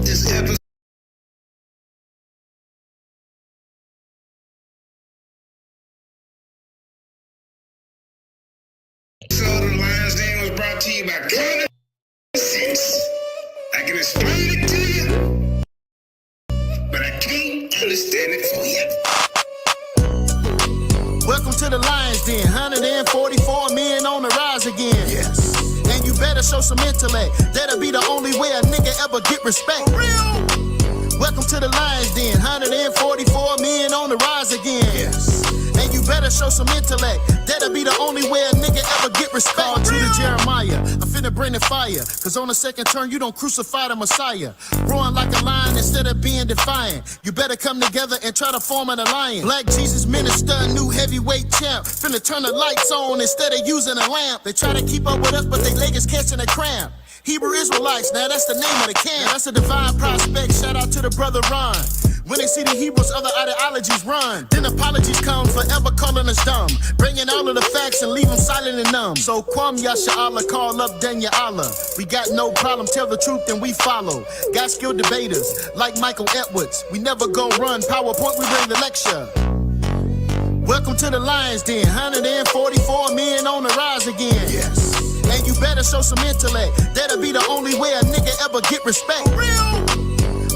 This episode of the Lions Den was brought to you by Common Sense. I can explain it to you, but I can't understand it for you. Welcome to the Lions Den, 144 men on the rise again. Yes. And you better show some intellect. That'll be the only way a nigga ever get respect. Real. Welcome to the Lions Den, 144 men on the rise again. Yes. And you better show some intellect. That'll be the only way a nigga ever get respect. Called you to Jeremiah. I'm finna bring the fire. Cause on the second turn, you don't crucify the Messiah. Roaring like a lion instead of being defiant. You better come together and try to form an alliance. Black Jesus minister, new heavyweight champ. Finna turn the lights on instead of using a lamp. They try to keep up with us, but they leg is catching a cramp. Hebrew Israelites, now that's the name of the camp. That's a divine prospect, shout out to the brother Ron. When they see the Hebrews, other ideologies run. Then apologies come, forever calling us dumb. Bringing all of the facts and leave them silent and numb. So Kwam Yasha Allah, call up Danya Allah. We got no problem, tell the truth and we follow. Got skilled debaters, like Michael Edwards. We never gon' run, PowerPoint, we bring the lecture. Welcome to the Lions Den, 144 men on the rise again. Yes. And you better show some intellect. That'll be the only way a nigga ever get respect. Real.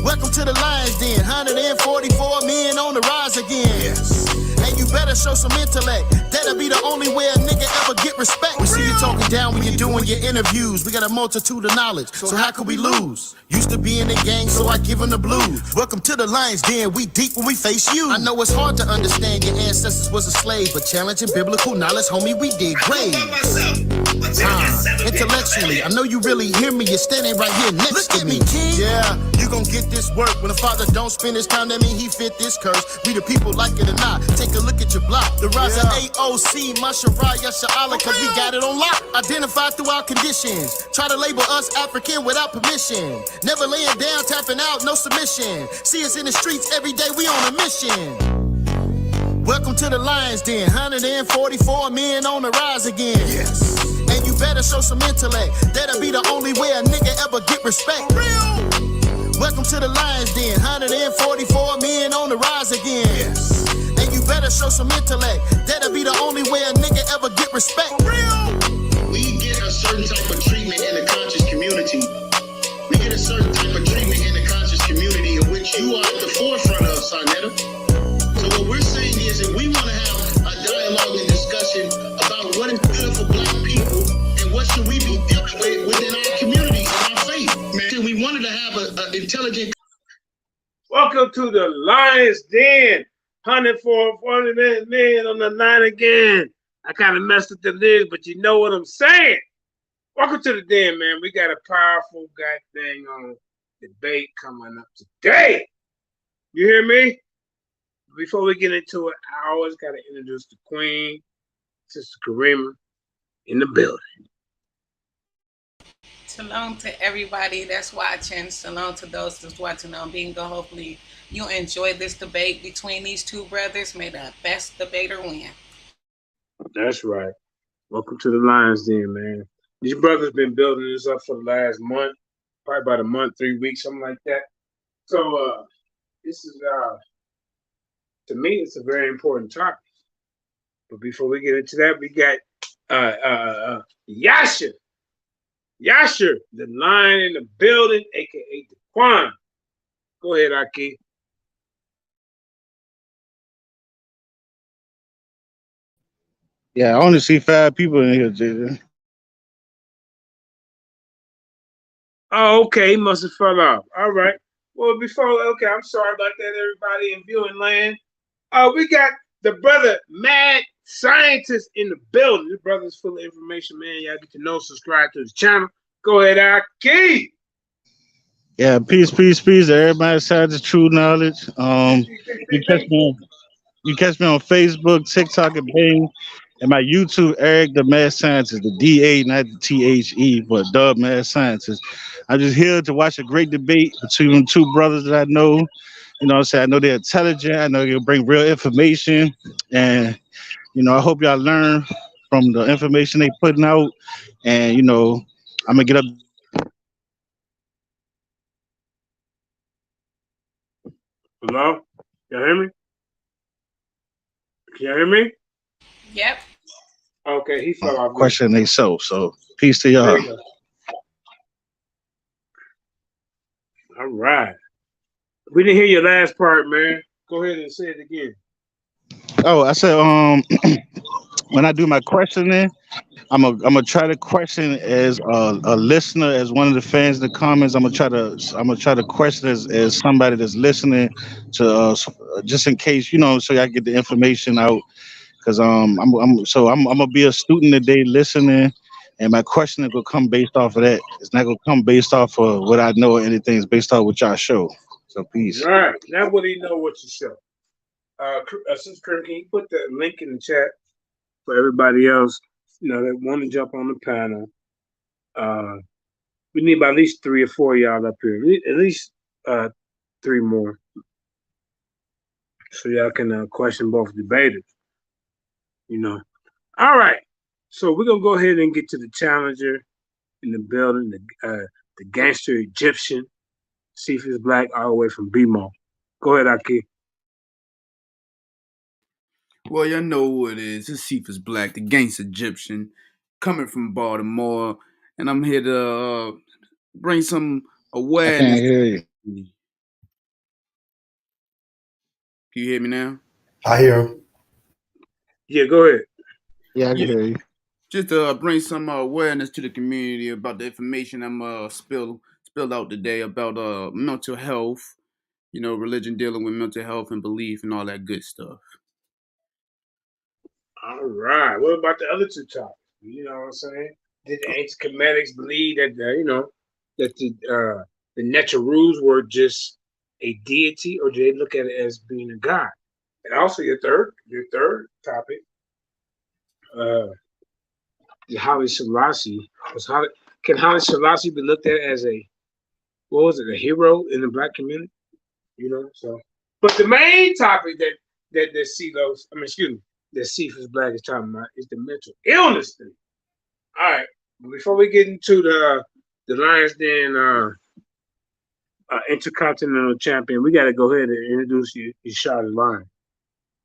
Welcome to the Lions Den, 144 men on the rise again. Yes. And you better show some intellect. That'll be the only way a nigga ever get respect. We see you talking down when you're doing your interviews. We got a multitude of knowledge, so how could we lose? Used to be in the gang, so I give them the blues. Welcome to the Lions Den, we deep when we face you. I know it's hard to understand your ancestors was a slave, but challenging biblical knowledge, homie, we did great. Intellectually, I know you really hear me. You're standing right here next to me. King. Yeah, you gon' get this work. When the father don't spend his time, that mean he fit this curse. We the people like it or not. Take a look at your block. The rise of AOC, Masharah, Yasha Allah, cause we got it on lock. Identified through our conditions. Try to label us African without permission. Never laying down, tapping out, no submission. See us in the streets every day, we on a mission. Welcome to the Lions Den, 144 men on the rise again. Yes. And you better show some intellect. That'll be the only way a nigga ever get respect. Real. Welcome to the Lions Den, 144 men on the rise again. Yes. And you better show some intellect. That'll be the only way a nigga ever get respect. Real. We get a certain type of treatment in the conscious community. We get a certain type of treatment in the conscious community of which you are at the forefront of, Sarnetta. So what we're saying is that we want to have a dialogue and discussion about what is good for black people and what should we be dealing with within our communities and our faith. Man, we wanted to have an intelligent. Welcome to the Lions Den. 144 men on the line again. I kind of messed with the lyrics, but you know what I'm saying. Welcome to the den, man. We got a powerful goddamn debate coming up today. You hear me? Before we get into it, I always got to introduce the queen, Sister Karima, in the building. Shalom to everybody that's watching. Shalom to those that's watching on Bingo. Hopefully you enjoy this debate between these two brothers. May the best debater win. That's right. Welcome to the Lions Den, man. These brothers been building this up for the last month, probably about a month, 3 weeks, something like that. So this is to me, it's a very important topic. But before we get into that, we got Yasha, the lion in the building, aka Daquan. Go ahead, Aki. Yeah, I only see 5 people in here, Jason. Oh, okay, he must have fell off. All right. Well, okay, I'm sorry about that, everybody in viewing land. We got the brother Mad Scientist in the building. This brother's full of information, man. Y'all get to know, subscribe to the channel. Go ahead, Aki. Yeah, peace. Everybody said the true knowledge. You catch me on Facebook, TikTok, and Bing, and my YouTube, Eric the Mad Scientist, the DA, not the THE, but Dub Mad Scientist. I'm just here to watch a great debate between 2 brothers that I know. You know what I'm saying? I know they're intelligent. I know they'll bring real information. And, you know, I hope y'all learn from the information they putting out. And, you know, I'm going to get up Hello? You hear me? Can you hear me? Yep. Okay, he fell off. Question they so peace to There y'all. you go. All right. We didn't hear your last part, man. Go ahead and say it again. Oh, I said when I do my questioning, I'm gonna try to question as a listener, as one of the fans in the comments. I'm gonna try to question as somebody that's listening to just in case, so I get the information out. Cause I'm gonna be a student today listening, and my questioning will come based off of that. It's not gonna come based off of what I know or anything. It's based off what y'all show. So peace. Right. Now what do you know what you show? Sister Kurt, can you put the link in the chat for everybody else, that want to jump on the panel? We need about at least 3 or 4 of y'all up here. At least 3 more. So y'all can question both debaters. All right. So we're gonna go ahead and get to the challenger in the building, the gangster Egyptian, Cephas Black, all the way from BMO. Go ahead, Aki. Well, y'all know who it is. It's Cephas Black, the gangster Egyptian, coming from Baltimore, and I'm here to bring some I awareness. can't hear you. Can you hear me now? I hear him. Yeah, go ahead. Yeah, I can hear you. Just to bring some awareness to the community about the information I'm spilled out today about mental health, religion dealing with mental health and belief and all that good stuff. All right. What about the other 2 topics? You know what I'm saying? Did the ancient Kemetic believe that that the Neteru's were just a deity, or did they look at it as being a god? And also your third topic, the Haile Selassie can Haile Selassie be looked at as a hero in the Black community? So. But the main topic that Cephas Black is talking about is the mental illness thing. All right. Before we get into the Lions Den Intercontinental Champion, we got to go ahead and introduce you, Charlotte Lion.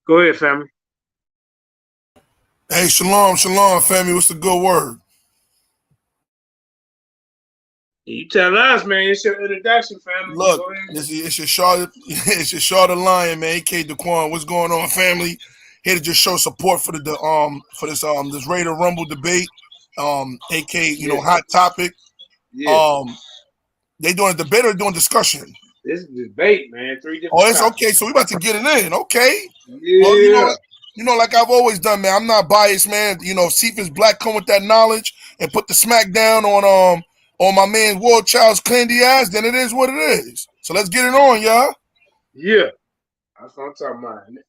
Go ahead, family. Hey, shalom, family. What's the good word? You tell us, man. It's your introduction, family. Look, it's your Charlotte, it's your Charlotte Lion, man. AK Daquan. What's going on, family? Here to just show support for this Raider Rumble debate. AK, hot topic. Yeah. They doing a debate or doing discussion? This is debate, man. 3 different. Oh, it's topics. Okay. So we about to get it in. Okay. Yeah. Well, like I've always done, man. I'm not biased, man. Cephas Black come with that knowledge and put the smack down on my man War Child's candy ass, then it is what it is. So let's get it on, y'all. Yeah. That's what I'm talking about. And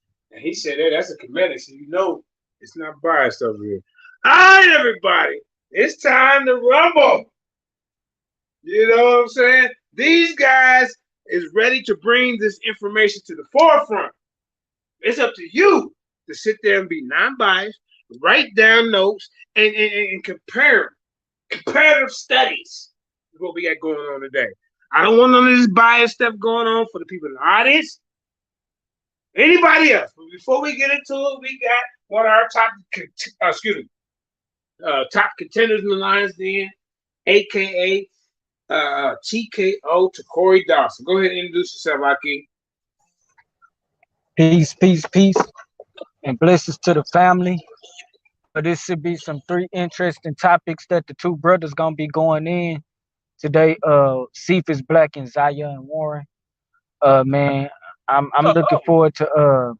he said that's a Kemetic, so it's not biased over here. All right, everybody. It's time to rumble. You know what I'm saying? These guys is ready to bring this information to the forefront. It's up to you to sit there and be non-biased, write down notes, and compare. Comparative studies is what we got going on today. I don't want none of this bias stuff going on for the people in the audience. Anybody else? But before we get into it, we got one of our top contenders in the Lions Den, aka TKO to Corey Dawson. Go ahead and introduce yourself, Aki. Peace, and blessings to the family. But this should be some 3 interesting topics that the 2 brothers gonna be going in today. Cephas Black and Zaya and Warren. Man, I'm looking forward to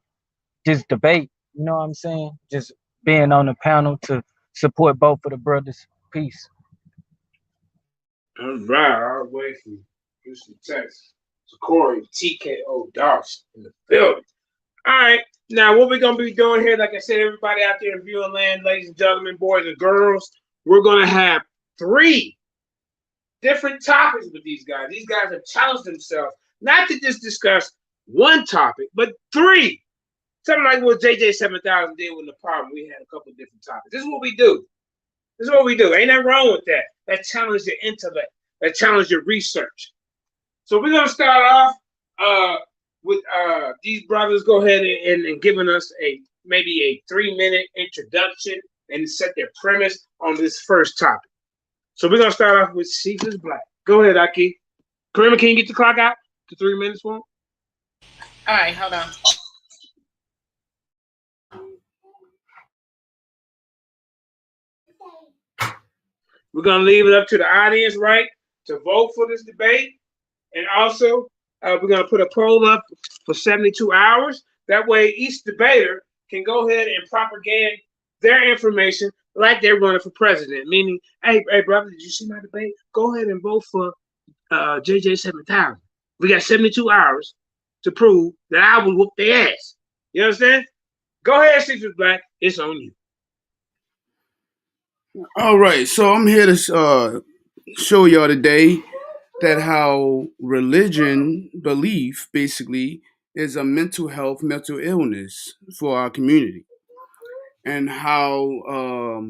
this debate. You know what I'm saying? Just being on the panel to support both of the brothers. Peace. All right, all the way from Houston, Texas. So Corey TKO Dawson in the building. All right, now what we're gonna be doing here, like I said, everybody out there in viewing land, ladies and gentlemen, boys and girls, we're gonna have 3 different topics with these guys. These guys have challenged themselves not to just discuss one topic, but 3. Something like what JJ 7000 did with the problem. We had a couple of different topics. This is what we do. Ain't nothing wrong with that. That challenges your intellect. That challenges your research. So we're gonna start off with these brothers go ahead and giving us maybe a 3-minute introduction and set their premise on this first topic. So we're gonna start off with Cephas Black. Go ahead, Aki. Karima, can you get the clock out to 3 minutes for him? All right, hold on. We're gonna leave it up to the audience, right, to vote for this debate, and also we're gonna put a poll up for 72 hours. That way, each debater can go ahead and propagate their information like they're running for president. Meaning, hey, brother, did you see my debate? Go ahead and vote for JJ 7000. We got 72 hours to prove that I will whoop their ass. You understand? Go ahead, Cephas Black. It's on you. All right, so I'm here to show y'all today that how religion belief basically is a mental health, mental illness for our community, and how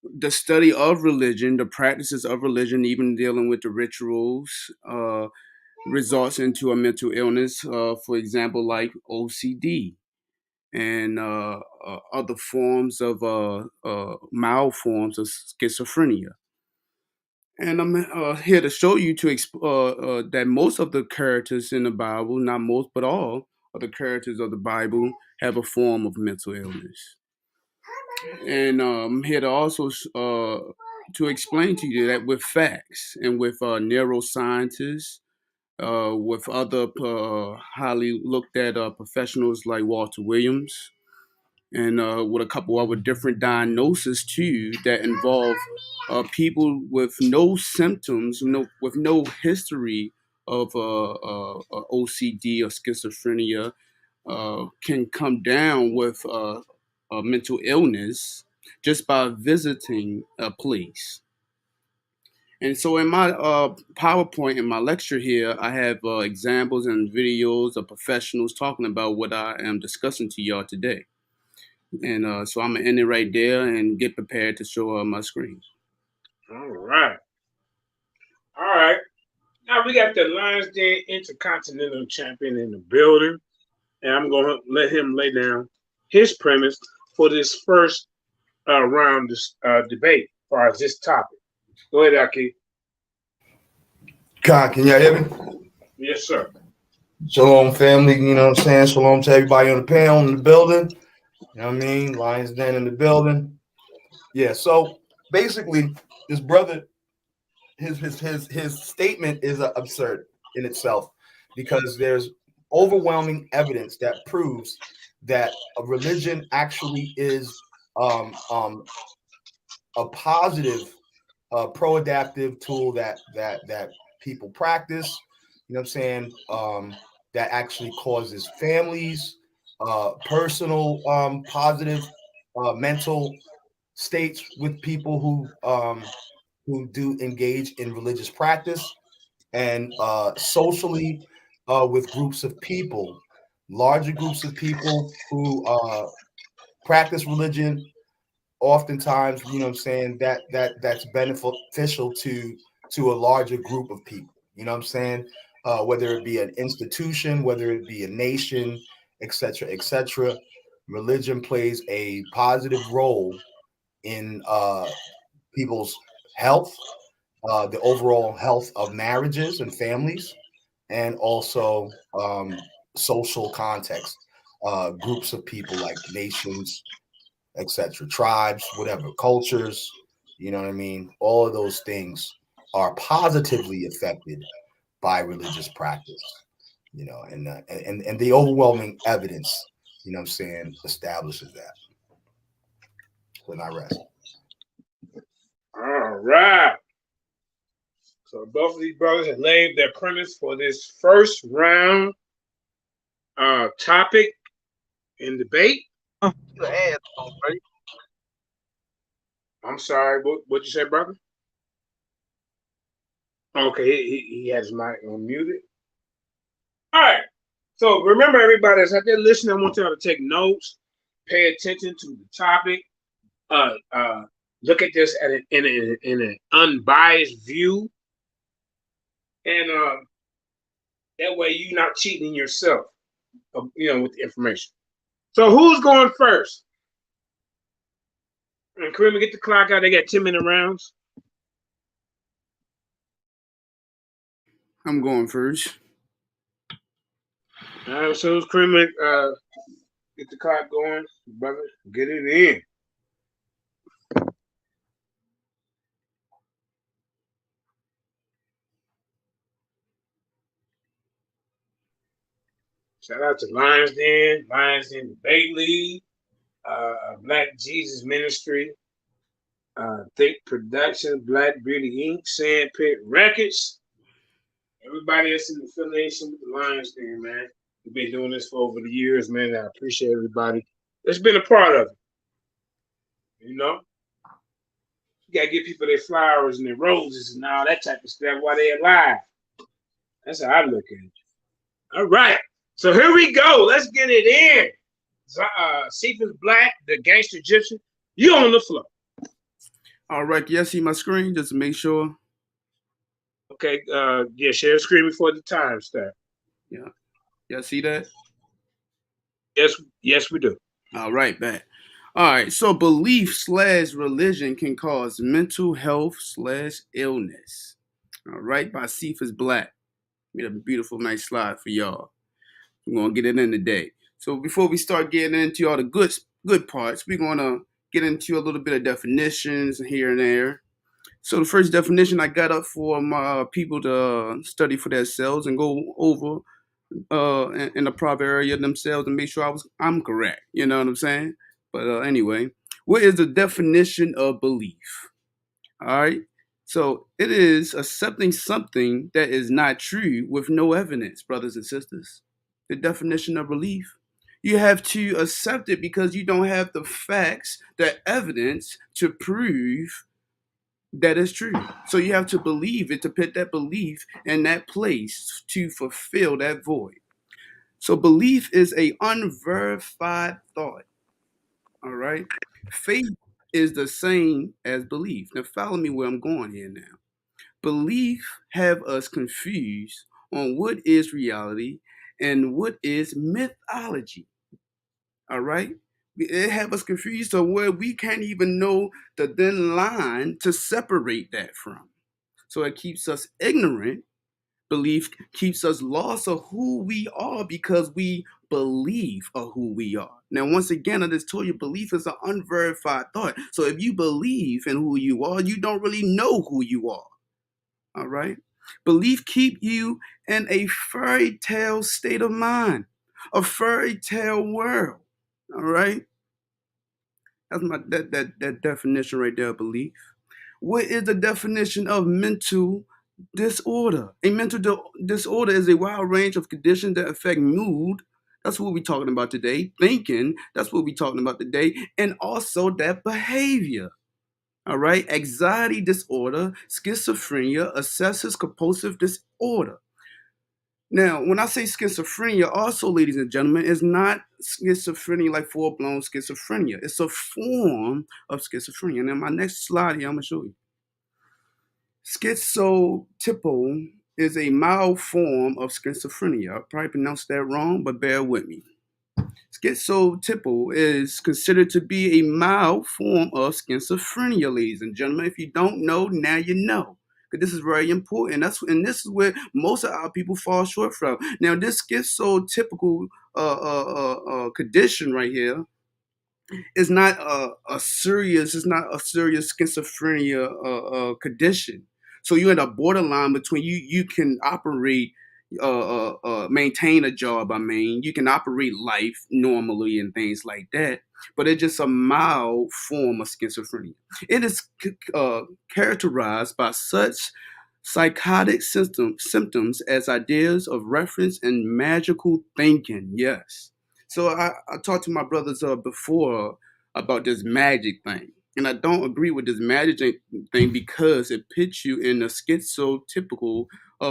the study of religion, the practices of religion, even dealing with the rituals, results into a mental illness. For example, like OCD and other forms of mild forms of schizophrenia. And I'm here to show you that most of the characters in the Bible, not most, but all of the characters of the Bible have a form of mental illness. And I'm here to also to explain to you that with facts and with neuroscientists, with other highly looked at professionals like Walter Williams, and with a couple other different diagnoses too that involve people with no symptoms, with no history of OCD or schizophrenia, can come down with a mental illness just by visiting a place. And so in my PowerPoint, in my lecture here, I have examples and videos of professionals talking about what I am discussing to y'all today. And so I'm going to end it right there and get prepared to show my screen. All right. All right. Now we got the Lions Den Intercontinental Champion in the building. And I'm going to let him lay down his premise for this first round debate as far as this topic. Go ahead, Aki. Con, can y'all hear me? Yes, sir. Shalom, family. You know what I'm saying? Shalom to everybody on the panel in the building. You know what I mean? Lions Den in the building. Yeah, so basically, this brother, his statement is absurd in itself because there's overwhelming evidence that proves that a religion actually is a positive pro-adaptive tool that people practice, you know what I'm saying, that actually causes families personal positive mental states with people who do engage in religious practice, and socially with groups of people, larger groups of people who practice religion. Oftentimes, you know what I'm saying, that's beneficial to a larger group of people, you know what I'm saying, whether it be an institution, whether it be a nation, etc., etc. Religion plays a positive role in people's health, the overall health of marriages and families, and also social context, groups of people like nations, etc., tribes, whatever, cultures, you know what I mean? All of those things are positively affected by religious practice, you know, and the overwhelming evidence, you know what I'm saying, establishes that. So I rest. All right. So both of these brothers have laid their premise for this first round topic in debate. I'm sorry, what you say, brother? Okay, he has his mic unmuted. All right. So remember, everybody that's out there listening, I want y'all to take notes, pay attention to the topic, look at this in an unbiased view, and that way you're not cheating yourself. with the information. So who's going first? And Kareem, get the clock out. They got 10-minute rounds. I'm going first. All right, so Kareem, get the clock going, brother. Get it in. Shout out to Lions Den Debate League, Black Jesus Ministry, Think Production, Black Beauty Inc., Sandpit Records. Everybody that's in affiliation with the Lions Den, man. We've been doing this for over the years, man. I appreciate everybody that's been a part of it. You know? You gotta give people their flowers and their roses and all that type of stuff while they're alive. That's how I look at it. All right. So here we go. Let's get it in. Cephas Black, the Gangster Egyptian. You on the floor. All right. Can you see my screen just to make sure? Okay. Yeah, share the screen before the time start. Yeah. Y'all see that? Yes, we do. All right, back. All right. So belief/religion can cause mental health/illness. All right. By Cephas Black. Made a beautiful, nice slide for y'all. We're gonna get it in today. So before we start getting into all the good parts, we're gonna get into a little bit of definitions here and there. So the first definition I got up for my people to study for themselves and go over in the proper area themselves and make sure I'm correct. You know what I'm saying? But anyway, what is the definition of belief? All right. So it is accepting something that is not true with no evidence, brothers and sisters. The definition of belief. You have to accept it because you don't have the facts, the evidence to prove that is true. So you have to believe it, to put that belief in that place to fulfill that void. So belief is a unverified thought. All right. Faith is the same as belief. Now follow me where I'm going here now. Belief have us confused on what is reality and what is mythology. All right? It have us confused to where we can't even know the thin line to separate that from. So it keeps us ignorant. Belief keeps us lost of who we are because we believe of who we are. Now, once again, I just told you, belief is an unverified thought. So if you believe in who you are, you don't really know who you are. All right. Belief keep you in a fairy tale state of mind, a fairy tale world. All right. That's that definition right there, belief. What is the definition of mental disorder? A mental disorder is a wide range of conditions that affect mood. That's what we're talking about today. Thinking. That's what we're talking about today. And also that behavior. All right, anxiety disorder, schizophrenia, obsessive compulsive disorder. Now, when I say schizophrenia, also, ladies and gentlemen, is not schizophrenia like full-blown schizophrenia. It's a form of schizophrenia. Now, my next slide here, I'm going to show you. Schizotypal is a mild form of schizophrenia. I probably pronounced that wrong, but bear with me. Schizotypal is considered to be a mild form of schizophrenia, ladies and gentlemen. If you don't know, now you know. Because this is very important. And this is where most of our people fall short from. Now, this schizotypical condition right here is not a serious schizophrenia condition. So you're in a borderline between you can operate maintain a job. I mean, you can operate life normally and things like that, but it's just a mild form of schizophrenia. It is characterized by such psychotic symptoms as ideas of reference and magical thinking. Yes. So I talked to my brothers before about this magic thing. And I don't agree with this magic thing because it puts you in a schizotypical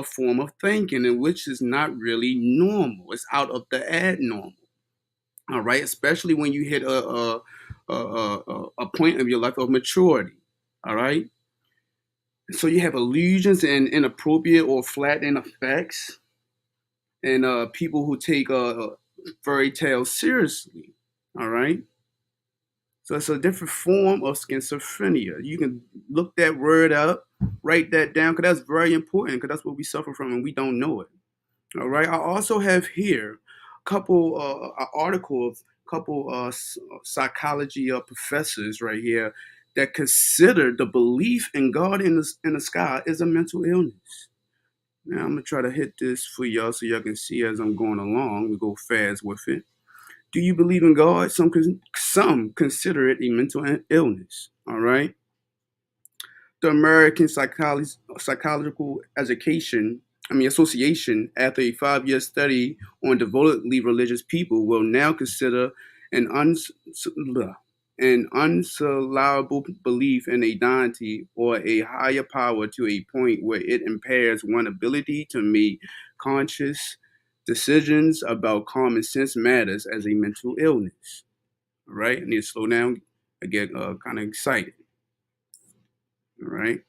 form of thinking, in which is not really normal. It's out of the abnormal. All right, especially when you hit a point of your life of maturity. All right. So you have illusions and inappropriate or flattening effects, and people who take fairy tales seriously. All right. So it's a different form of schizophrenia. You can look that word up, write that down, because that's very important, because that's what we suffer from and we don't know it. All right. I also have here a couple articles, a couple psychology professors right here that consider the belief in God in the sky is a mental illness. Now I'm gonna try to hit this for y'all so y'all can see as I'm going along. We go fast with it. Do you believe in God? Some consider it a mental illness. All right. The American Psychological Association, after a 5-year study on devotedly religious people, will now consider an unsalable belief in a deity or a higher power to a point where it impairs one's ability to make conscious decisions about common sense matters as a mental illness. All right, I need to slow down. I get kind of excited. All right.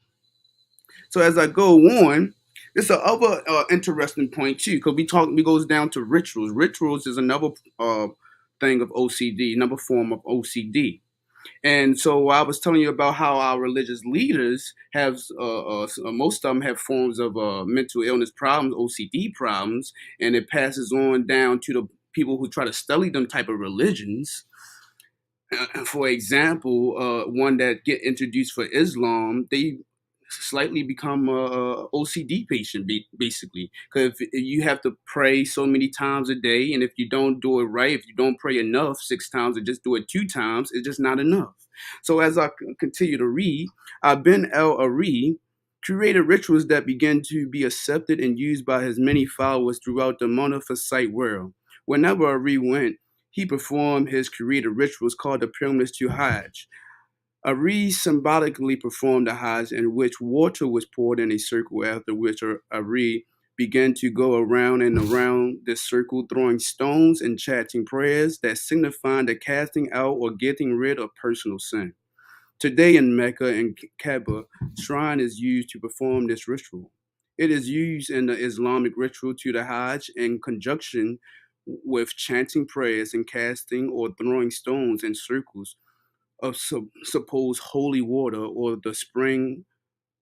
So as I go on, there's a other interesting point too, because we goes down to rituals. Rituals is another thing of OCD, another form of OCD. And so I was telling you about how our religious leaders have, most of them have forms of mental illness problems, OCD problems, and it passes on down to the people who try to study them type of religions. For example, one that get introduced for Islam, they slightly become a OCD patient, basically, because if you have to pray so many times a day, and if you don't do it right, if you don't pray enough 6 times or just do it 2 times, it's just not enough. So as I continue to read, Ben el-Ari created rituals that began to be accepted and used by his many followers throughout the monophysite world. Whenever Ari went, he performed his created rituals called the pilgrimage to Hajj. Ari symbolically performed the Hajj, in which water was poured in a circle, after which Ari began to go around and around this circle, throwing stones and chanting prayers that signify the casting out or getting rid of personal sin. Today in Mecca and Kaaba, shrine is used to perform this ritual. It is used in the Islamic ritual to the Hajj in conjunction with chanting prayers and casting or throwing stones in circles of supposed holy water, or the spring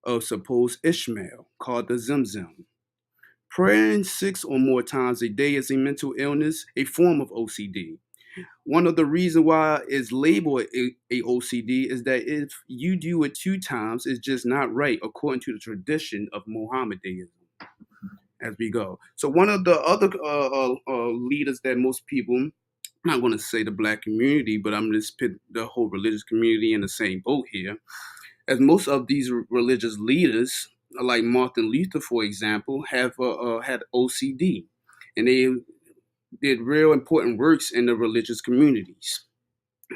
of supposed Ishmael, called the Zamzam. Praying 6 or more times a day is a mental illness, a form of OCD. One of the reasons why it's labeled a OCD is that if you do it 2 times, it's just not right according to the tradition of Mohammedanism. As we go, so one of the other leaders that most people, I'm not going to say the black community, but I'm going to put the whole religious community in the same boat here. As most of these religious leaders, like Martin Luther, for example, have had OCD, and they did real important works in the religious communities.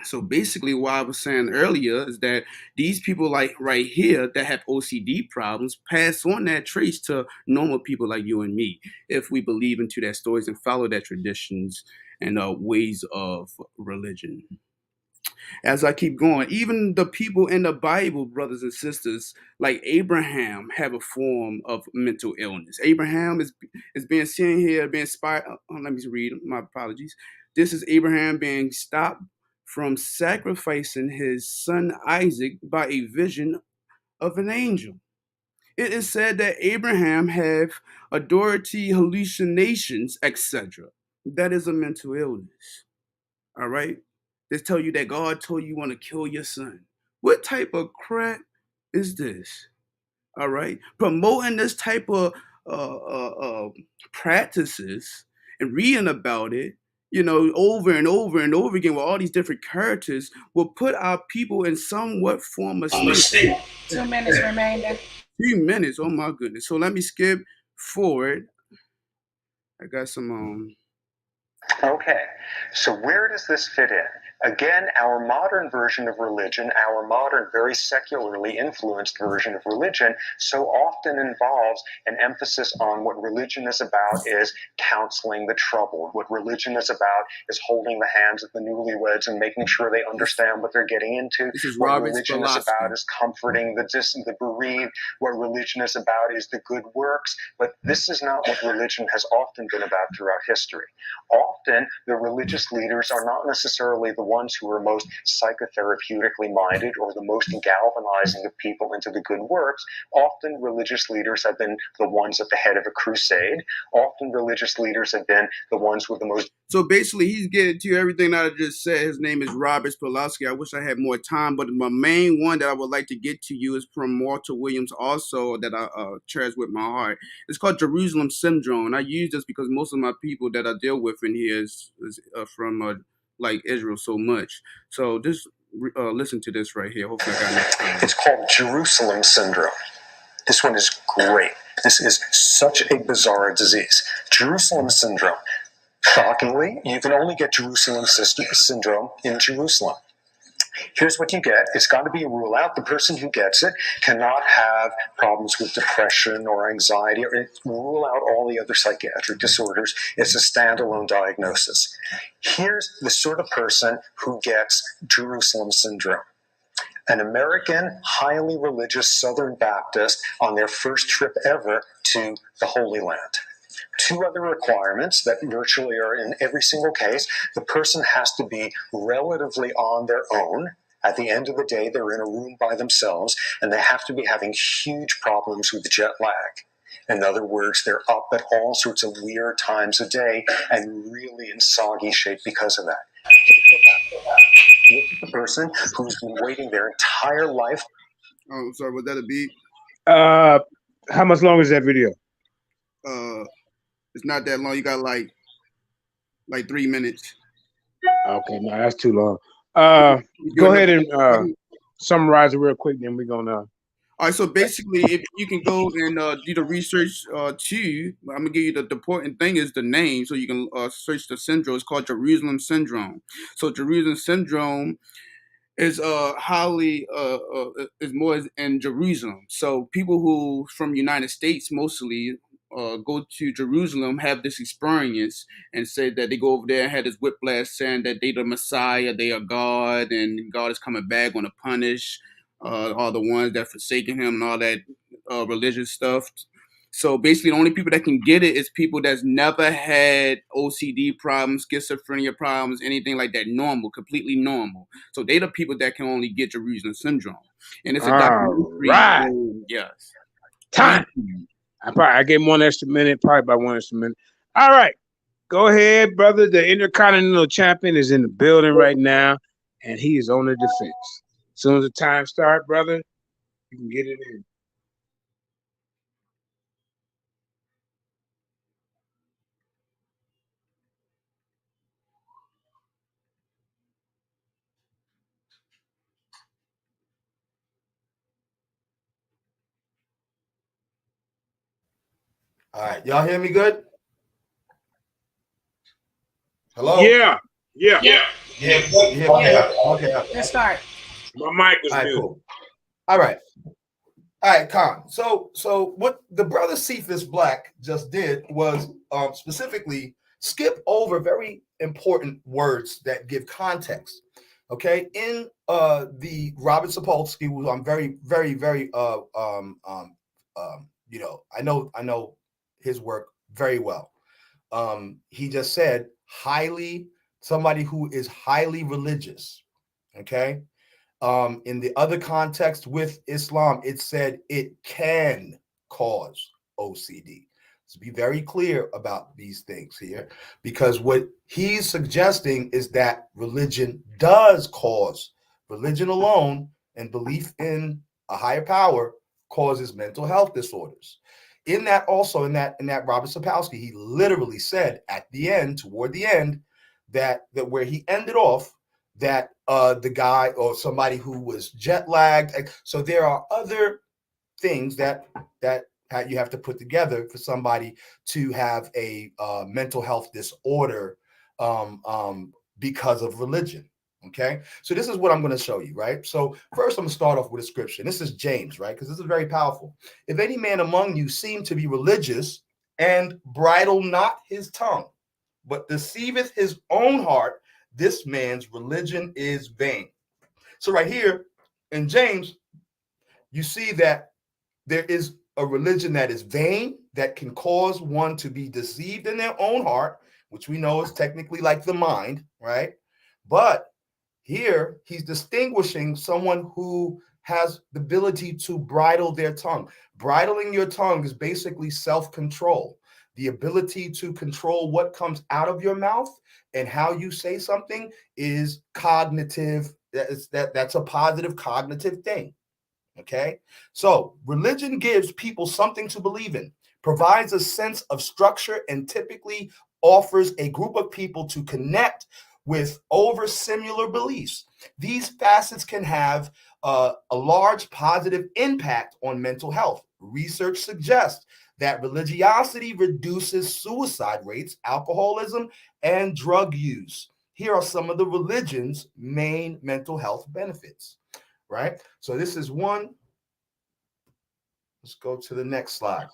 So basically, what I was saying earlier is that these people, like right here, that have OCD problems, pass on that trace to normal people like you and me, if we believe into their stories and follow their traditions and ways of religion. As I keep going, even the people in the Bible, brothers and sisters, like Abraham, have a form of mental illness. Abraham is being seen here, being inspired. Let me read. My apologies. This is Abraham being stopped from sacrificing his son Isaac by a vision of an angel. It is said that Abraham had authority hallucinations, etc. That is a mental illness. All right? They tell you that God told you want to kill your son. What type of crap is this? All right? Promoting this type of practices and reading about it, over and over and over again with all these different characters will put our people in somewhat form of state. 2 minutes remaining. 2 minutes, oh my goodness. So let me skip forward. I got some Okay, so where does this fit in? Again, our modern version of religion, our modern, very secularly influenced version of religion, so often involves an emphasis on what religion is about is counseling the troubled. What religion is about is holding the hands of the newlyweds and making sure they understand what they're getting into. This is What Robert religion is Spolsky. about is comforting the bereaved. What religion is about is the good works. But this is not what religion has often been about throughout history. Often, the religious leaders are not necessarily the ones who are most psychotherapeutically minded or the most galvanizing of people into the good works. Often, religious leaders have been the ones at the head of a crusade. Often, religious leaders have been the ones with the most. So basically, he's getting to everything that I just said. His name is Robert Spolsky. I wish I had more time, but my main one that I would like to get to you is from Walter Williams, also that I cherish with my heart. It's called Jerusalem Syndrome, and I use this because most of my people that I deal with in here is from like Israel so much. So just listen to this right here. Hopefully, I got enough time. It's called Jerusalem Syndrome. This one is great. This is such a bizarre disease. Jerusalem Syndrome. Shockingly, you can only get Jerusalem Syndrome in Jerusalem. Here's what you get. It's got to be a rule out. The person who gets it cannot have problems with depression or anxiety, or rule out all the other psychiatric disorders. It's a standalone diagnosis. Here's the sort of person who gets Jerusalem Syndrome. An American, highly religious Southern Baptist on their first trip ever to the Holy Land. Two other requirements that virtually are in every single case. The person has to be relatively on their own. At the end of the day, they're in a room by themselves, and they have to be having huge problems with jet lag. In other words, they're up at all sorts of weird times of day and really in soggy shape because of that. Look at the person who's been waiting their entire life. Oh, sorry, was that a beat? How much long is that video? It's not that long. You got like 3 minutes. Okay, no, that's too long. Go ahead and summarize it real quick, then we're gonna. All right, so basically, if you can go and do the research too, I'm gonna give you the important thing is the name, so you can search the syndrome. It's called Jerusalem Syndrome. So Jerusalem Syndrome is highly is more in Jerusalem. So people who from United States mostly go to Jerusalem have this experience and say that they go over there and had this whiplash saying that they the Messiah, they are God, and God is coming back going to punish all the ones that forsaken him and all that religious stuff. So basically, the only people that can get it is people that's never had OCD problems, schizophrenia problems, anything like that, normal, completely normal. So they the people that can only get Jerusalem Syndrome. And it's a documentary. Right. Yes. Time. I gave him 1 extra minute, probably about 1 extra minute. All right. Go ahead, brother. The Intercontinental Champion is in the building right now, and he is on the defense. As soon as the time starts, brother, you can get it in. All right, y'all hear me good? Hello? Yeah. Okay. Let's start. My mic was All right, muted. cool. All right, Con. So what the brother Cephas Black just did was specifically skip over very important words that give context. Okay, in the Robert Sapolsky, who I'm very I know his work very well. He just said somebody who is highly religious. Okay. In the other context with Islam, it said it can cause OCD. Let's be very clear about these things here, because what he's suggesting is that religion does cause, religion alone and belief in a higher power causes mental health disorders. In that Robert Sapolsky, he literally said at the end, toward the end, that where he ended off, that the guy or somebody who was jet lagged. So there are other things that you have to put together for somebody to have a mental health disorder because of religion. Okay, so this is what I'm going to show you, right? So first, I'm going to start off with a scripture. This is James, right? Because this is very powerful. If any man among you seem to be religious and bridle not his tongue, but deceiveth his own heart, this man's religion is vain. So right here in James, you see that there is a religion that is vain, that can cause one to be deceived in their own heart, which we know is technically like the mind, right? But here, he's distinguishing someone who has the ability to bridle their tongue. Bridling your tongue is basically self-control, the ability to control what comes out of your mouth and how you say something is cognitive. That's a positive cognitive thing. Okay, so religion gives people something to believe in, provides a sense of structure, and typically offers a group of people to connect with over similar beliefs. These facets can have a large positive impact on mental health. Research suggests that religiosity reduces suicide rates, alcoholism, and drug use. Here are some of the religion's main mental health benefits, right? So this is one. Let's go to the next slide.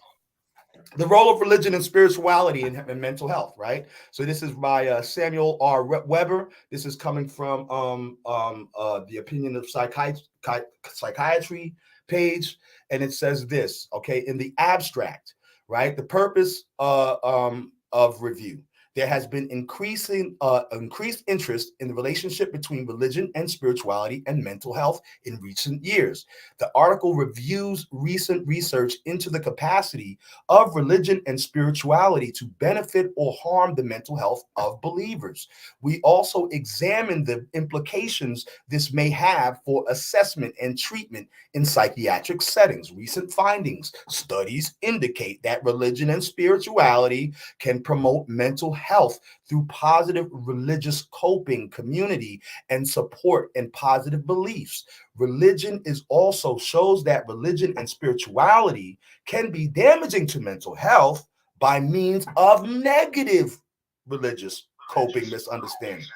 The role of religion and spirituality in mental health, right? So this is by Samuel R. Weber. This is coming from the Opinion of Psychiatry page, and it says this, okay, in the abstract, right? The purpose of review. There has been increased interest in the relationship between religion and spirituality and mental health in recent years. The article reviews recent research into the capacity of religion and spirituality to benefit or harm the mental health of believers. We also examine the implications this may have for assessment and treatment in psychiatric settings. Recent findings, studies indicate that religion and spirituality can promote mental health through positive religious coping, community, and support and positive beliefs. Religion is also shows that religion and spirituality can be damaging to mental health by means of negative religious coping misunderstanding.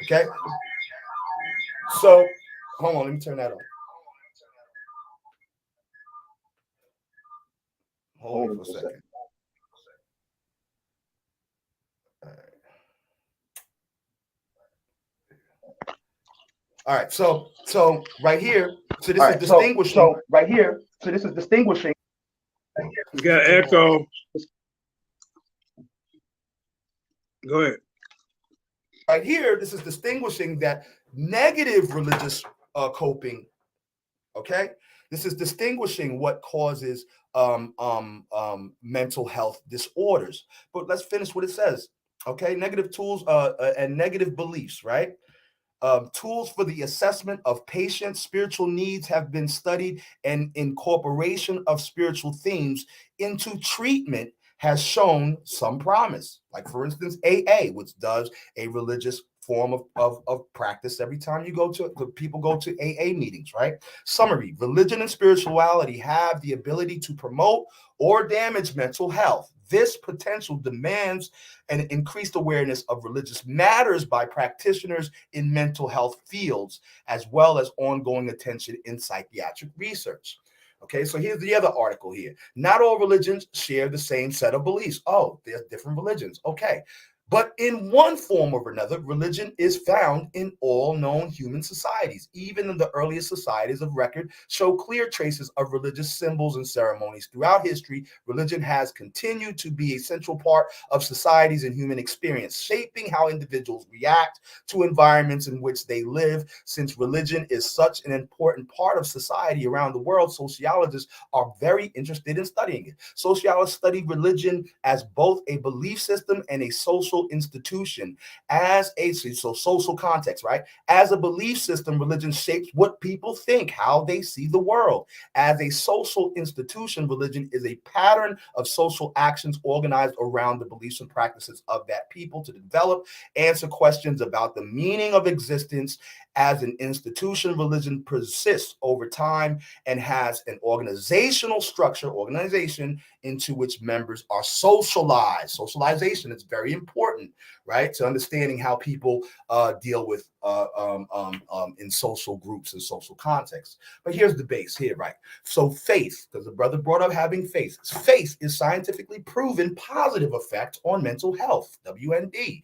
Okay? So, hold on, let me turn that on. Hold on for a second. All right, so right here, so this is distinguishing. You got echo. Go ahead. Right here, this is distinguishing that negative religious coping. Okay, this is distinguishing what causes mental health disorders. But let's finish what it says. Okay, negative tools and negative beliefs, right? Tools for the assessment of patients' spiritual needs have been studied, and incorporation of spiritual themes into treatment has shown some promise. Like, for instance, AA, which does a religious form of practice every time you go to people go to AA meetings, right? Summary: religion and spirituality have the ability to promote or damage mental health. This potential demands an increased awareness of religious matters by practitioners in mental health fields, as well as ongoing attention in psychiatric research. Okay, so here's the other article here. Not all religions share the same set of beliefs. Oh, there's different religions. Okay. But in one form or another, religion is found in all known human societies. Even in the earliest societies of record show clear traces of religious symbols and ceremonies. Throughout history, religion has continued to be a central part of societies and human experience, shaping how individuals react to environments in which they live. Since religion is such an important part of society around the world, sociologists are very interested in studying it. Sociologists study religion as both a belief system and a social institution. As a social context, right? As a belief system, religion shapes what people think, how they see the world. As a social institution, religion is a pattern of social actions organized around the beliefs and practices of that people to develop, answer questions about the meaning of existence. As an institution, religion persists over time and has an organizational structure, organization into which members are socialized. Socialization is very important important, right, to understanding how people deal with in social groups and social contexts. But here's the base here, right? So faith, because the brother brought up having faith. Faith is scientifically proven positive effect on mental health. WND.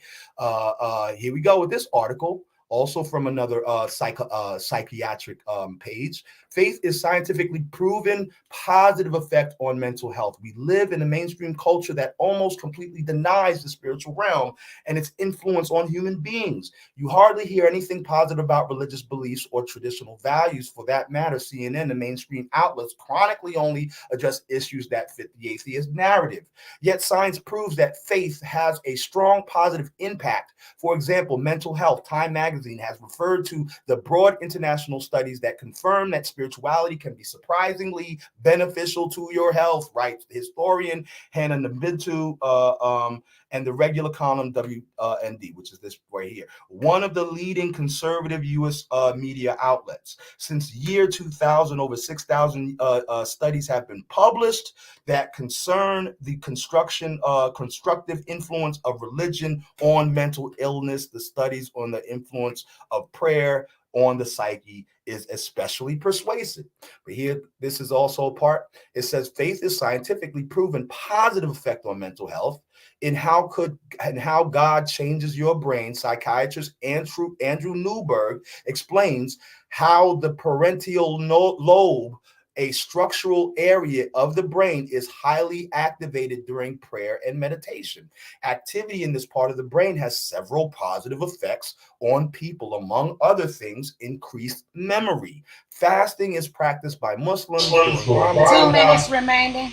Here we go with this article. Also from another psychiatric page. Faith is scientifically proven positive effect on mental health. We live in a mainstream culture that almost completely denies the spiritual realm and its influence on human beings. You hardly hear anything positive about religious beliefs or traditional values. For that matter, CNN, the mainstream outlets, chronically only address issues that fit the atheist narrative. Yet science proves that faith has a strong positive impact. For example, mental health. Time magazine has referred to the broad international studies that confirm that spirituality can be surprisingly beneficial to your health, right? Historian Hannah Nabintu and the regular column WND, which is this right here, one of the leading conservative U.S. Media outlets. Since year 2000, over 6,000 studies have been published that concern the constructive influence of religion on mental illness. The studies on the influence of prayer on the psyche is especially persuasive. But here, this is also a part. It says faith is scientifically proven positive effect on mental health. In how God changes your brain, psychiatrist Andrew Newberg explains how the parental lobe, a structural area of the brain, is highly activated during prayer and meditation. Activity in this part of the brain has several positive effects on people. Among other things, increased memory. Fasting is practiced by Muslims. 2 minutes remaining.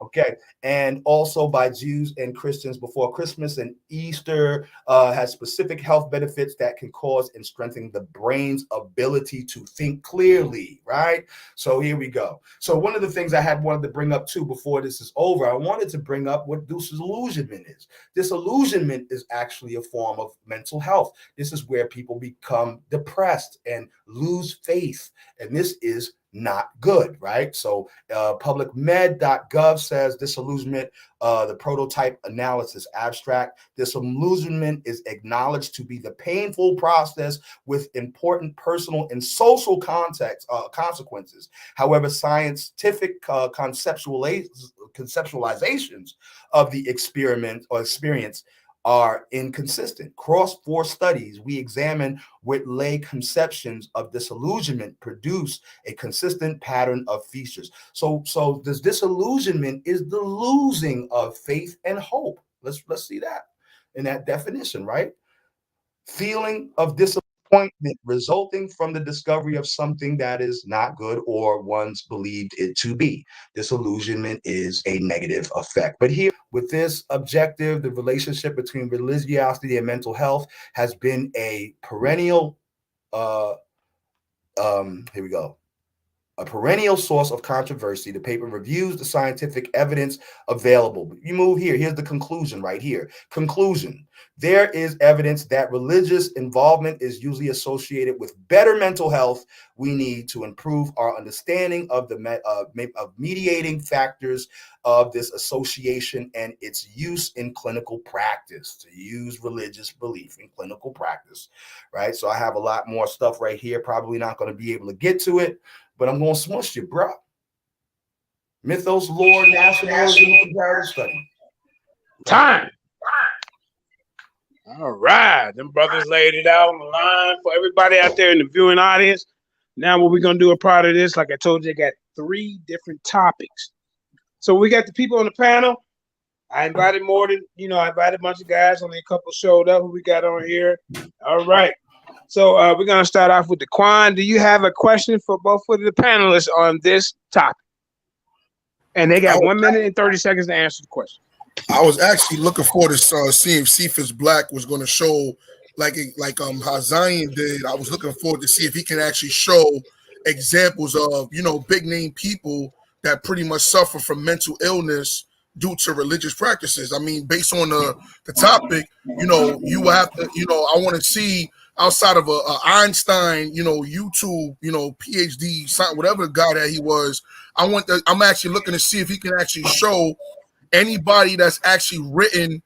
Okay, and also by Jews and Christians before Christmas and Easter, has specific health benefits that can cause and strengthen the brain's ability to think clearly, right? So here we go. So one of the things I wanted to bring up too before this is over, I wanted to bring up what disillusionment is. Disillusionment is actually a form of mental health. This is where people become depressed and lose faith, and this is not good, right? So publicmed.gov says disillusionment, the prototype analysis abstract. Disillusionment is acknowledged to be the painful process with important personal and social consequences. However, scientific conceptualizations of the experiment or experience are inconsistent. Across 4 studies, we examine what lay conceptions of disillusionment produce a consistent pattern of features. So this disillusionment is the losing of faith and hope. Let's see that in that definition, right? Feeling of disappointment resulting from the discovery of something that is not good or once believed it to be. Disillusionment is a negative effect. But here, with this objective, the relationship between religiosity and mental health has been a perennial, here we go, a perennial source of controversy. The paper reviews the scientific evidence available. You move here. Here's the conclusion right here. Conclusion. There is evidence that religious involvement is usually associated with better mental health. We need to improve our understanding of the mediating factors of this association and its use in clinical practice, to use religious belief in clinical practice, right? So I have a lot more stuff right here. Probably not going to be able to get to it, but I'm going to smush you, bro. Mythos, lore, nationalism, comparative study. Time. All right. Them brothers laid it out on the line for everybody out there in the viewing audience. Now what we're going to do a part of this, like I told you, I got 3 different topics. So we got the people on the panel. I invited more than, I invited a bunch of guys. Only a couple showed up. Who we got on here? All right. So we're going to start off with Daquan. Do you have a question for both of the panelists on this topic? And they got 1 minute and 30 seconds to answer the question. I was actually looking forward to seeing if Cephas Black was going to show like how Zion did. I was looking forward to see if he can actually show examples of, big name people that pretty much suffer from mental illness due to religious practices. I mean, based on the topic, you will have to, I want to see outside of a Einstein, YouTube, PhD, whatever guy that he was. I'm actually looking to see if he can actually show anybody that's actually written,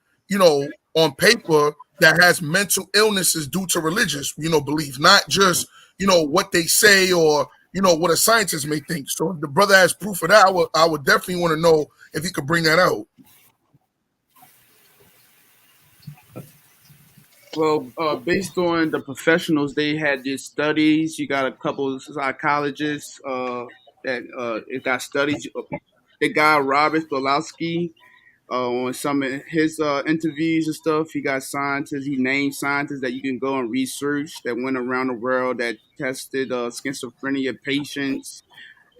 on paper that has mental illnesses due to religious, beliefs, not just, what they say or, what a scientist may think. So if the brother has proof of that, I would definitely want to know if he could bring that out. Well, based on the professionals, they had these studies. You got a couple of psychologists that it got studies. The guy Robert Spolowski, on some of his interviews and stuff, he got scientists. He named scientists that you can go and research that went around the world that tested schizophrenia patients,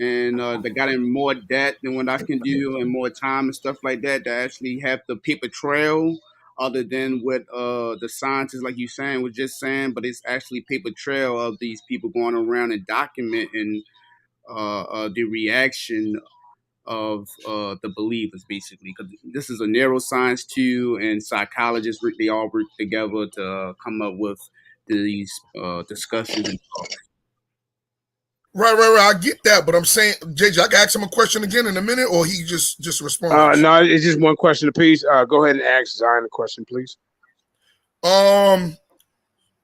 and they got in more debt than what I can do and more time and stuff like that. To actually have the paper trail, other than what the scientists, like you saying, was just saying, but it's actually paper trail of these people going around and documenting the reaction of the believers, basically, because this is a neuroscience too, and psychologists, they all work together to come up with these discussions and talks. Right. I get that, but I'm saying, JJ, I can ask him a question again in a minute, or he just responds. No, it's just one question apiece. Go ahead and ask Zion a question, please. I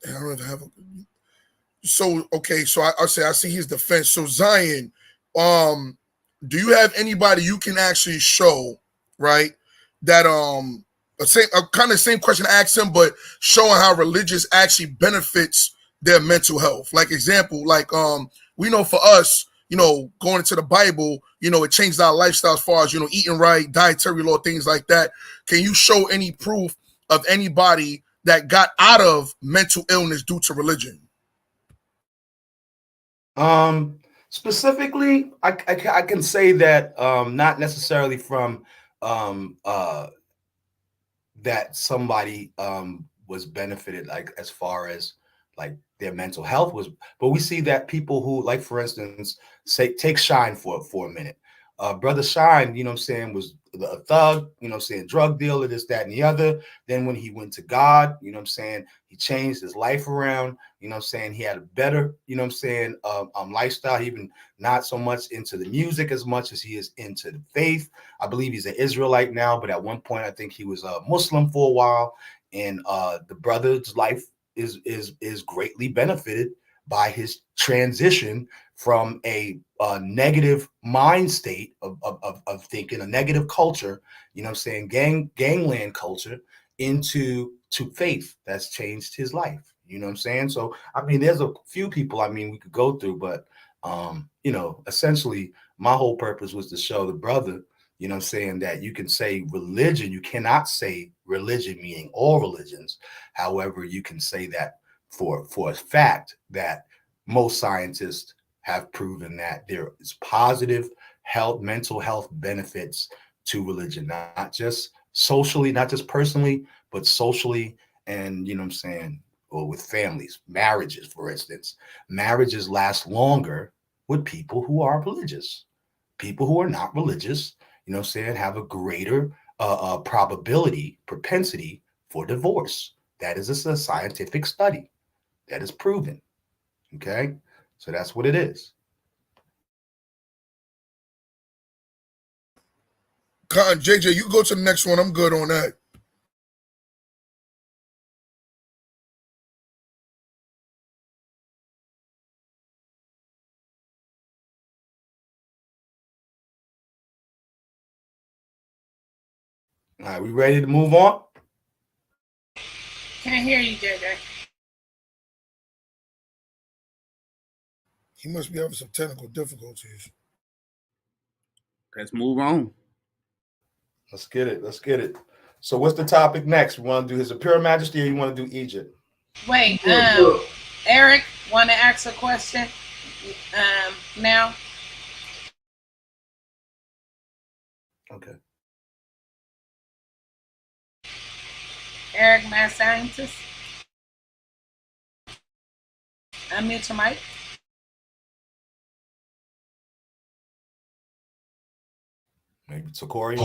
don't have a. So okay, so I see his defense. So Zion, do you have anybody you can actually show, right? That same question I asked him, but showing how religious actually benefits their mental health. Like example, like we know for us, going into the Bible, it changed our lifestyle as far as eating right, dietary law, things like that. Can you show any proof of anybody that got out of mental illness due to religion? Specifically, I can say that not necessarily from that somebody was benefited, like as far as like their mental health was, but we see that people who, like for instance, say take Shine for a minute. Brother Shine, was a thug, drug dealer, this, that, and the other. Then when he went to God, he changed his life around, he had a better, lifestyle. He even not so much into the music as much as he is into the faith. I believe he's an Israelite now, but at one point I think he was a Muslim for a while. And the brother's life is greatly benefited by his transition from a negative mind state of thinking, a negative culture, gangland culture, into faith. That's changed his life. So I mean, there's a few people we could go through, but essentially my whole purpose was to show the brother, that you can say religion, you cannot say religion meaning all religions. However, you can say that for a fact that most scientists have proven that there is positive mental health benefits to religion, not just socially, not just personally, but socially, and or with families, marriages, for instance. Marriages last longer with people who are religious. People who are not religious, have a greater propensity for divorce. That is a scientific study that is proven. Okay, so that's what it is. JJ, you go to the next one. I'm good on that. All right, we ready to move on? Can't hear you, JJ. He must be having some technical difficulties. Let's move on. Let's get it. So what's the topic next? We want to do His Imperial Majesty, or you want to do Egypt? Wait, Eric, want to ask a question now? Okay. Eric, Mad Scientist. Unmute your mic. Maybe Corey.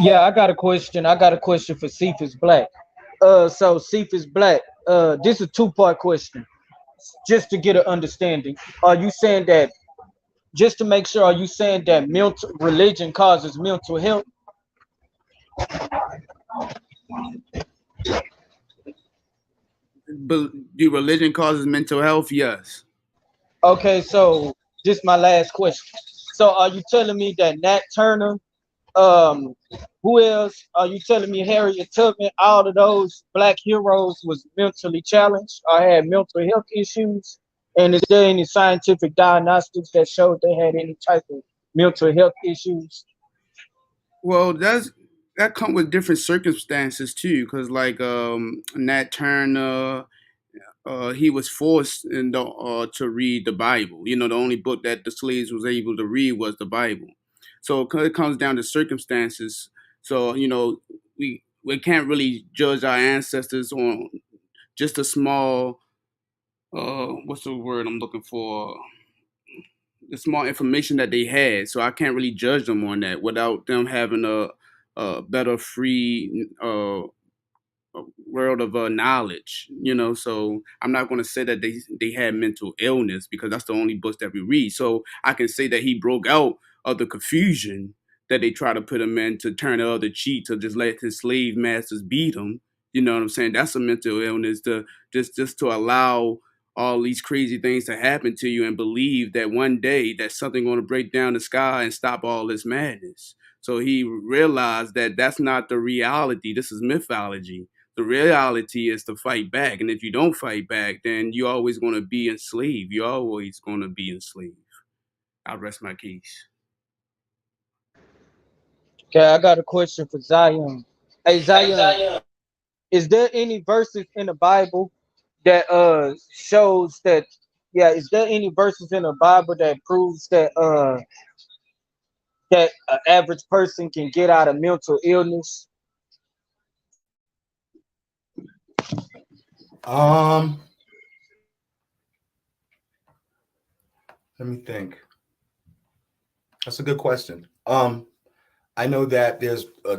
Yeah, I got a question. For Cephas Black. So Cephas Black, this is a two-part question, just to get an understanding. Are you saying that, just to make sure, are you saying that religion causes mental health? But do religion causes mental health? Yes. Okay, so this is my last question. So are you telling me that Nat Turner, um, who else? Are you telling me Harriet Tubman, all of those black heroes was mentally challenged or had mental health issues? And is there any scientific diagnostics that showed they had any type of mental health issues? Well, that come with different circumstances too, because like Nat Turner, he was forced to read the Bible. You know, the only book that the slaves was able to read was the Bible. So it comes down to circumstances. So you know, we can't really judge our ancestors on just a small what's the word I'm looking for? The small information that they had. So I can't really judge them on that without them having a better free world of knowledge, you know. So I'm not going to say that they had mental illness because that's the only books that we read. So I can say that he broke out of the confusion that they try to put him in to turn the other cheek to just let his slave masters beat him. You know what I'm saying? That's a mental illness to just to allow all these crazy things to happen to you and believe that one day that something going to break down the sky and stop all this madness. So he realized that that's not the reality. This is mythology. The reality is to fight back. And if you don't fight back, then you're always going to be enslaved. You're always going to be enslaved. I rest my case. Okay, I got a question for Zion. Hey, Zion, is there any verses in the Bible that shows that, yeah, is there any verses in the Bible that proves that that an average person can get out of mental illness? Let me think. That's a good question. I know that there's a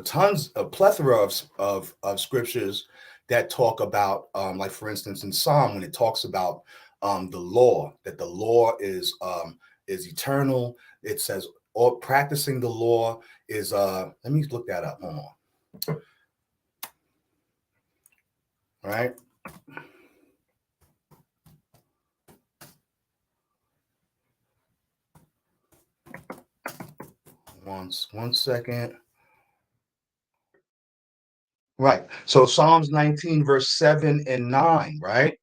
plethora of scriptures that talk about, like for instance, in Psalm, when it talks about the law, that the law is eternal. It says, or practicing the law is let me look that up. Hold on. All right. One second. Right. So Psalms 19, verse 7 and 9, right?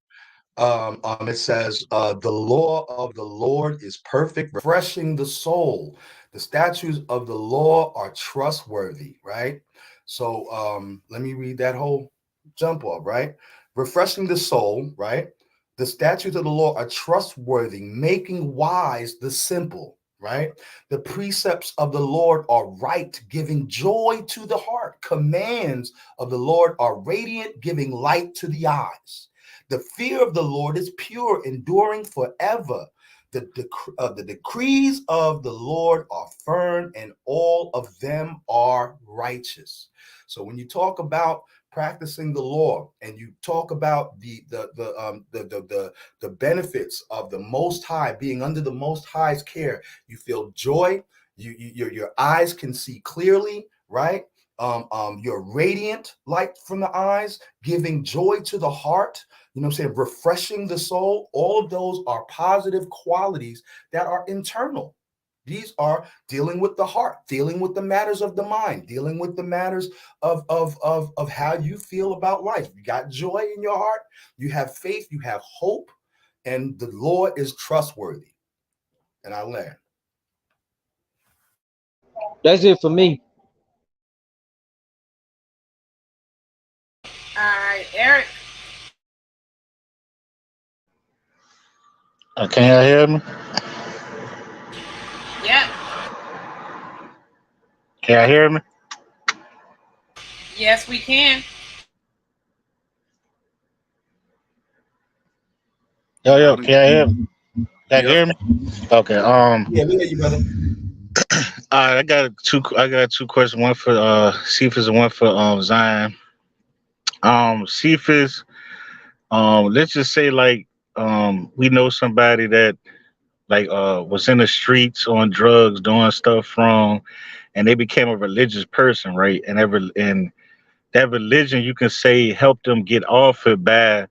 It says, the law of the Lord is perfect, refreshing the soul. The statutes of the law are trustworthy, right? So let me read that whole jump off, right? Refreshing the soul, right? The statutes of the law are trustworthy, making wise the simple, right? The precepts of the Lord are right, giving joy to the heart. Commands of the Lord are radiant, giving light to the eyes. The fear of the Lord is pure, enduring forever. The decrees of the Lord are firm, and all of them are righteous. So when you talk about practicing the law and you talk about the benefits of the Most High, being under the Most High's care, you feel joy. Your eyes can see clearly, right? You're radiant light from the eyes, giving joy to the heart. You know what I'm saying? Refreshing the soul. All of those are positive qualities that are internal. These are dealing with the heart, dealing with the matters of the mind, dealing with the matters of how you feel about life. You got joy in your heart, you have faith, you have hope, and the Lord is trustworthy. And I land. That's it for me. All right, Eric. Can y'all hear me? Yep. Can y'all hear me? Yes, we can. Yo, can y'all hear me? Can you hear me? Okay. Yeah, we hear you, brother. All right, I got two questions. One for Cephas and one for Zion. Cephas, let's just say like we know somebody that like was in the streets on drugs, doing stuff wrong, and they became a religious person, right? And that religion, you can say, helped them get off it by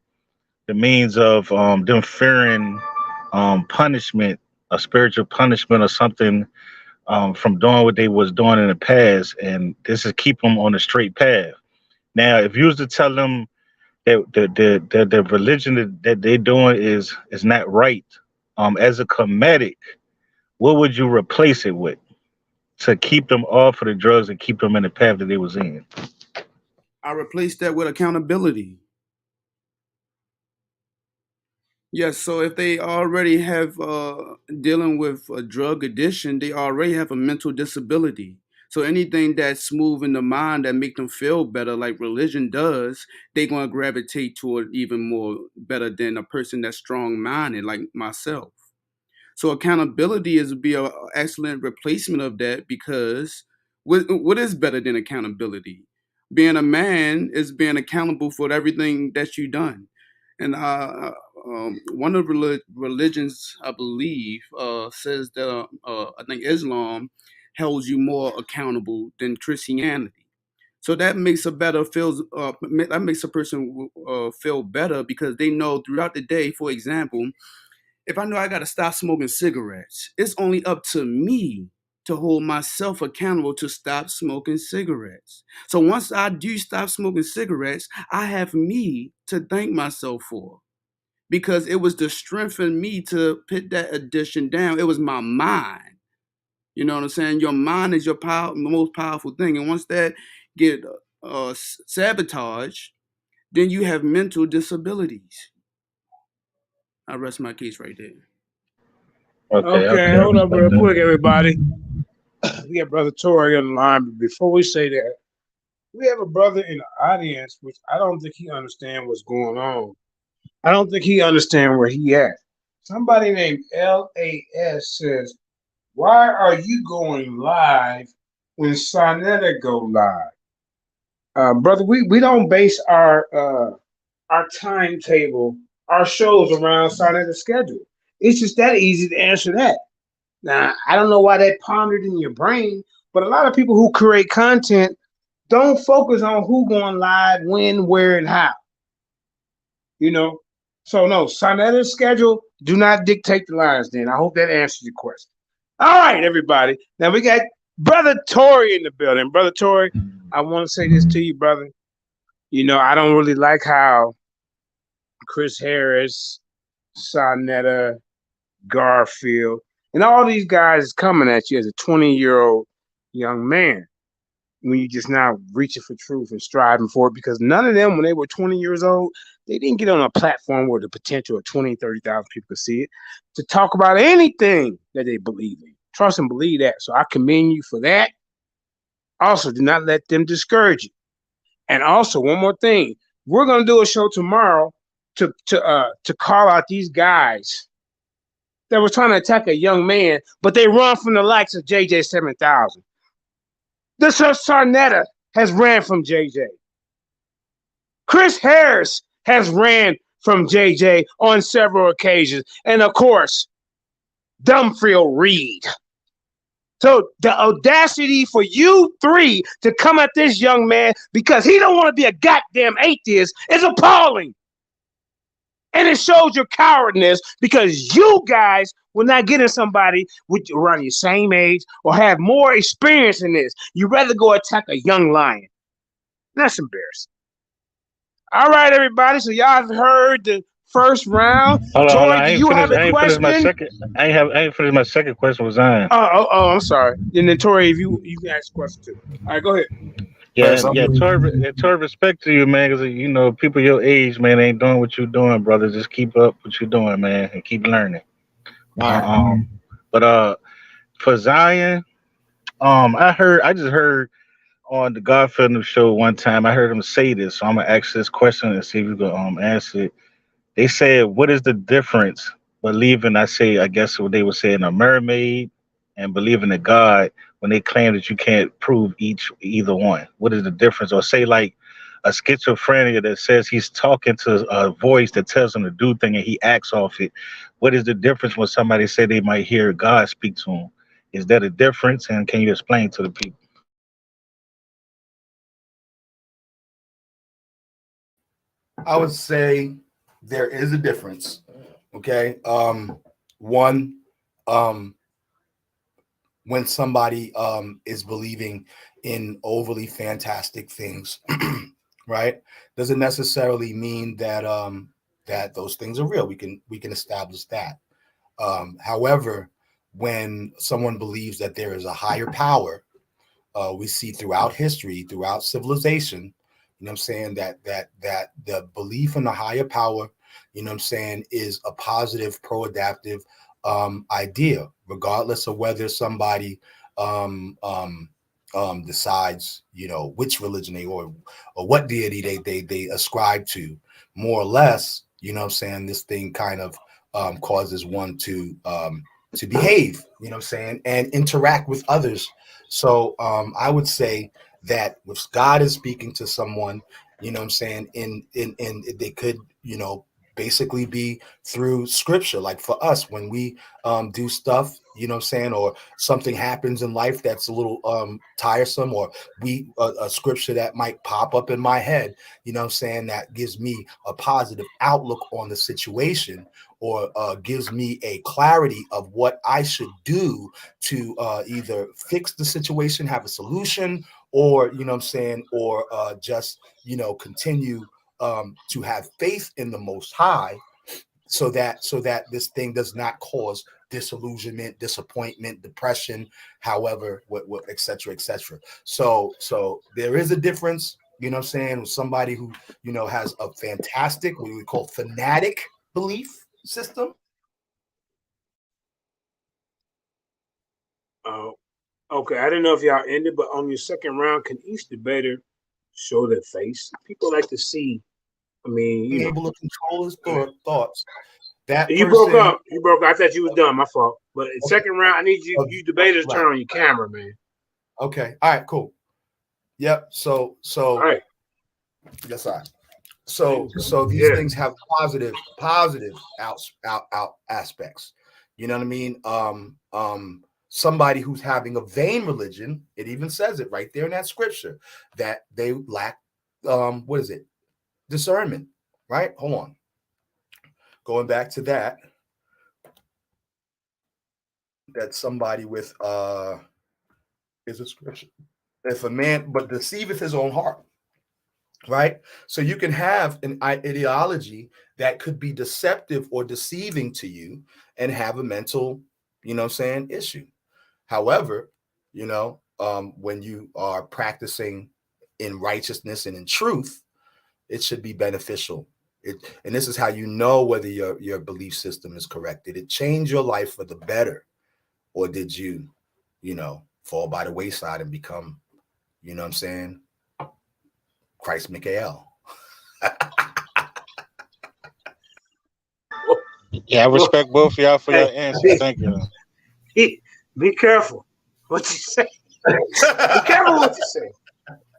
the means of them fearing punishment, a spiritual punishment or something from doing what they was doing in the past, and this is keep them on the straight path. Now, if you was to tell them that the religion that they're doing is not right, as a comedic, what would you replace it with to keep them off of the drugs and keep them in the path that they was in? I replace that with accountability. Yes, so if they already have dealing with a drug addiction, they already have a mental disability. So anything that's smooth in the mind that make them feel better, like religion does, they're gonna gravitate toward even more better than a person that's strong-minded like myself. So accountability is be an excellent replacement of that, because what is better than accountability? Being a man is being accountable for everything that you done. And one of the religions, I believe, says that I think Islam holds you more accountable than Christianity. So that makes that makes a person feel better, because they know throughout the day. For example, if I know I got to stop smoking cigarettes, it's only up to me to hold myself accountable to stop smoking cigarettes. So once I do stop smoking cigarettes, I have me to thank myself for, because it was the strength in me to put that addiction down. It was my mind. You know what I'm saying? Your mind is your most powerful thing. And once that get sabotaged, then you have mental disabilities. I rest my case right there. Okay, hold up real quick, everybody. We got Brother Tory on the line, but before we say that, we have a brother in the audience, which I don't think he understands what's going on. I don't think he understands where he at. Somebody named LAS says, "Why are you going live when Sonetta go live?" Brother, we don't base our timetable, our shows around Sonetta's schedule. It's just that easy to answer that. Now, I don't know why that pondered in your brain, but a lot of people who create content don't focus on who going live, when, where, and how. You know? So no, Sonetta's schedule do not dictate the lines then. I hope that answers your question. All right, everybody. Now we got Brother Tory in the building. Brother Tory, I want to say this to you, brother. You know, I don't really like how Chris Harris, Sonetta, Garfield, and all these guys is coming at you as a 20-year-old young man when you just now reaching for truth and striving for it, because none of them, when they were 20 years old, they didn't get on a platform where the potential of 20, 30,000 people could see it to talk about anything that they believe in. Trust and believe that. So I commend you for that. Also, do not let them discourage you. And also, one more thing, we're going to do a show tomorrow to call out these guys that was trying to attack a young man, but they run from the likes of JJ 7000. This Sonetta has ran from JJ. Chris Harris has ran from JJ on several occasions. And of course, Dumfriel Reed. So the audacity for you three to come at this young man because he don't want to be a goddamn atheist is appalling. And it shows your cowardness, because you guys will not get in somebody with around your same age or have more experience in this. You'd rather go attack a young lion. That's embarrassing. All right, everybody. So y'all have heard the first round. Hold on. Do you have a question? I ain't finished my second question was on. Oh, I'm sorry. And then Tori, if you can ask a question too. All right, go ahead. Yeah, Tori, respect to you, man, because you know people your age, man, ain't doing what you're doing, brother. Just keep up what you're doing, man, and keep learning. But for Zion, I just heard on the Godfather show one time, I heard him say this, so I'm gonna ask this question and see if you can answer it. They said, what is the difference believing, I guess what they were saying, a mermaid and believing in God, when they claim that you can't prove either one? What is the difference? Or say like a schizophrenia that says he's talking to a voice that tells him to do things and he acts off it. What is the difference when somebody say they might hear God speak to him? Is that a difference? And can you explain to the people? I would say there is a difference. Okay. One, when somebody is believing in overly fantastic things, right, doesn't necessarily mean that that those things are real. We can establish that. However, when someone believes that there is a higher power, we see throughout history, throughout civilization, you know what I'm saying, that the belief in the higher power, you know what I'm saying, is a positive, pro-adaptive idea, regardless of whether somebody decides, you know, which religion they or what deity they ascribe to. More or less, you know what I'm saying, this thing kind of causes one to behave, you know what I'm saying, and interact with others. So I would say that if God is speaking to someone, you know what I'm saying, in they could, you know, basically be through scripture. Like for us, when we do stuff, you know what I'm saying, or something happens in life that's a little tiresome, or we a scripture that might pop up in my head, you know what I'm saying, that gives me a positive outlook on the situation, or gives me a clarity of what I should do to either fix the situation, have a solution, or, you know what I'm saying, or just, you know, continue to have faith in the Most High, so that this thing does not cause disillusionment, disappointment, depression, however, what et cetera, et cetera. So there is a difference, you know what I'm saying, with somebody who, you know, has a fantastic, what we call fanatic belief system. Oh, okay. I didn't know if y'all ended, but on your second round, can each debater show their face? People like to see. I mean, you able to control his thoughts. That you person, broke up. You broke up. I thought you was done. My fault. But in Okay. second round, I need you debaters Right. turn on your camera, man. Okay. All right. Cool. Yep. So. All right. Yes, I. So these Yeah. things have positive out aspects. You know what I mean? Somebody who's having a vain religion, it even says it right there in that scripture that they lack what is it? Discernment, right? Hold on. Going back to that somebody with is a scripture. If a man but deceiveth his own heart, right? So you can have an ideology that could be deceptive or deceiving to you and have a mental, you know what I'm saying, issue. However, you know, when you are practicing in righteousness and in truth, it should be beneficial. And this is how you know whether your belief system is correct. Did it change your life for the better, or did you, you know, fall by the wayside and become, you know what I'm saying, Christ Michael? Yeah, I respect both of y'all for your answers. Thank you. Be careful what you say. Be careful what you say.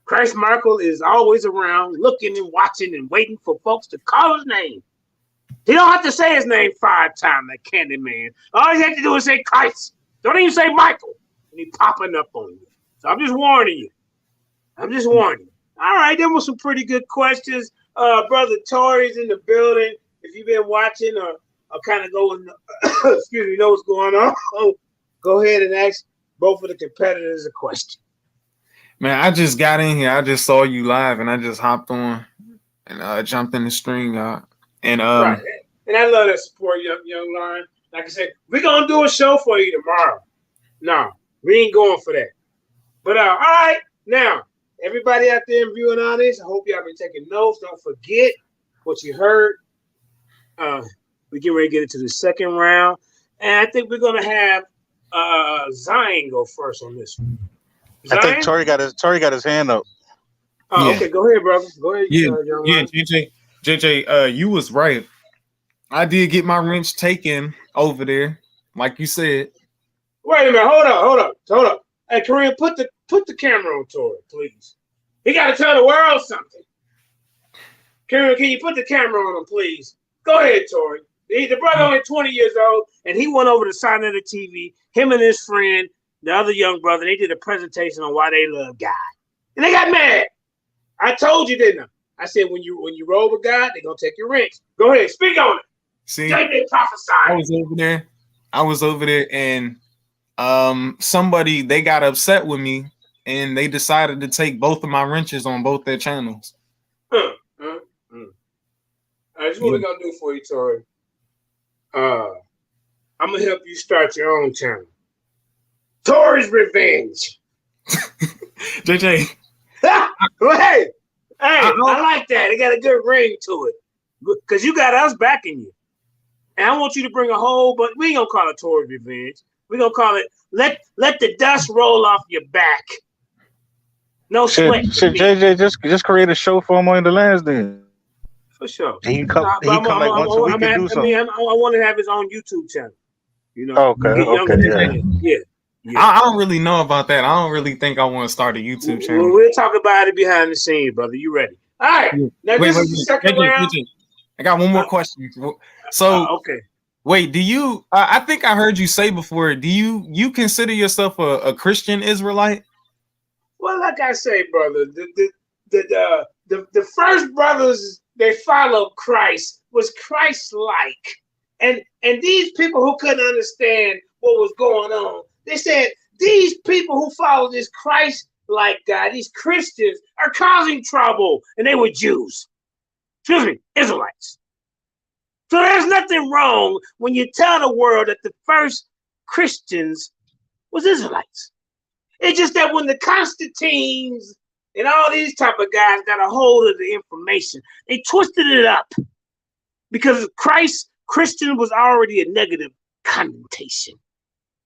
Christ Michael is always around, looking and watching and waiting for folks to call his name. He don't have to say his name 5 times, like Candyman. All you have to do is say Christ. Don't even say Michael. And he popping up on you. So I'm just warning you. All right, there were some pretty good questions. Brother Tori's in the building. If you've been watching or kind of going, excuse me, know what's going on, go ahead and ask both of the competitors a question. Man, I just got in here. I just saw you live, and I just hopped on and jumped in the stream, right. And I love that support, young Lion. Like I said, we're gonna do a show for you tomorrow. No, we ain't going for that. But all right, now everybody out there in viewing audience, I hope y'all been taking notes. Don't forget what you heard. We get ready to get into the second round, and I think we're gonna have Zion go first on this one. I think Tori got his hand up. Oh, Yeah. okay. Go ahead, brother. Go ahead. JJ, you was right. I did get my wrench taken over there, like you said. Wait a minute. Hold up. Hey, Kareem, put the camera on Tori, please. He got to tell the world something. Kareem, can you put the camera on him, please? Go ahead, Tori. The brother only 20 years old, and he went over to sign of the TV. Him and his friend, the other young brother, they did a presentation on why they love God. And they got mad. I told you, didn't I said when you roll with God, they're gonna take your rings. Go ahead, speak on it. See, JJ I prophesied. was over there, and somebody, they got upset with me, and they decided to take both of my wrenches on both their channels. All right, this is what we're gonna do for you, Tori. I'm gonna help you start your own channel. Tori's Revenge. JJ. Hey, I like that. It got a good ring to it. Because you got us backing you. And I want you to bring a whole, but we ain't gonna call it Tori's Revenge. We're gonna call it let the dust roll off your back. No sweat. Shit, JJ, just create a show for him on the lands then. For sure. He can come like once a week and do something. I want to have his own YouTube channel. You know. Okay, yeah. I don't really know about that. I don't really think I want to start a YouTube channel. We'll talk about it behind the scenes, brother. You ready? All right. Now this is the second round. I got one more question. So, okay. Wait, do you? I think I heard you say before. Do you consider yourself a Christian Israelite? Well, like I say, brother, the first brothers they followed Christ was Christ-like, and these people who couldn't understand what was going on, they said these people who follow this Christ-like God, these Christians, are causing trouble, and they were Jews. Excuse me, Israelites. So there's nothing wrong when you tell the world that the first Christians was Israelites. It's just that when the Constantines and all these type of guys got a hold of the information, they twisted it up because Christian was already a negative connotation.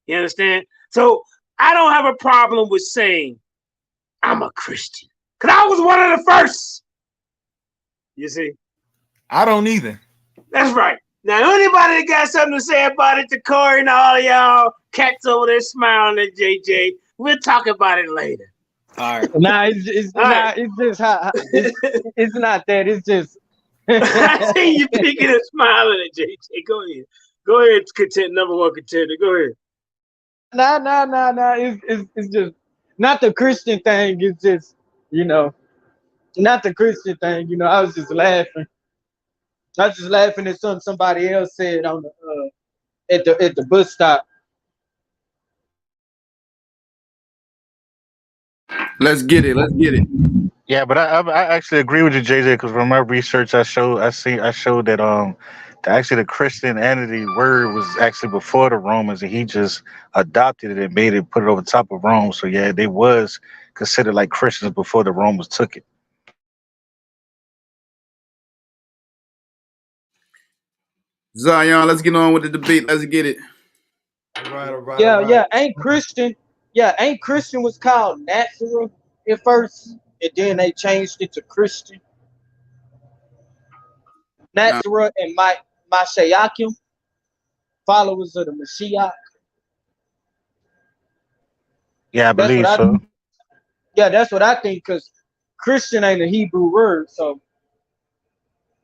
You understand? So I don't have a problem with saying I'm a Christian because I was one of the first. You see? I don't either. That's right. Now, anybody that got something to say about it to Corey and all of y'all cats over there smiling at JJ, we'll talk about it later. All right. Nah, it's not that. It's just. I see you picking and smiling at JJ. Go ahead. Go ahead, number one contender. Go ahead. Nah. It's just not the Christian thing. It's just, not the Christian thing. I was just laughing. I was just laughing at something somebody else said on the at the bus stop. Let's get it. Yeah, but I actually agree with you, JJ, because from my research, I showed that actually the Christianity word was actually before the Romans, and he just adopted it and put it over top of Rome. So yeah, they was considered like Christians before the Romans took it. Zion, let's get on with the debate. Let's get it. All right. Yeah. Ain't Christian was called Nazareth at first, and then they changed it to Christian. Nazareth and Mashiachim, followers of the Mashiach. Yeah, I believe so. Yeah, that's what I think, because Christian ain't a Hebrew word, so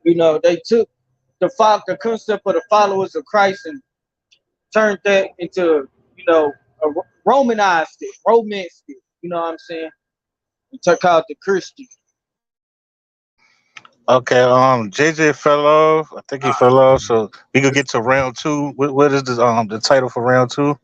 they took the concept of the followers of Christ and turned that into, Romanized it, romanced it. You know what I'm saying? We took out the Christian. Okay, JJ fell off. I think he fell off. So we could get to round two. What is the title for round two?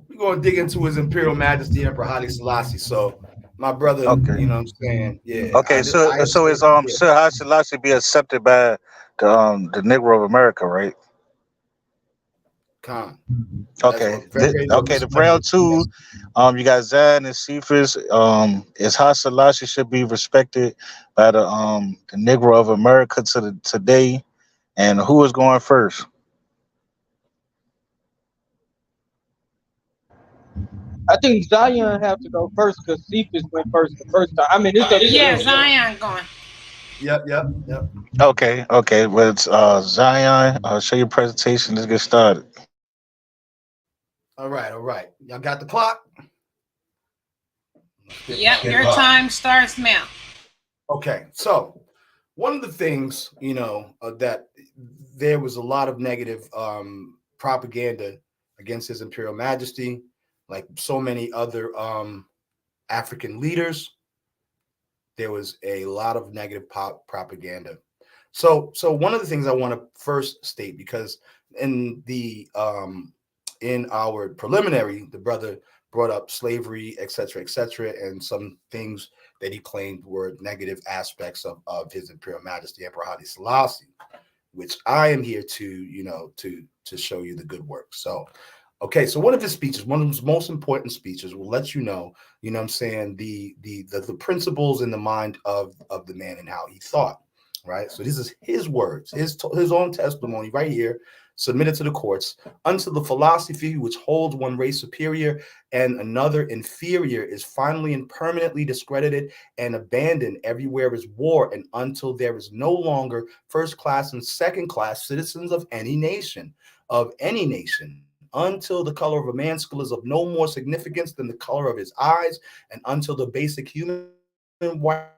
We're gonna dig into His Imperial Majesty Emperor Haile Selassie. So, my brother, okay. You know what I'm saying? Yeah. Okay, so is Sir Haile Selassie be accepted by the Negro of America, right? Khan. Okay. The round two, you got Zion and Cephas. Is Haile Selassie should be respected by the Negro of America today, and who is going first? I think Zion have to go first because Cephas went first the first time. I mean, Zion going. Yep. Okay. Well, it's Zion. Show your presentation. Let's get started. All right. Y'all got the clock? Yep, your time starts now. Okay, so one of the things, that there was a lot of negative propaganda against His Imperial Majesty, like so many other African leaders, there was a lot of negative propaganda. So one of the things I want to first state, because in our preliminary, the brother brought up slavery, et cetera, and some things that he claimed were negative aspects of His Imperial Majesty Emperor Haile Selassie, which I am here to show you the good work. So, okay, so one of his speeches, one of his most important speeches, will let you know what I'm saying, the principles in the mind of the man and how he thought, right? So this is his words, his own testimony right here, submitted to the courts. Until the philosophy which holds one race superior and another inferior is finally and permanently discredited and abandoned, everywhere is war, and until there is no longer first class and second class citizens of any nation, until the color of a man's skull is of no more significance than the color of his eyes, and until the basic human rights,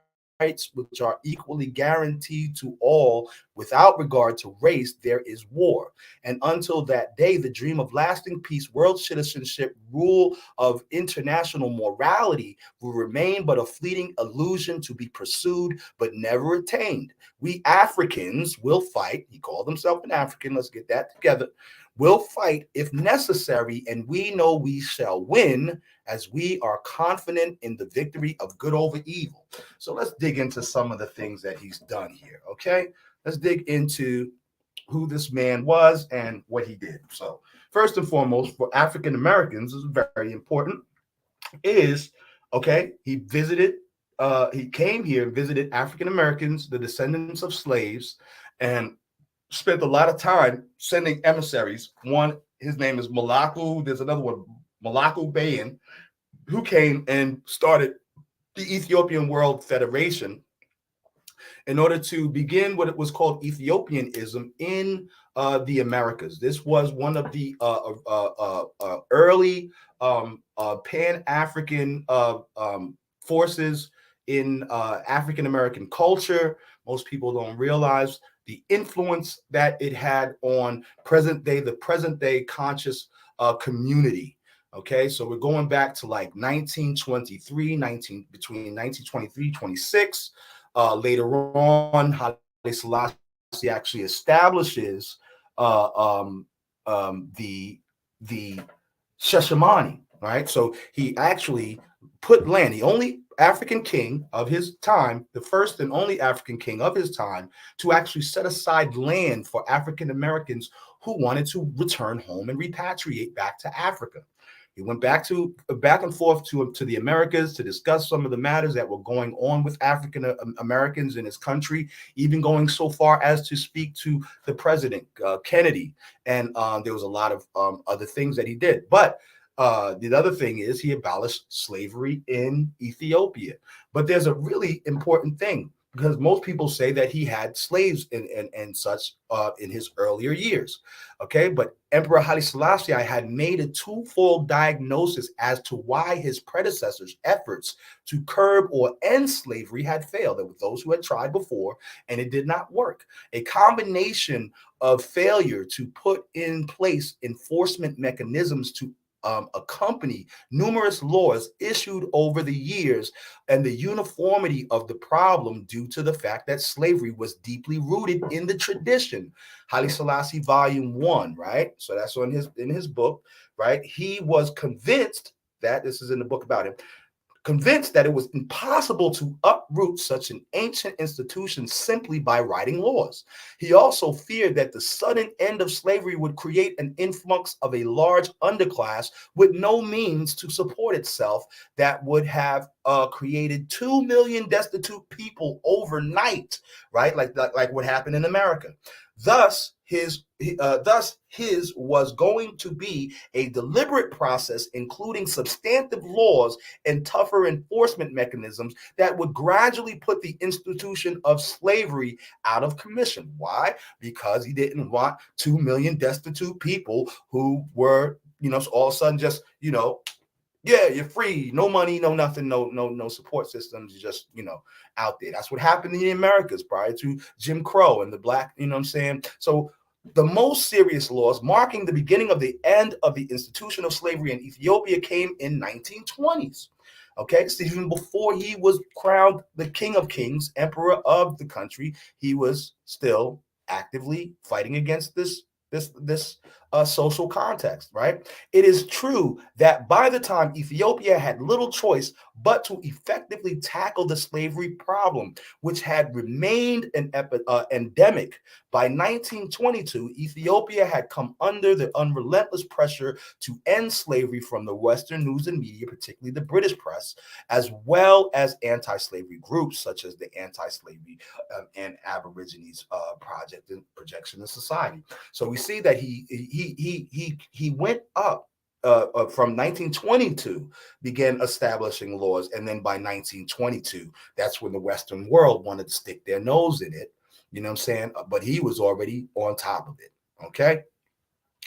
which are equally guaranteed to all without regard to race, there is war. And until that day, the dream of lasting peace, world citizenship, rule of international morality will remain but a fleeting illusion to be pursued but never attained. We Africans will fight. He called himself an African. Let's get that together. We'll fight if necessary, and we know we shall win, as we are confident in the victory of good over evil. So let's dig into some of the things that he's done here, okay? Let's dig into who this man was and what he did. So first and foremost, for African Americans, this is very important, is, okay, he came here and visited African Americans, the descendants of slaves, and spent a lot of time sending emissaries. One, his name is Malaku. There's another one, Malaku Bayan, who came and started the Ethiopian World Federation in order to begin what it was called Ethiopianism in the Americas. This was one of the early Pan-African forces in African American culture. Most people don't realize the influence that it had on the present day conscious community. Okay, so we're going back to like 1923, between 1923, 26. Later on, Haile Selassie actually establishes the Sheshamani, right? So he actually put land, the only African king of his time, the first and only African king of his time, to actually set aside land for African Americans who wanted to return home and repatriate back to Africa. He went back and forth to the Americas to discuss some of the matters that were going on with African Americans in his country, even going so far as to speak to the president, Kennedy. And there was a lot of other things that he did. But the other thing is he abolished slavery in Ethiopia. But there's a really important thing, because most people say that he had slaves and such in his earlier years. Okay, but Emperor Haile Selassie had made a twofold diagnosis as to why his predecessors' efforts to curb or end slavery had failed. There were those who had tried before and it did not work. A combination of failure to put in place enforcement mechanisms to accompany numerous laws issued over the years, and the uniformity of the problem due to the fact that slavery was deeply rooted in the tradition. Haile Selassie, Volume 1, right? So that's in his book, right? He was convinced that, this is in the book about him, convinced that it was impossible to uproot such an ancient institution simply by writing laws. He also feared that the sudden end of slavery would create an influx of a large underclass with no means to support itself that would have created 2 million destitute people overnight, right? Like what happened in America. Thus, his was going to be a deliberate process, including substantive laws and tougher enforcement mechanisms that would gradually put the institution of slavery out of commission. Why? Because he didn't want 2 million destitute people who were, all of a sudden just, yeah, you're free, no money, no nothing, no support systems, just, out there. That's what happened in the Americas prior to Jim Crow and the black, So the most serious laws marking the beginning of the end of the institution of slavery in Ethiopia came in 1920s. Okay, so even before he was crowned the King of Kings, Emperor of the country, he was still actively fighting against this social context, right? It is true that by the time Ethiopia had little choice but to effectively tackle the slavery problem, which had remained an endemic, by 1922, Ethiopia had come under the unrelentless pressure to end slavery from the Western news and media, particularly the British press, as well as anti-slavery groups such as the Anti-Slavery and Aborigines Project and Projection in Society. So we see that he went up from 1922, began establishing laws, and then by 1922, that's when the Western world wanted to stick their nose in it. You know what I'm saying? But he was already on top of it. Okay.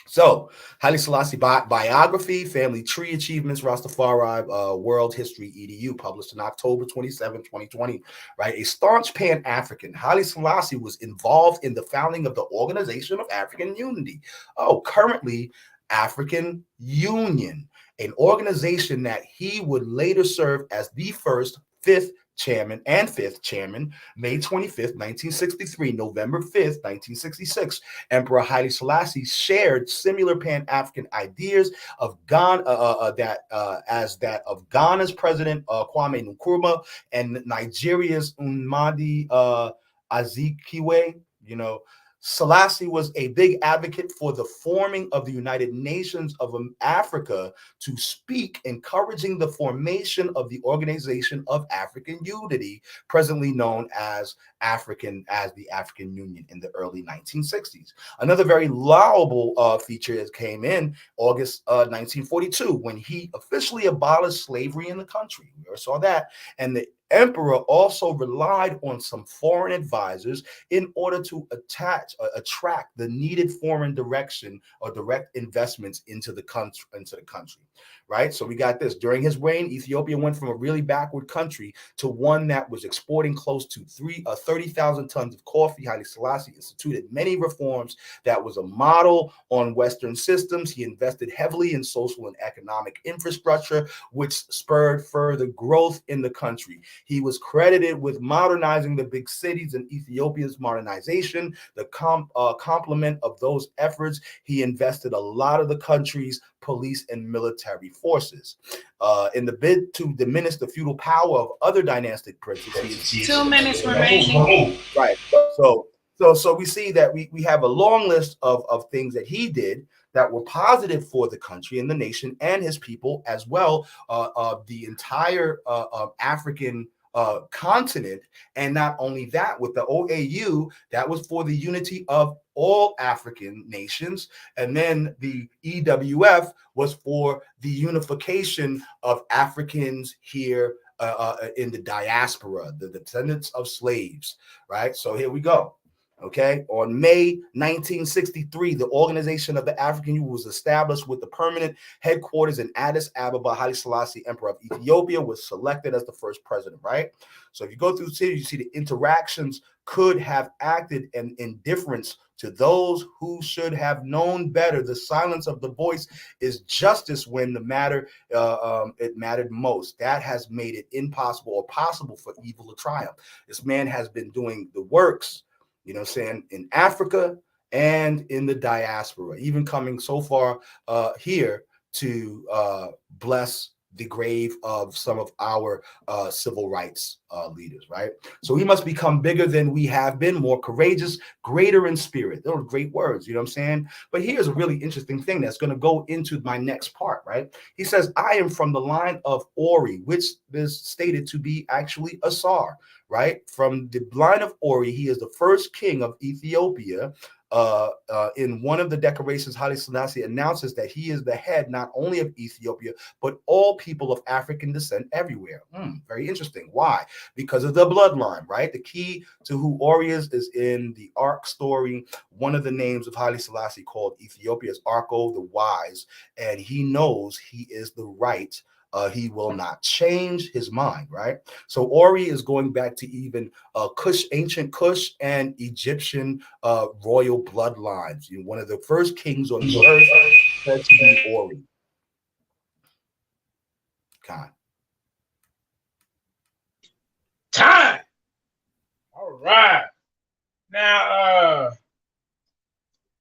So, Haile Selassie biography, family tree achievements, Rastafari, World History EDU, published in October 27, 2020, right? A staunch Pan-African, Haile Selassie was involved in the founding of the Organization of African Unity. Currently African Union, an organization that he would later serve as the fifth chairman, May 25th, 1963, November 5th, 1966. Emperor Haile Selassie shared similar Pan-African ideas of Ghana, as that of Ghana's president Kwame Nkrumah and Nigeria's Nnamdi Azikiwe. You know, Selassie was a big advocate for the forming of the United Nations of Africa to speak, encouraging the formation of the Organization of African Unity, presently known as the African Union, in the early 1960s. Another very laudable feature came in August 1942, when he officially abolished slavery in the country. We already saw that. And the emperor also relied on some foreign advisors in order to attract the needed foreign direction or direct investments into the country, right? So we got this. During his reign, Ethiopia went from a really backward country to one that was exporting close to 30,000 tons of coffee. Haile Selassie instituted many reforms that was a model on Western systems. He invested heavily in social and economic infrastructure, which spurred further growth in the country. He was credited with modernizing the big cities in Ethiopia's modernization. The complement of those efforts, he invested a lot of the country's police and military forces. In the bid to diminish the feudal power of other dynastic princes. 2 minutes remaining. Right. So we see that we have a long list of things that he did that were positive for the country and the nation and his people, as well the entire African continent. And not only that, with the OAU, that was for the unity of all African nations. And then the EWF was for the unification of Africans here in the diaspora, the descendants of slaves, right? So here we go. Okay, on May 1963, the Organization of the African Union was established with the permanent headquarters in Addis Ababa. Haile Selassie, Emperor of Ethiopia, was selected as the first president, right? So if you go through the city, you see the interactions could have acted in indifference to those who should have known better. The silence of the voice is justice when it mattered most. That has made it impossible or possible for evil to triumph. This man has been doing the works, you know what I'm saying, in Africa and in the diaspora, even coming so far here to bless the grave of some of our civil rights leaders, right? So we must become bigger than we have been, more courageous, greater in spirit. Those are great words, you know what I'm saying? But here's a really interesting thing that's going to go into my next part, right? He says, I am from the line of Ori, which is stated to be actually Asar, right? From the line of Ori, he is the first king of Ethiopia. In one of the decorations, Haile Selassie announces that he is the head not only of Ethiopia, but all people of African descent everywhere. Very interesting. Why? Because of the bloodline, right? The key to who Ori is in the Ark story. One of the names of Haile Selassie called Ethiopia is Arko the Wise, and he knows he is the right. He will not change his mind, right? So Ori is going back to even Kush, ancient Kush and Egyptian royal bloodlines. You know, one of the first kings on the earth said to be Ori. God. right. Now,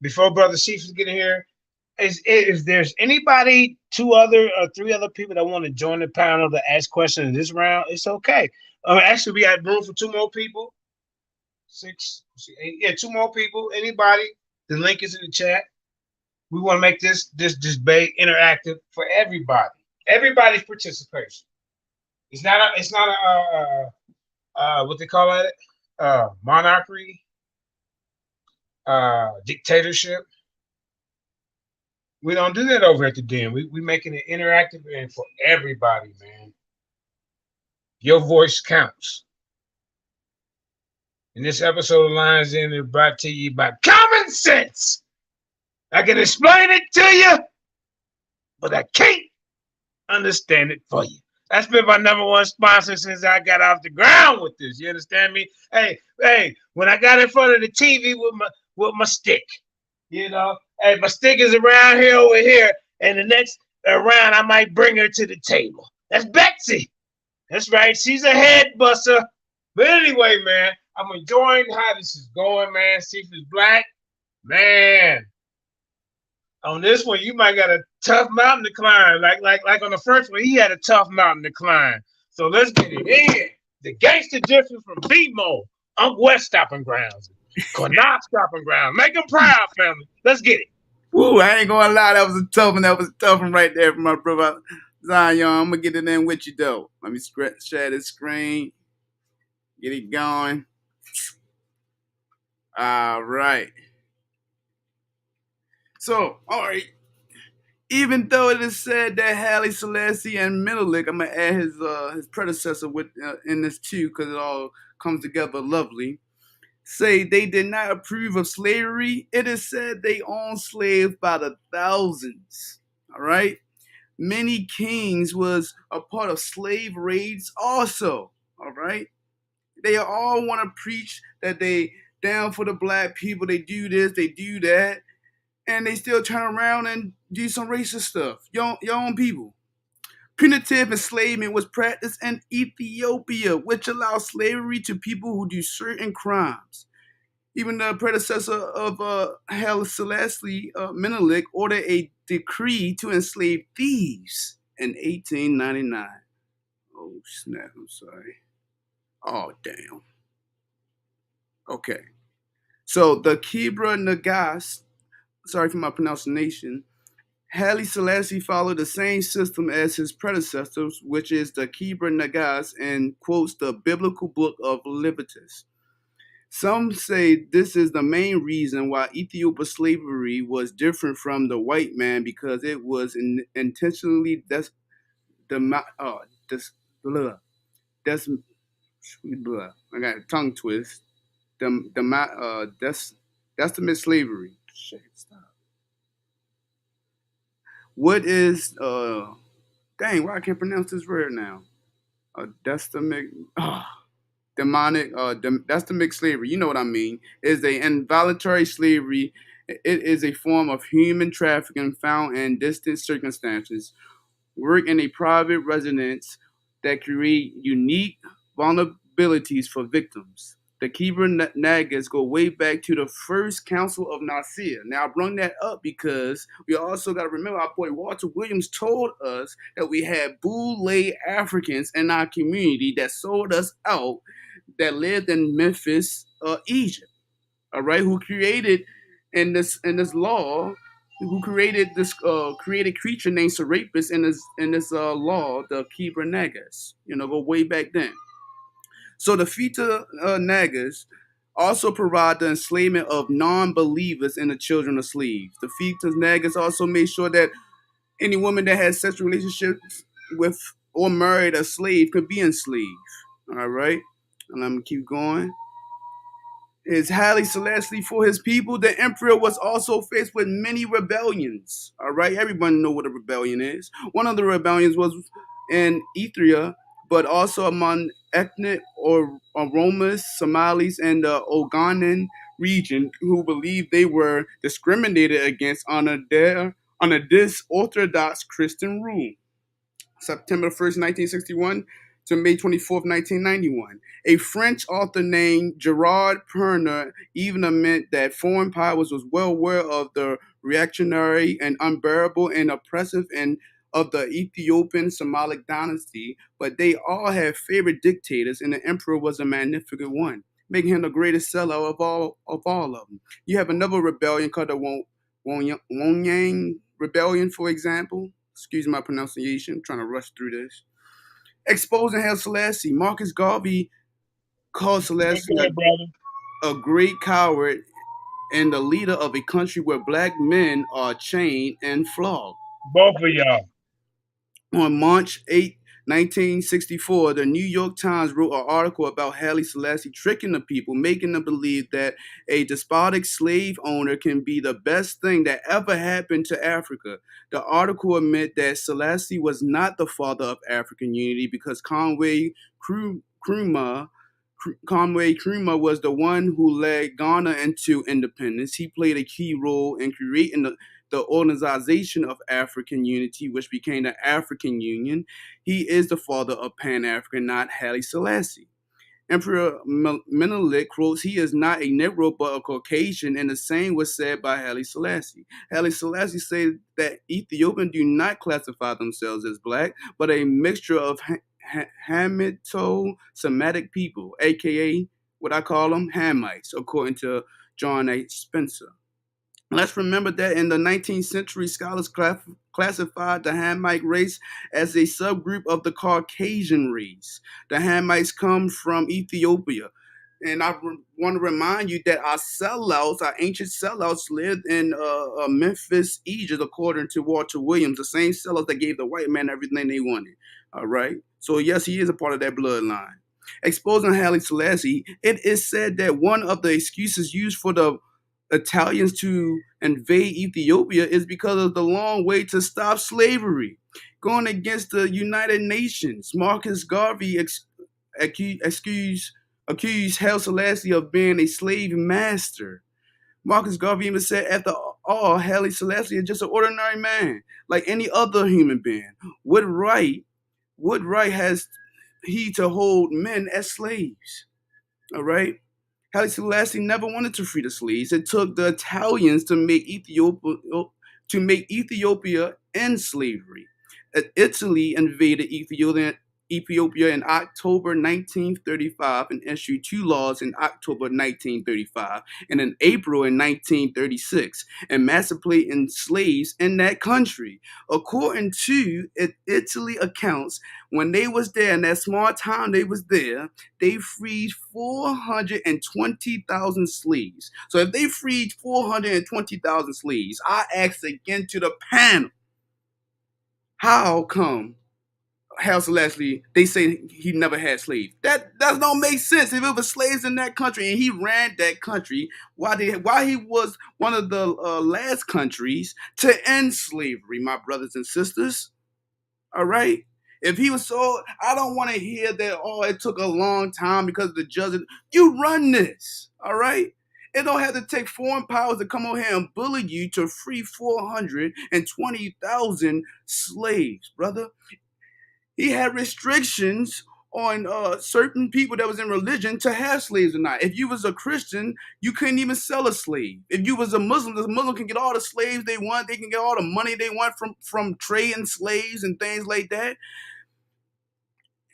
before Brother Cephas get in here, if there's anybody, 2 other or 3 other people that want to join the panel to ask questions in this round, it's okay. Actually, we got room for 2 more people. 6, 8, yeah, 2 more people. Anybody? The link is in the chat. We want to make this debate interactive for everybody. Everybody's participation. It's not a what they call it, monarchy, dictatorship. We don't do that over at the Den. We making it interactive and for everybody, man. Your voice counts. And this episode of Lions Den is brought to you by Common Sense. I can explain it to you, but I can't understand it for you. That's been my #1 sponsor since I got off the ground with this. You understand me? Hey, when I got in front of the TV with my stick, you know, hey, my stick is around here over here, and the next round I might bring her to the table. That's Betsy. That's right. She's a head buster. But anyway, man, I'm enjoying how this is going, man. Cephas Black, man. On this one, you might got a tough mountain to climb. Like on the first one, he had a tough mountain to climb. So let's get it in. The gangster difference from BMO, Uncle West stopping grounds, Connaught stopping ground. Make them proud, family. Let's get it. Woo, I ain't gonna lie, that was a tough one. That was a tough one right there from my brother Zion. I'm gonna get it in with you though. Let me share this screen. Get it going. All right. So, all right. Even though it is said that Haile Selassie and Menelik, I'm gonna add his predecessor with in this too, because it all comes together lovely. Say they did not approve of slavery. It is said they owned slaves by the thousands. All right. Many kings was a part of slave raids also. All right. They all want to preach that they down for the black people. They do this, they do that. And they still turn around and do some racist stuff. Your own people. Punitive enslavement was practiced in Ethiopia, which allowed slavery to people who do certain crimes. Even the predecessor of Haile Selassie, Menelik, ordered a decree to enslave thieves in 1899. Oh, snap, I'm sorry. Oh, damn. Okay. So the Kebra Nagas, sorry for my pronunciation, Haile Selassie followed the same system as his predecessors, which is the Kebra Nagas, and quotes the biblical book of Leviticus. Some say this is the main reason why Ethiopian slavery was different from the white man, because it was intentionally I got a tongue twist. That's slavery. Shit, stop. What is dang? Why I can't pronounce this word now? Demonic. That's the mixed slavery. You know what I mean? Is a involuntary slavery. It is a form of human trafficking found in distant circumstances. Work in a private residence that create unique vulnerabilities for victims. The Kebra Nagas go way back to the first Council of Nicaea. Now, I bring that up because we also got to remember our boy Walter Williams told us that we had Boule Africans in our community that sold us out, that lived in Memphis, Egypt. All right, who created in this law, who created this created creature named Serapis in this law, the Kebra Nagas. You know, go way back then. So the Feta Nagas also provide the enslavement of non-believers and the children of slaves. The Feta Nagas also made sure that any woman that had sexual relationships with or married a slave could be enslaved. All right, and I'm gonna keep going. Is Haile Selassie for his people? The emperor was also faced with many rebellions. All right, everyone know what a rebellion is. One of the rebellions was in Eritrea, but also among ethnic or Oromas, Somalis, and the Ogaden region, who believed they were discriminated against under this Orthodox Christian rule. September 1st, 1961, to May 24th, 1991. A French author named Gerard Perner even admitted that foreign powers was well aware of the reactionary and unbearable and oppressive and of the Ethiopian Somalic dynasty, but they all had favorite dictators, and the emperor was a magnificent one, making him the greatest sellout of all of them. You have another rebellion called the Wonyang Rebellion, for example. Excuse my pronunciation. I'm trying to rush through this. Exposing Haile Selassie. Marcus Garvey called Selassie a great coward and the leader of a country where black men are chained and flogged. Both of y'all. On March 8, 1964, the New York Times wrote an article about Haile Selassie tricking the people, making them believe that a despotic slave owner can be the best thing that ever happened to Africa. The article admitted that Selassie was not the father of African unity because Conway Nkrumah was the one who led Ghana into independence. He played a key role in creating the Organization of African Unity, which became the African Union. He is the father of Pan-African, not Haile Selassie. Emperor Menelik quotes, "He is not a Negro but a Caucasian," and the same was said by Haile Selassie. Haile Selassie said that Ethiopians do not classify themselves as black, but a mixture of Hamito-Semitic people, aka what I call them, Hamites, according to John H. Spencer. Let's remember that in the 19th century, scholars classified the Hamite race as a subgroup of the Caucasian race. The Hamites come from Ethiopia. And I want to remind you that our ancient sellouts, lived in Memphis, Egypt, according to Walter Williams, the same sellouts that gave the white man everything they wanted. All right? So, yes, he is a part of that bloodline. Exposing Haile Selassie, it is said that one of the excuses used for the Italians to invade Ethiopia is because of the long way to stop slavery. Going against the United Nations, Marcus Garvey accused Haile Selassie of being a slave master. Marcus Garvey even said, after all, Haile Selassie is just an ordinary man, like any other human being. What right has he to hold men as slaves? All right? Haile Selassie never wanted to free the slaves. It took the Italians to make Ethiopia in slavery. Italy invaded Ethiopia in October 1935 and issued 2 laws in October 1935 and in April in 1936, emancipating slaves in that country. According to Italy accounts, when they was there, in that small time they was there, they freed 420,000 slaves. So if they freed 420,000 slaves, I ask again to the panel, how come Haile Selassie, they say he never had slaves? That don't make sense. If it was slaves in that country and he ran that country, why he was one of the last countries to end slavery, my brothers and sisters? All right? If he was so, I don't want to hear that, oh, it took a long time because of the judges. You run this, all right? It don't have to take foreign powers to come over here and bully you to free 420,000 slaves, brother. He had restrictions on certain people that was in religion to have slaves or not. If you was a Christian, you couldn't even sell a slave. If you was a Muslim, the Muslim can get all the slaves they want. They can get all the money they want from trading slaves and things like that.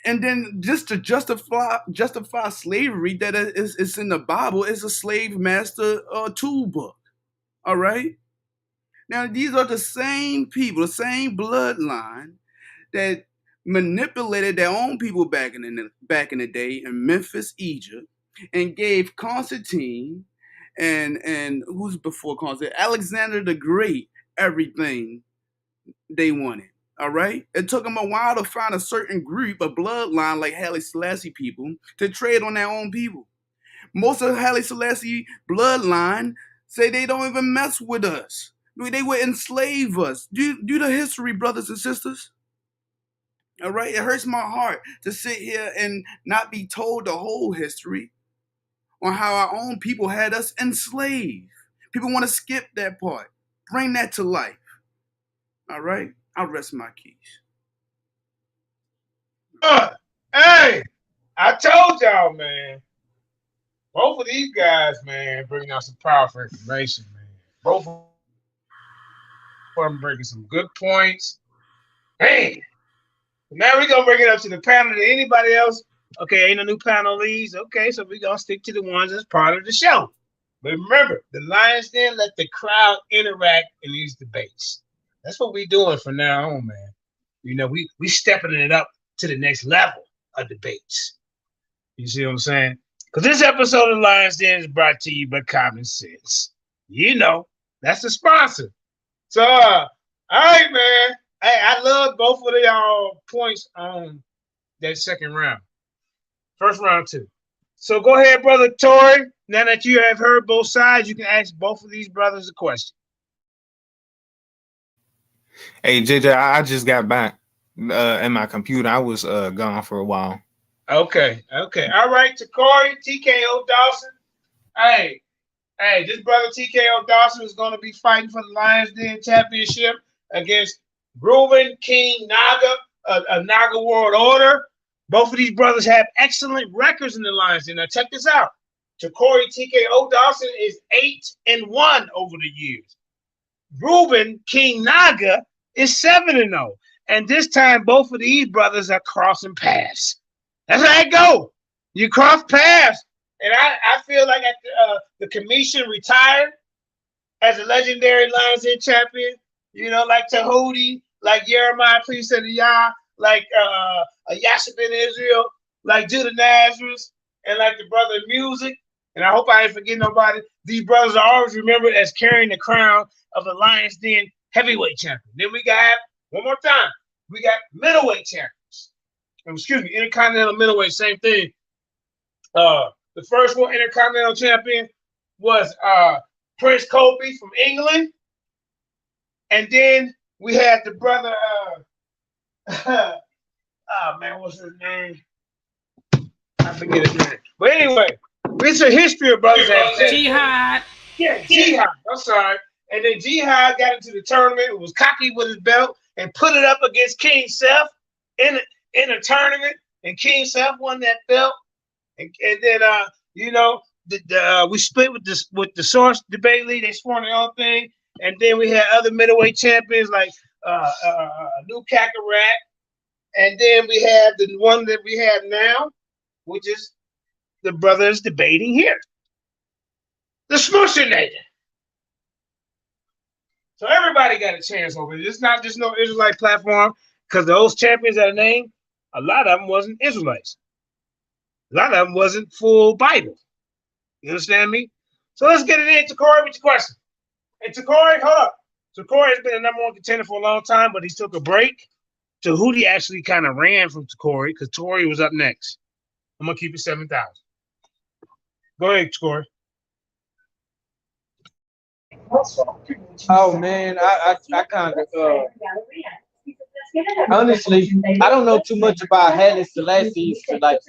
And then just to justify slavery that is in the Bible is a slave master tool book. All right? Now, these are the same people, the same bloodline that manipulated their own people back in the day in Memphis, Egypt, and gave Constantine and who's before Constantine, Alexander the Great, everything they wanted. All right? It took them a while to find a certain group, a bloodline like Haile Selassie people, to trade on their own people. Most of Haile Selassie bloodline say they don't even mess with us. They would enslave us. Do the history, brothers and sisters. All right? It hurts my heart to sit here and not be told the whole history on how our own people had us enslaved. People want to skip that part. Bring that to life. All right? I'll rest my keys. Hey! Hey, I told y'all, man. Both of these guys, man, bringing out some powerful information, man. Both of them bringing some good points. Man, now we're going to bring it up to the panel. To anybody else? Okay, ain't no new panelists. Okay, so we're going to stick to the ones that's part of the show. But remember, the Lions Den let the crowd interact in these debates. That's what we're doing from now on, man. You know, we stepping it up to the next level of debates. You see what I'm saying? Because this episode of Lions Den is brought to you by Common Sense. You know, that's the sponsor. So, all right, man. Hey, I love both of y'all points on that second round. First round, too. So go ahead, Brother Tory. Now that you have heard both sides, you can ask both of these brothers a question. Hey, JJ, I just got back in my computer. I was gone for a while. Okay. All right, Corey, TKO Dawson. Hey, this brother TKO Dawson is going to be fighting for the Lions Den Championship against Ruben King Naga, a Naga World Order. Both of these brothers have excellent records in the Lions Den. Now check this out. Corey TKO Dawson is 8-1 over the years. Ruben King Naga is 7-0. And this time, both of these brothers are crossing paths. That's how it go. You cross paths. And I feel like the commission retired as a legendary Lions Den champion, you know, like Tahuti, like Jeremiah, please say the Yah, like Yasha Ben Israel, like Judah Nazareth, and like the brother Music. And I hope I ain't forgetting nobody. These brothers are always remembered as carrying the crown of the Lions Den heavyweight champion. Then we got, one more time, we got middleweight champions. Excuse me, intercontinental middleweight, same thing. The first one intercontinental champion was Prince Kobe from England. And then we had the brother, oh man, what's his name? I forget his name. But anyway, it's a history of brothers. Jihad. Yeah, Jihad. I'm sorry. And then Jihad got into the tournament, was cocky with his belt, and put it up against King Seth in a tournament. And King Seth won that belt. And then you know, we split with the Source Debate League. They sworn their own thing. And then we had other middleweight champions like New Kakarot. And then we have the one that we have now, which is the brothers debating here. The Smushinator. So everybody got a chance over it. It's not just no Israelite platform, because those champions that are named, a lot of them wasn't Israelites. A lot of them wasn't full Bible. You understand me? So let's get it in, Takori, with your question. And Takori, hold up. Takori has been a number one contender for a long time, but he took a break. Tahuti actually kind of ran from Takori because Tori was up next. I'm going to keep it 7,000. Go ahead, Takori. Oh man, I kind of honestly, I don't know too much about Haile Selassie to like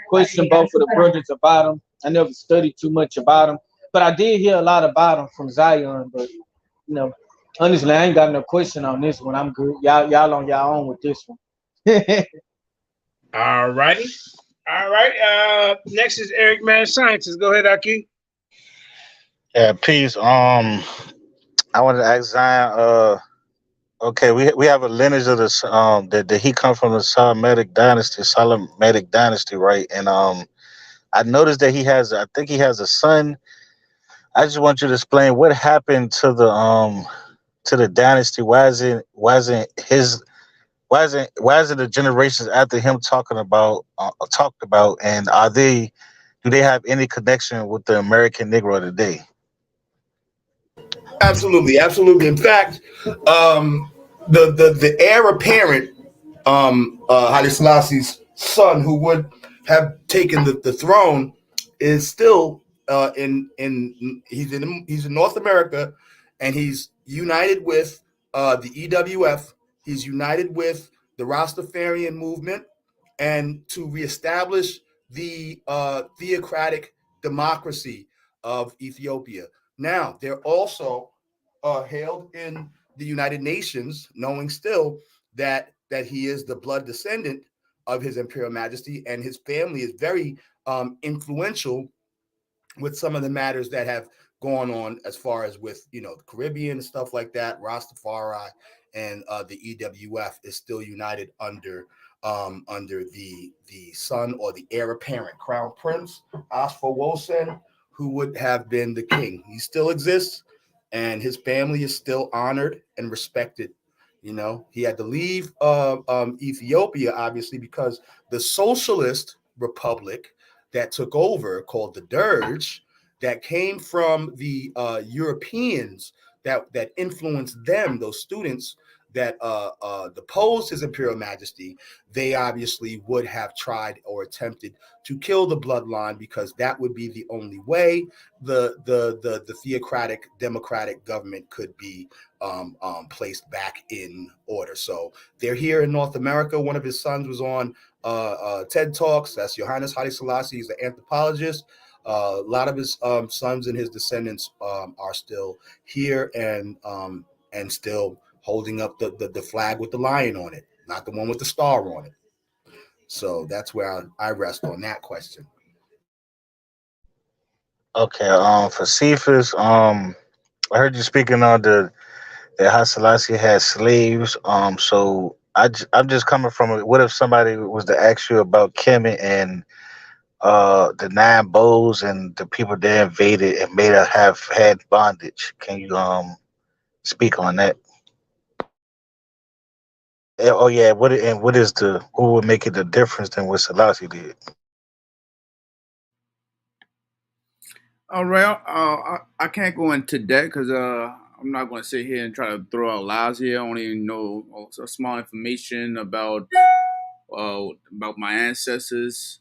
question both of the brothers about him. I never studied too much about him, but I did hear a lot about him from Zion. But you know, honestly, I ain't got no question on this one. I'm good. Y'all on y'all own with this one. All righty. All right. Next is Eric Mad Scientist. Go ahead, Aki. Yeah, peace. I wanted to ask Zion. Okay, we have a lineage of this. That he come from the Salamitic dynasty, right? And I noticed that I think he has a son. I just want you to explain what happened to the dynasty. Why isn't the generations after him talked about? And do they have any connection with the American Negro today? Absolutely. In fact, the heir apparent, Haile Selassie's son, who would have taken the throne, is still he's in North America, and he's united with the EWF. He's united with the Rastafarian movement, and to reestablish the theocratic democracy of Ethiopia. Now, they're also hailed in the United Nations, knowing still that he is the blood descendant of His Imperial Majesty, and his family is very influential with some of the matters that have gone on as far as with, the Caribbean and stuff like that. Rastafari and the EWF is still united under the son or the heir apparent, Crown Prince Asfa Wosen, who would have been the king. He still exists, and his family is still honored and respected. He had to leave Ethiopia, obviously, because the socialist republic that took over, called the Derg, that came from the Europeans that influenced them, those students that deposed His Imperial Majesty, they obviously would have tried or attempted to kill the bloodline, because that would be the only way the theocratic democratic government could be placed back in order. So they're here in North America. One of his sons was on TED Talks. That's Johannes Haile Selassie. He's an anthropologist. A lot of his sons and his descendants are still here and still holding up the flag with the lion on it, not the one with the star on it. So that's where I rest on that question. Okay, for Cephas, I heard you speaking on that Haile Selassie had slaves. So I'm just coming from what if somebody was to ask you about Kemet and the 9 bows and the people they invaded and may have had bondage? Can you speak on that? Oh yeah, what is who would make it the difference than what Selassie did? All right, I can't go into that because I'm not going to sit here and try to throw out lies here. I only know small information about my ancestors.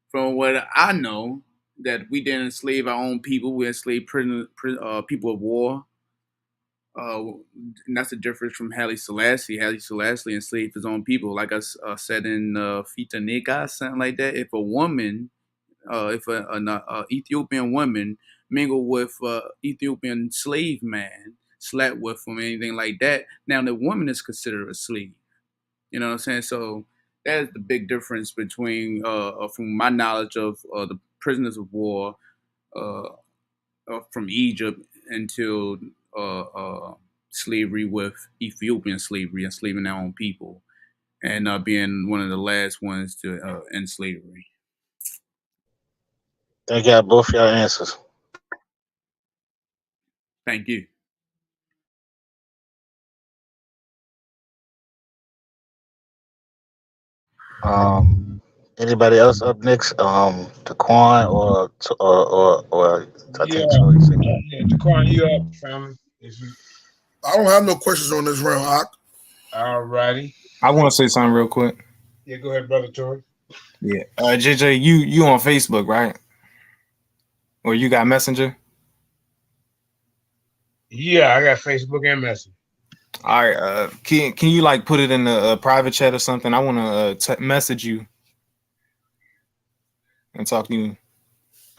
From what I know, that we didn't enslave our own people; we enslaved people of war. And that's the difference from Haile Selassie. Haile Selassie enslaved his own people, like I said in Fita Nika, something like that. If a woman, if an Ethiopian woman mingled with Ethiopian slave man, slept with him, anything like that, now the woman is considered a slave. You know what I'm saying? So that is the big difference between, from my knowledge of the prisoners of war from Egypt until slavery with Ethiopian slavery, enslaving their own people, and being one of the last ones to end slavery. Thank y'all both for your answers. Thank you. Anybody else up next? Taquan or I think Tori said. Yeah, Taquan, you up, family? I don't have no questions on this round, Hawk. All righty. I want to say something real quick. Yeah, go ahead, brother Tori. Yeah, JJ, you on Facebook, right? Or you got Messenger? Yeah, I got Facebook and Messenger. All right, can you like put it in a private chat or something? I want to message you and talk to you.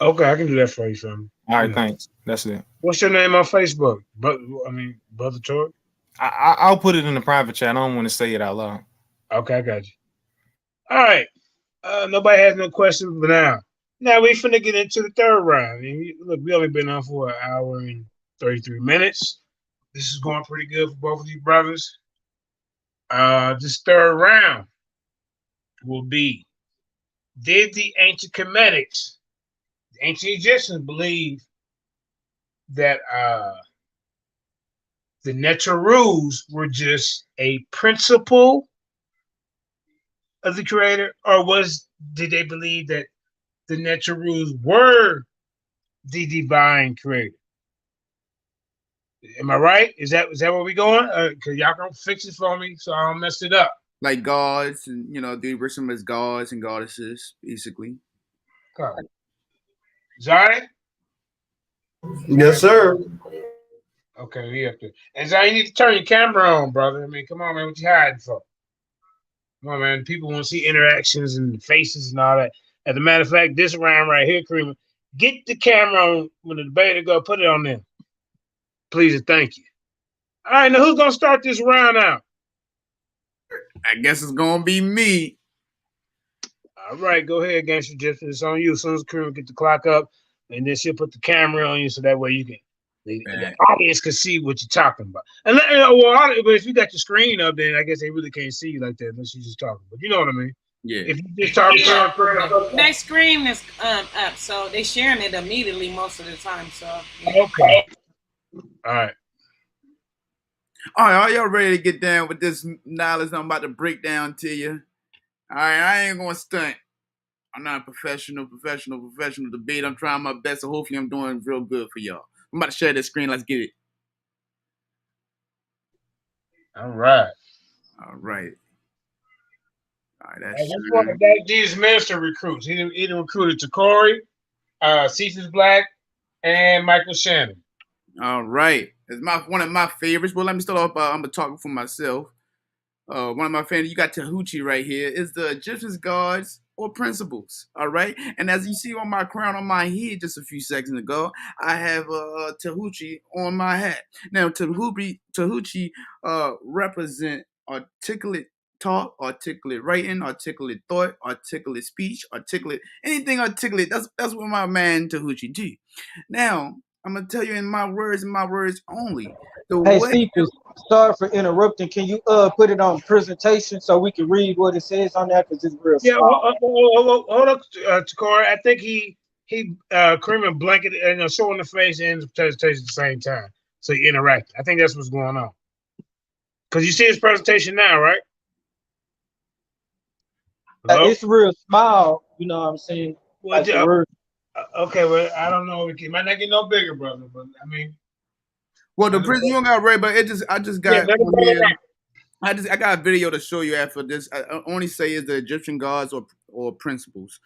Okay, I can do that for you, family. All right, thanks. That's it. What's your name on Facebook? Brother Tori? I'll put it in the private chat. I don't want to say it out loud. Okay, I got you. All right. Nobody has no questions for now. Now we finna get into the third round. I mean, look, we only been on for an hour and 33 minutes. This is going pretty good for both of you brothers. This third round will be: did the ancient Kemetics, the ancient Egyptians, believe that the Neterus were just a principle of the Creator, or did they believe that the Neterus were the divine Creator? Am I right? Is that where we going? Cause y'all gonna fix it for me so I don't mess it up. Like gods, and they were some as gods and goddesses, basically. Okay. Zari? Yes, sir. Okay, we have to. And Zari, you need to turn your camera on, brother. I mean, come on, man, what you hiding for? Come on, man. People want to see interactions and faces and all that. As a matter of fact, this round right here, Kareem, get the camera on when the debater go. Put it on there. Please and thank you. All right, now who's gonna start this round out? I guess it's gonna be me. All right, go ahead, Gangster Egyptian. It's on you. As soon as Kareem get the clock up, and then she'll put the camera on you so that way you can the audience can see what you're talking about. And but if you got your screen up, then I guess they really can't see you like that unless you're just talking. But you know what I mean? Yeah. If you just talking, That screen is up, so they sharing it immediately most of the time. So okay. All right. All right, are y'all ready to get down with this knowledge I'm about to break down to you? All right, I ain't gonna stunt. I'm not a professional debate. I'm trying my best, so hopefully I'm doing real good for y'all. I'm about to share this screen. Let's get it. All right. All right. That's one of these minister recruits. He recruited Takori, Cephas Black, and Michael Shannon. All right. It's one of my favorites. Well, let me start off. I'm gonna talk for myself. One of my favorites. You got Tahuti right here. Is the Egyptians gods or principles? All right. And as you see on my crown on my head just a few seconds ago, I have Tahuti on my hat. Now Tahuti represent articulate talk, articulate writing, articulate thought, articulate speech, articulate anything articulate. That's what my man Tahuti do. Now I'm gonna tell you in my words only. Hey, Cephas, sorry for interrupting. Can you put it on presentation so we can read what it says on there? Because it's real small. Hold up, Takori. I think he Kareem and blanket and showing the face and the presentation at the same time, so you interact. I think that's what's going on. Because you see his presentation now, right? It's real small. You know what I'm saying? Well, okay, well, I don't know. It might not get no bigger, brother. But I mean, well, the prison you don't got ready, but I just got. I got a video to show you after this. I only say is the Egyptian gods or principles.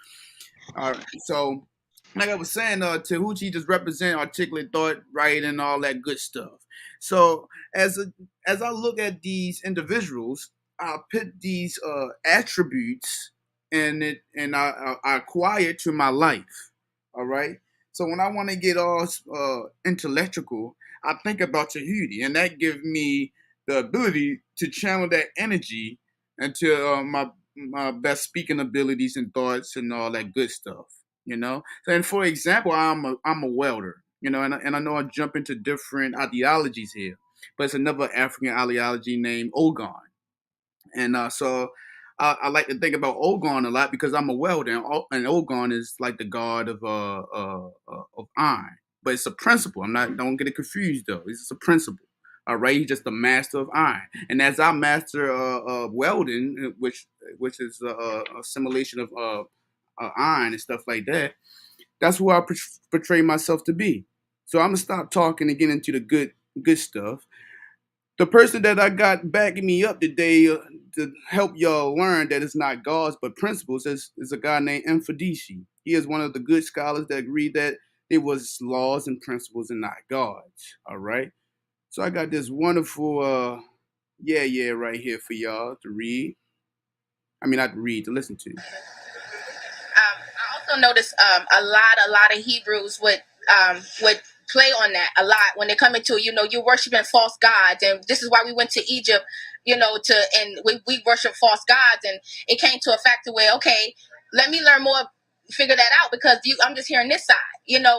All right, so like I was saying, Tahuti just represent articulate thought, writing, and all that good stuff. So as I look at these individuals, I put these attributes and I acquire to my life. All right. So when I want to get all intellectual, I think about Tahuti, and that gives me the ability to channel that energy into my best speaking abilities and thoughts and all that good stuff. You know. So, and for example, I'm a welder. You know, and I know I jump into different ideologies here, but it's another African ideology named Ogon, and so. I like to think about Ogon a lot because I'm a welder, and Ogon is like the god of iron. But it's a principle. Don't get it confused though. It's just a principle. All right, he's just the master of iron, and as I master welding, which is a assimilation of iron and stuff like that, that's who I portray myself to be. So I'm gonna stop talking and get into the good stuff. The person that I got backing me up today to help y'all learn that it's not gods but principles is a guy named Mfadishi. He is one of the good scholars that agree that it was laws and principles and not gods. All right. So I got this wonderful right here for y'all to read. I mean, not to read, to listen to. I also noticed a lot of Hebrews would play on that a lot when they come into, you're worshiping false gods, and this is why we went to Egypt, and we worship false gods, and it came to a factor where, okay, let me learn more, figure that out, because I'm just hearing this side,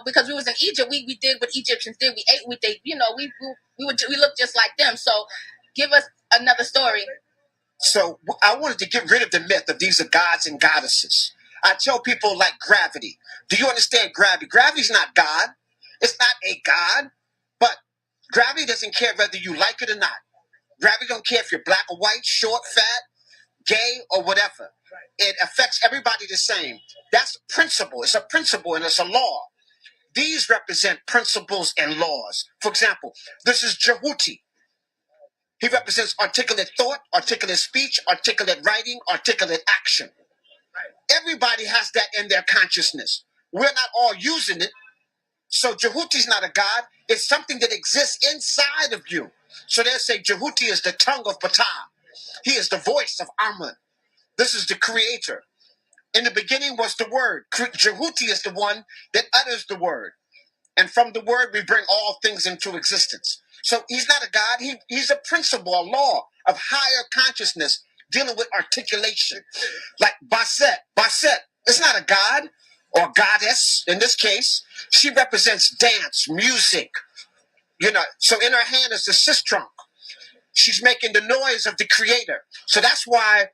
because we was in Egypt, we did what Egyptians did, we ate what they, we looked just like them. So give us another story. So I wanted to get rid of the myth of these are gods and goddesses. I tell people like gravity. Do you understand gravity? Gravity's not God. It's not a God, but gravity doesn't care whether you like it or not. Gravity don't care if you're black or white, short, fat, gay, or whatever. It affects everybody the same. That's a principle. It's a principle and it's a law. These represent principles and laws. For example, this is Jehuti. He represents articulate thought, articulate speech, articulate writing, articulate action. Everybody has that in their consciousness. We're not all using it. So Jehuti's not a god. It's something that exists inside of you. So they say Jehuti is the tongue of Ptah. He is the voice of Amun. This is the creator. In the beginning was the word. Jehuti is the one that utters the word. And from the word, we bring all things into existence. So he's not a god. He's a principle, a law of higher consciousness dealing with articulation. Like Basset. Basset is not a god or goddess in this case. She represents dance, music, you know. So in her hand is the sistrum. She's making the noise of the creator. So that's why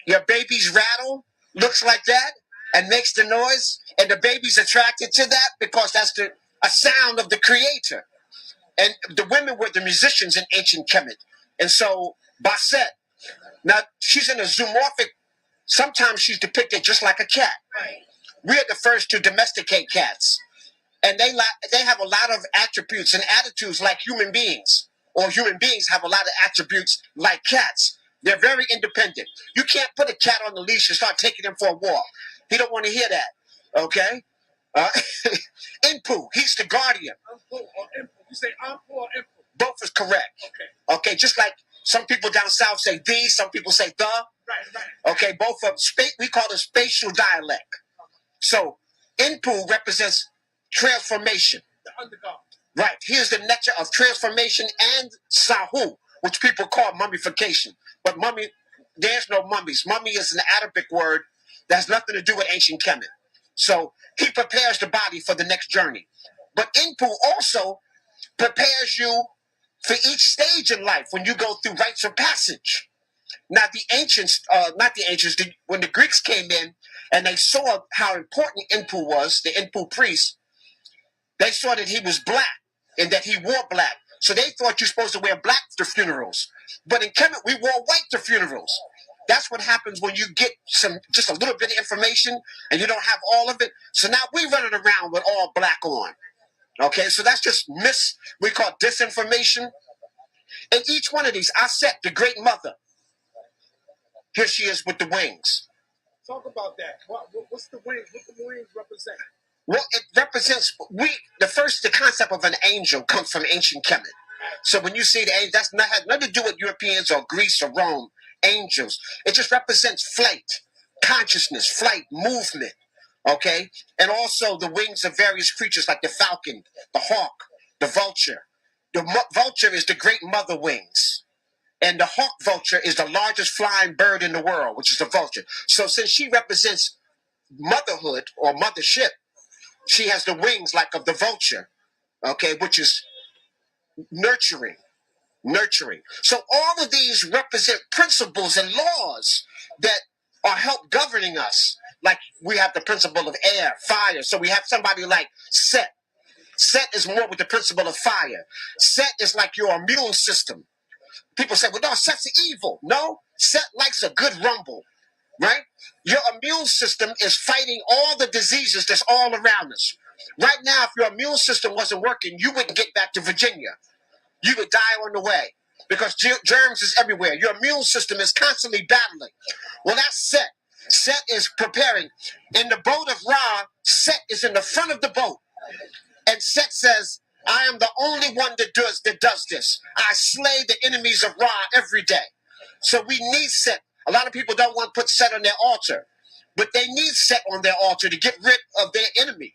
your baby's rattle looks like that and makes the noise, and the baby's attracted to that because that's a sound of the creator. And the women were the musicians in ancient Kemet. And so Basset, now she's in a zoomorphic, sometimes she's depicted just like a cat. We're the first to domesticate cats. And they have a lot of attributes and attitudes like human beings, or human beings have a lot of attributes like cats. They're very independent. You can't put a cat on the leash and start taking him for a walk. He don't want to hear that. Okay? Inpu, he's the guardian. You say Ampu or Inpu? Both is correct. Okay, just like some people down south say the, some people say the. Right. Okay, both of them. We call it spatial dialect. So Inpu represents transformation. The underdog. Right. Here's the nature of transformation and Sahu, which people call mummification. But mummy, there's no mummies. Mummy is an Arabic word that has nothing to do with ancient Kemet. So he prepares the body for the next journey. But Inpu also prepares you for each stage in life when you go through rites of passage. Now the ancients, when the Greeks came in and they saw how important Inpu was, the Inpu priest, they saw that he was black and that he wore black. So they thought you're supposed to wear black to funerals. But in Kemet, we wore white to funerals. That's what happens when you get just a little bit of information and you don't have all of it. So now we running around with all black on. Okay, so that's just we call disinformation. And each one of these, Aset, the great mother. Here she is with the wings. Talk about that. What's the wings? What the wings represent? Well, it represents the concept of an angel comes from ancient Kemet. So when you see the angel, has nothing to do with Europeans or Greece or Rome. Angels. It just represents flight, consciousness, flight, movement. Okay, and also the wings of various creatures like the falcon, the hawk, the vulture. The vulture is the great mother wings. And the hawk vulture is the largest flying bird in the world, which is the vulture. So since she represents motherhood or mothership, she has the wings like of the vulture, okay, which is nurturing. So all of these represent principles and laws that are help governing us. Like we have the principle of air, fire. So we have somebody like Set. Set is more with the principle of fire. Set is like your immune system. People say, well, no, Set's evil. No, Set likes a good rumble, right? Your immune system is fighting all the diseases that's all around us. Right now, if your immune system wasn't working, you wouldn't get back to Virginia. You would die on the way because germs is everywhere. Your immune system is constantly battling. Well, that's Set. Set is preparing. In the boat of Ra, Set is in the front of the boat. And Set says, I am the only one that does this. I slay the enemies of Ra every day. So we need Set. A lot of people don't want to put Set on their altar, but they need Set on their altar to get rid of their enemy.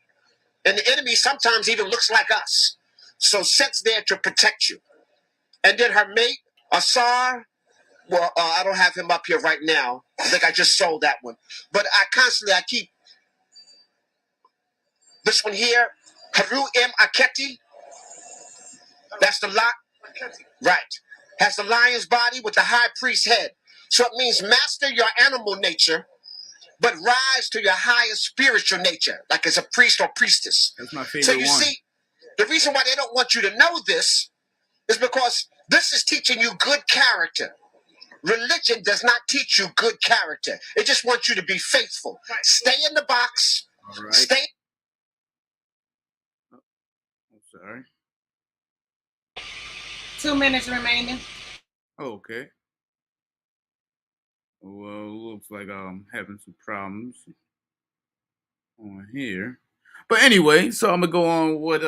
And the enemy sometimes even looks like us. So Set's there to protect you. And then her mate, Asar, well, I don't have him up here right now. I think I just sold that one. But I keep this one here, Haru M. Aketi. That's the lot. Right. Has the lion's body with the high priest's head. So it means master your animal nature, but rise to your highest spiritual nature, like as a priest or priestess. That's my favorite So you one. see, the reason why they don't want you to know this is because this is teaching you good character. Religion does not teach you good character. It just wants you to be faithful. Stay in the box. All right. Stay. I'm sorry. 2 minutes remaining. Oh, okay. Well, looks like I'm having some problems on here. But anyway, so I'm gonna go on with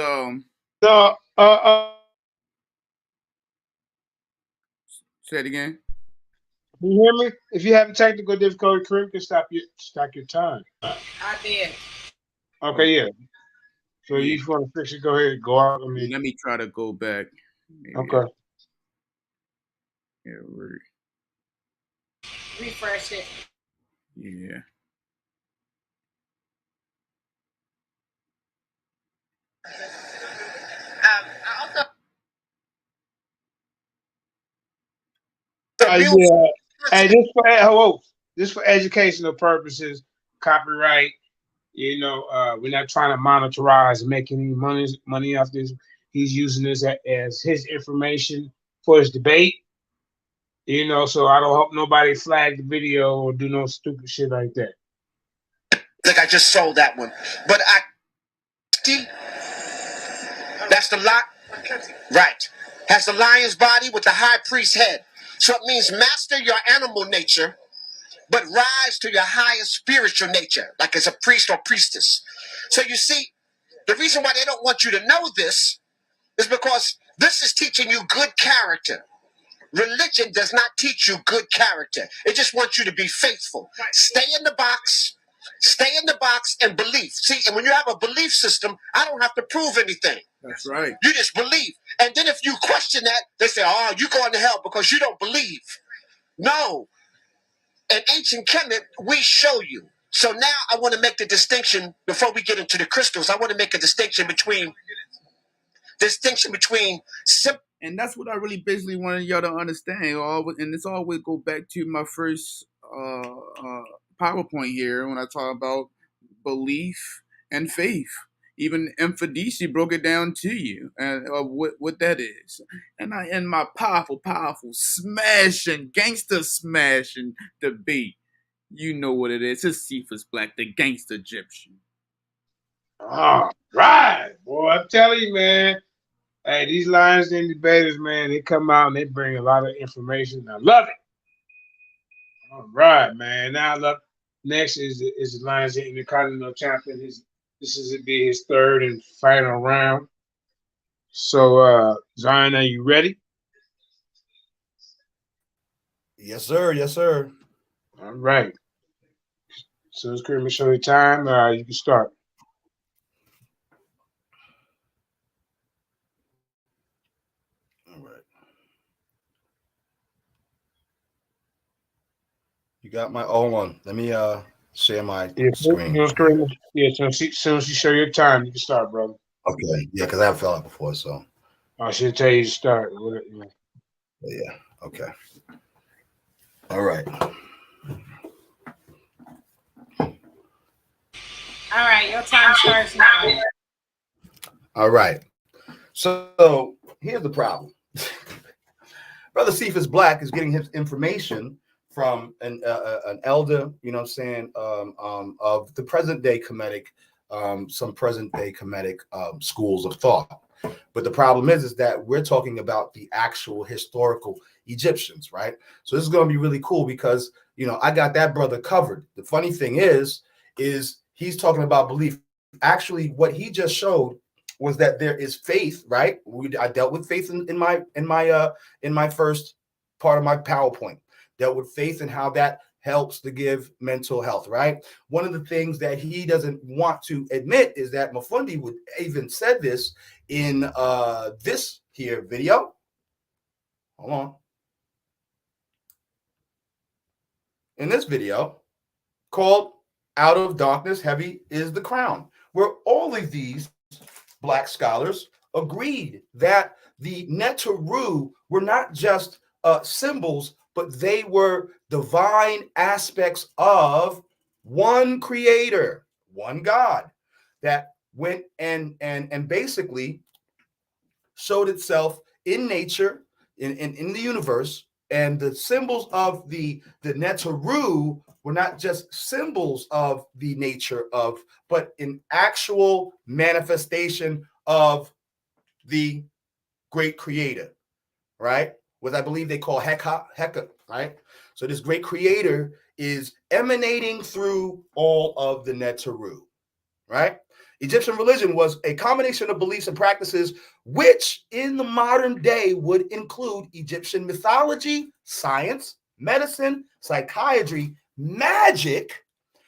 say it again. Can you hear me? If you have technical difficulty, Kareem can stop your time. I did. Okay, yeah. So you just want to fix it, go ahead, go out. Let me try to go back. Maybe Okay. Yeah, refresh it. Yeah. I also Yeah. Hey, this for educational purposes, copyright. You know, we're not trying to monetize and make any money off this. He's using this as his information for his debate. You know, so I don't hope nobody flag the video or do no stupid shit like that. Like I just sold that one, but that's the lot, right? Has the lion's body with the high priest's head. So it means master your animal nature, but rise to your highest spiritual nature, like as a priest or priestess. So you see, the reason why they don't want you to know this is because this is teaching you good character. Religion does not teach you good character. It just wants you to be faithful. Stay in the box. Stay in the box and believe. See, and when you have a belief system, I don't have to prove anything. That's right. You just believe. And then if you question that, they say, oh, you're going to hell because you don't believe. No. In ancient Kemet, we show you. So now I want to make the distinction, before we get into the crystals, I want to make a distinction between and that's what I really basically wanted y'all to understand. And it's always go back to my first PowerPoint here when I talk about belief and faith. Even Infodici broke it down to you and what that is. And I end my powerful smashing, gangster smashing debate. You know what it is. It's Cephas Black, the gangster Egyptian. All right, boy. I'm telling you, man. Hey, these Lions Den debaters, man, they come out and they bring a lot of information. I love it. All right, man. Now look, next is the Lions Den Intercontinental Champion. This is be his third and final round. So, Zion, are you ready? Yes, sir. Yes, sir. All right. So it's going to show you time. You can start. All right. You got my one. Let me share my screen. Yeah, so as soon as you show your time, you can start, brother. Okay. Yeah, because I haven't filled out before, so. I should tell you to start. Yeah. Okay. All right. All right, your time starts now. All right. So here's the problem. Brother Cephas Black is getting his information from an elder, you know what I'm saying, of the present day Kemetic, some present day Kemetic schools of thought. But the problem is that we're talking about the actual historical Egyptians, right? So this is going to be really cool because, you know, I got that brother covered. The funny thing is he's talking about belief. Actually, what he just showed was that there is faith, right? I dealt with faith in my first part of my PowerPoint. Dealt with faith and how that helps to give mental health, right? One of the things that he doesn't want to admit is that Mafundi would even said this in this here video. Hold on. In this video called Out of Darkness, Heavy is the Crown, where all of these Black scholars agreed that the Neteru were not just symbols, but they were divine aspects of one creator, one God, that went and basically showed itself in nature, in the universe. And the symbols of the Neteru were not just symbols of the nature of, but an actual manifestation of the great creator, right? What I believe they call Heka, right? So this great creator is emanating through all of the Neteru, right? Egyptian religion was a combination of beliefs and practices, which in the modern day would include Egyptian mythology, science, medicine, psychiatry, magic,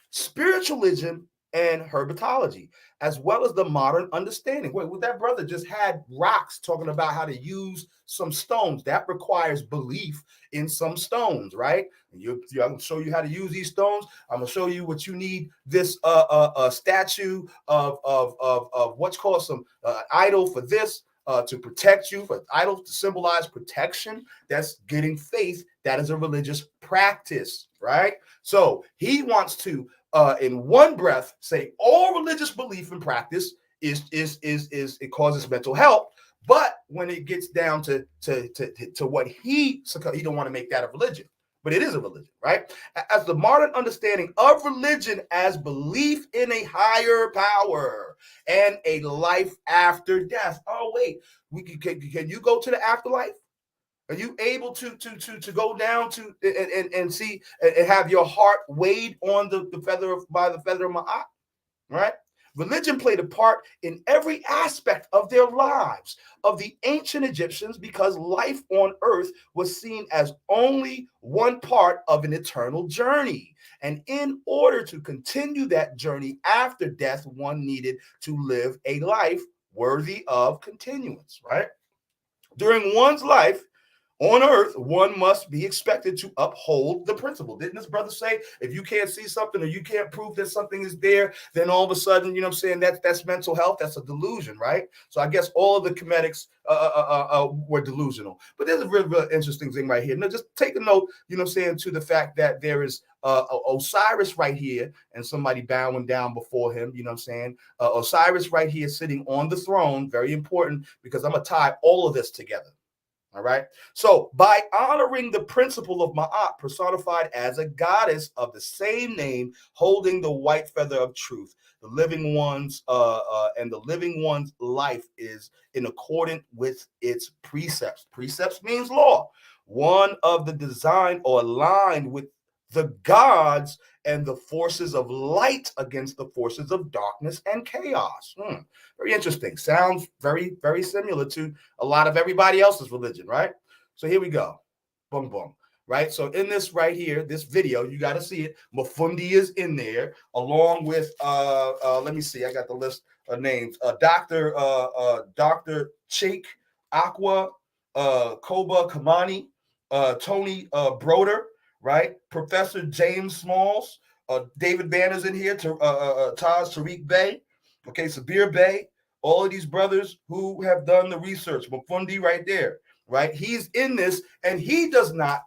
spiritualism, and herpetology, as well as the modern understanding. Wait, what that brother just had rocks talking about how to use some stones. That requires belief in some stones, right? And I'm gonna show you how to use these stones. I'm gonna show you what you need this statue of what's called some idol for this. To protect you, for idols to symbolize protection. That's getting faith. That is a religious practice, right? So he wants to, in one breath, say all religious belief and practice is it causes mental health. But when it gets down to what he don't want to make that a religion. But it is a religion, right? As the modern understanding of religion as belief in a higher power and a life after death. Oh, wait, can you go to the afterlife? Are you able to go down to and see and have your heart weighed on the feather of Ma'at, right? Religion played a part in every aspect of their lives of the ancient Egyptians because life on earth was seen as only one part of an eternal journey. And in order to continue that journey after death, one needed to live a life worthy of continuance, right? During one's life, on earth, one must be expected to uphold the principle. Didn't this brother say, if you can't see something or you can't prove that something is there, then all of a sudden, you know what I'm saying, that's mental health, that's a delusion, right? So I guess all of the Kemetics were delusional. But there's a real interesting thing right here. Now, just take a note, you know what I'm saying, to the fact that there is Osiris right here and somebody bowing down before him, you know what I'm saying? Osiris right here sitting on the throne, very important, because I'm going to tie all of this together. All right. So by honoring the principle of Ma'at, personified as a goddess of the same name, holding the white feather of truth, the living one's and the living one's life is in accordance with its precepts. Precepts means law. One of the design or aligned with the gods and the forces of light against the forces of darkness and chaos. Very interesting. Sounds very, very similar to a lot of everybody else's religion, right? So here we go. Boom, boom. Right? So in this right here, this video, you got to see it. Mafundi is in there along with, let me see. I got the list of names. Dr. Sheikh Aqua, Koba Kamani, Tony Broder, right? Professor James Smalls, David Banner's in here, Taj Tariq Bey, okay, Sabir Bey, all of these brothers who have done the research. Mafundi right there, right? He's in this, and he does not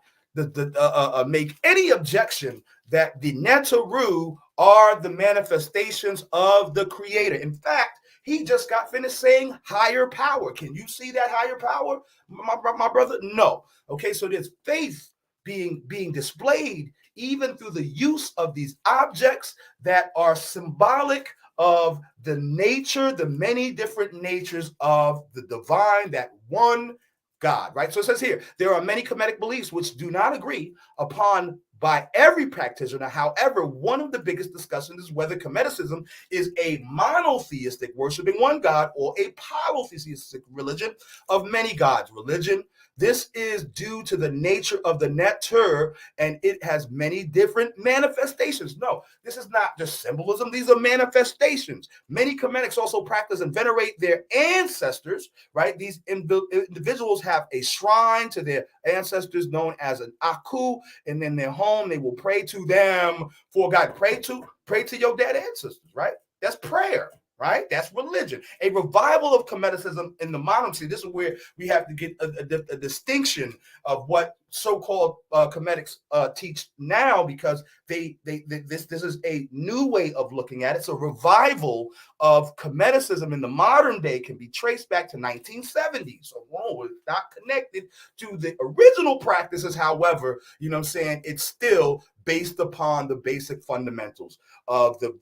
make any objection that the Netaru are the manifestations of the Creator. In fact, he just got finished saying higher power. Can you see that higher power, my brother? No. Okay, so there's faith being displayed even through the use of these objects that are symbolic of the nature, the many different natures of the divine, that one God, right? So it says here, there are many Kemetic beliefs which do not agree upon by every practitioner. However, one of the biggest discussions is whether Kemeticism is a monotheistic, worshiping one God, or a polytheistic religion of many gods. Religion, this is due to the nature of the Neter, and it has many different manifestations. No, this is not just symbolism. These are manifestations. Many Kemetics also practice and venerate their ancestors, right? These individuals have a shrine to their ancestors known as an Aku, and in their home, they will pray to them for God. Pray to your dead ancestors, right? That's prayer. Right? That's religion. A revival of Kemeticism in the modern city. This is where we have to get a distinction of what so-called Kemetics teach now, because this is a new way of looking at it. So revival of Kemeticism in the modern day can be traced back to 1970. So it's not connected to the original practices. However, you know what I'm saying, it's still based upon the basic fundamentals of the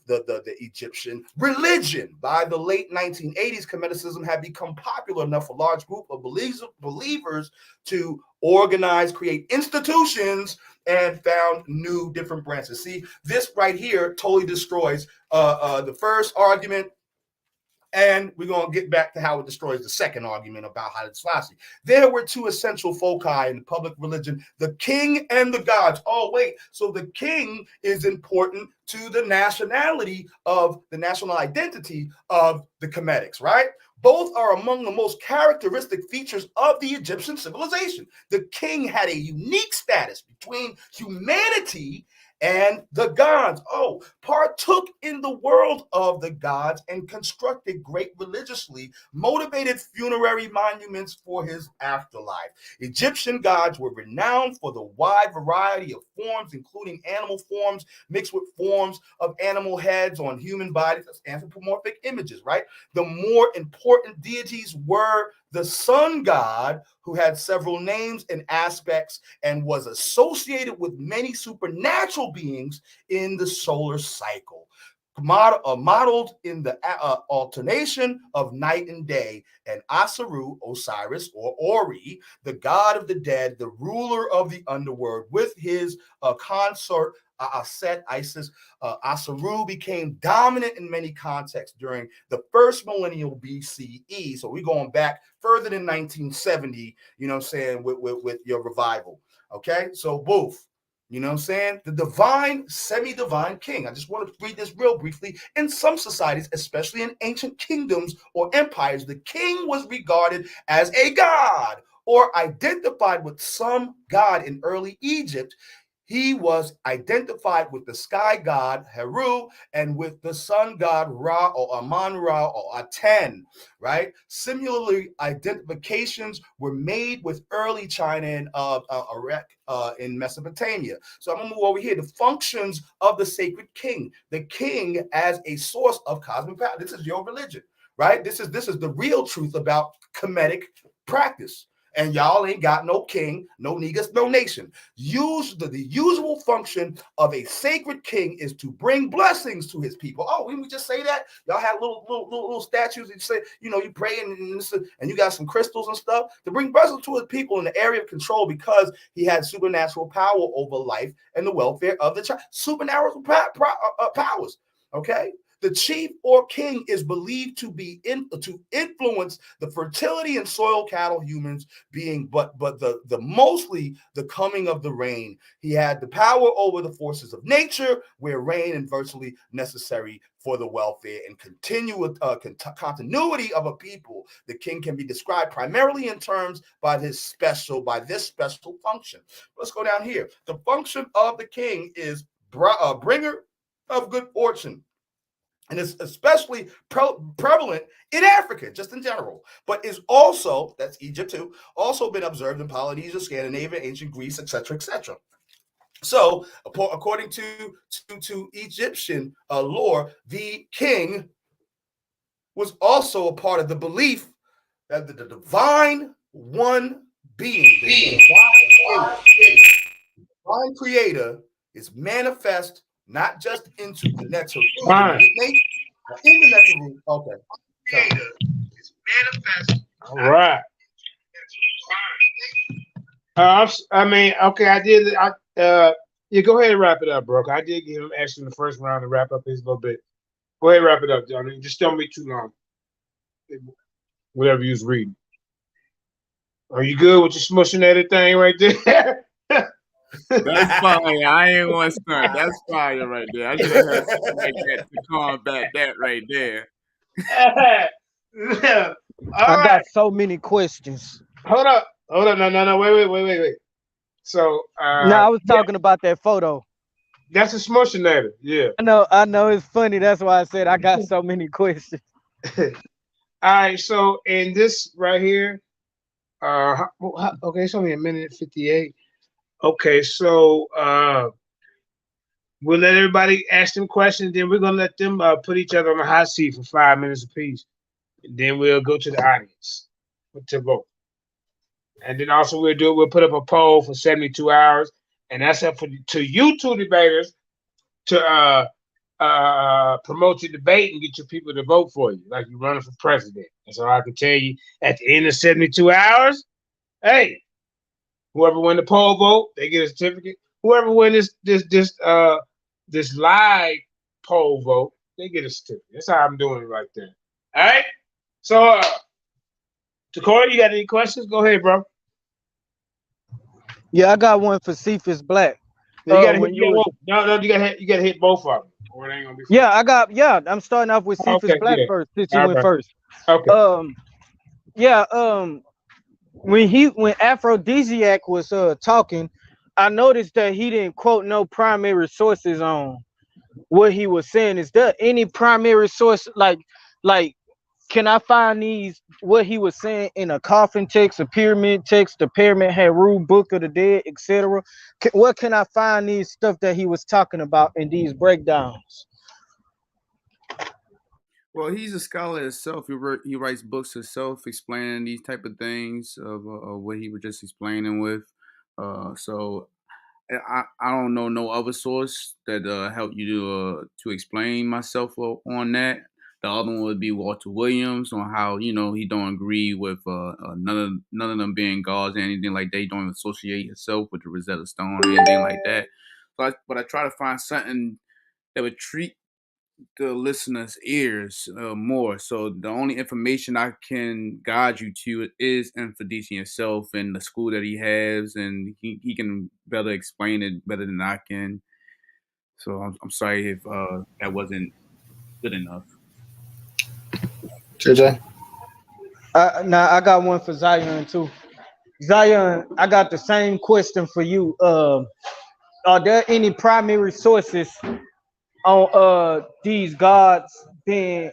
Egyptian religion. By the late 1980s, Kemeticism had become popular enough for a large group of believers to organize, create institutions, and found new different branches. See, this right here totally destroys the first argument And we're going to get back to how it destroys the second argument about Haile Selassie. There were two essential foci in the public religion, the king and the gods. Oh, wait. So the king is important to the nationality of the national identity of the Kemetics, right? Both are among the most characteristic features of the Egyptian civilization. The king had a unique status between humanity and the gods. Oh, partook in the world of the gods and constructed great religiously motivated funerary monuments for his afterlife. Egyptian gods were renowned for the wide variety of forms, including animal forms mixed with forms of animal heads on human bodies. That's anthropomorphic images, right? The more important deities were the sun god, who had several names and aspects and was associated with many supernatural beings in the solar cycle, modeled in the alternation of night and day, and Asaru, Osiris, or Ori, the god of the dead, the ruler of the underworld, with his consort Aset, Isis. Asaru became dominant in many contexts during the first millennial BCE. So we're going back further than 1970, you know what I'm saying, with your revival. Okay, so both, you know what I'm saying, the divine, semi-divine king. I just want to read this real briefly. In some societies, especially in ancient kingdoms or empires, the king was regarded as a god or identified with some god. In early Egypt, he was identified with the sky god Heru and with the sun god Ra or Amun-Ra or Aten, right? Similarly, identifications were made with early China and Erech in Mesopotamia. So I'm gonna move over here. The functions of the sacred king. The king as a source of cosmic power. This is your religion, right? This is the real truth about Kemetic practice. And y'all ain't got no king, no niggas, no nation. The usual function of a sacred king is to bring blessings to his people. Oh, we just say that? Y'all have little statues and say, you know, you pray and you got some crystals and stuff to bring blessings to his people in the area of control, because he had supernatural power over life and the welfare of the child. Supernatural powers, okay? The chief or king is believed to be to influence the fertility and soil, cattle, humans being, but the mostly the coming of the rain. He had the power over the forces of nature, where rain is virtually necessary for the welfare and continuity of a people. The king can be described primarily in terms by this special function. Let's go down here. The function of the king is bringer of good fortune. And it's especially prevalent in Africa, just in general, but is also, that's Egypt too, also been observed in Polynesia, Scandinavia, ancient Greece, etc., etc. So, according to Egyptian lore, the king was also a part of the belief that the divine one being, the divine creator, is manifest not just into the Neteru, in the Neteru. Okay. It's manifest. All right. I mean, okay, I did. Yeah, go ahead and wrap it up, bro. I did give him action in the first round to wrap up his little bit. Go ahead and wrap it up, Johnny. Just don't be too long. Whatever you was reading. Are you good with your smushing that thing right there? That's fire. I ain't gonna start. That's fire right there. I should have had something like that to combat that right there. I got so many questions. Hold up. No. Wait. So no, I was talking about that photo. That's a smushinator. Yeah. I know it's funny. That's why I said I got so many questions. All right. So in this right here, okay, it's only 1:58. Okay, so we'll let everybody ask them questions. Then we're gonna let them put each other on the hot seat for 5 minutes apiece. And then we'll go to the audience to vote. And then also we'll put up a poll for 72 hours, and that's up to you two debaters to promote your debate and get your people to vote for you, like you're running for president. That's all I can tell you. At the end of 72 hours, hey. Whoever win the poll vote, they get a certificate. Whoever win this live poll vote, they get a certificate. That's how I'm doing it right there. All right. So, Takora, you got any questions? Go ahead, bro. Yeah, I got one for Cephas Black. You gotta When hit, you was you gotta hit both of them, or it ain't gonna be fun. I'm starting off with Cephas Okay, Black yeah. first, since he All went right. first. Okay. When Aphrodisiac was talking, I noticed that he didn't quote no primary sources on what he was saying. Is there any primary source like can I find these what he was saying in a coffin text, a pyramid text, the pyramid Heru, Book of the Dead, etc.? Where can I find these stuff that he was talking about in these breakdowns? Well, he's a scholar himself. He writes books himself, explaining these type of things of what he was just explaining with. So I don't know no other source that helped you to explain myself on that. The other one would be Walter Williams on how he don't agree with none of them being gods or anything like that. He don't associate himself with the Rosetta Stone or anything like that. But I try to find something that would treat the listener's ears more. So the only information I can guide you to is Infidisi himself and the school that he has, and he can better explain it better than I can. So I'm sorry if that wasn't good enough. JJ? Now I got one for Zion too. Zion, I got the same question for you. Are there any primary sources on these gods being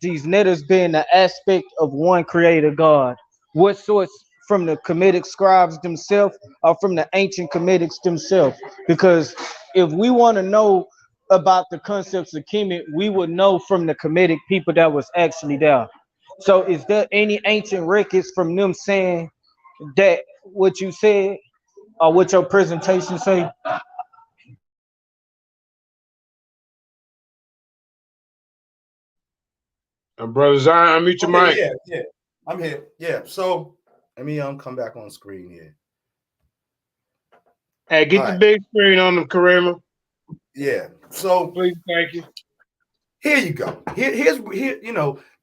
these netters being the aspect of one creator God? What source, from the Kemetic scribes themselves or from the ancient Kemetics themselves? Because if we want to know about the concepts of Kemet, we would know from the Kemetic people that was actually there. So is there any ancient records from them saying that what you said or what your presentation say? Brother Zion, unmute your mic. Yeah, I'm here. Yeah, so let me come back on screen here. Hey, get the big screen on them, Karima. Yeah. So please, thank you. Here you go. Here's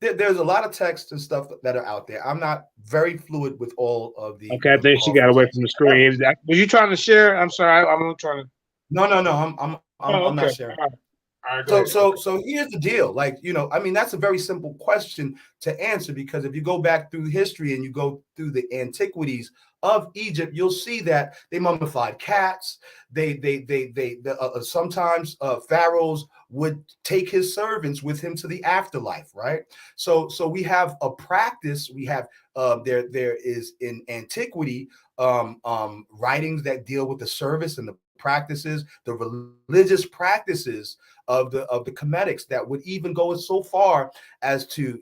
there's a lot of text and stuff that are out there. I'm not very fluid with all of the. Okay, I think she got away from the screen. Were you trying to share? I'm sorry, I'm trying to. No. I'm not sharing. So here's the deal. That's a very simple question to answer, because if you go back through history and you go through the antiquities of Egypt, you'll see that they mummified cats. Sometimes pharaohs would take his servants with him to the afterlife, right? So we have a practice. We have there is in antiquity writings that deal with the service and the practices, the religious practices of the Kemetics that would even go so far as to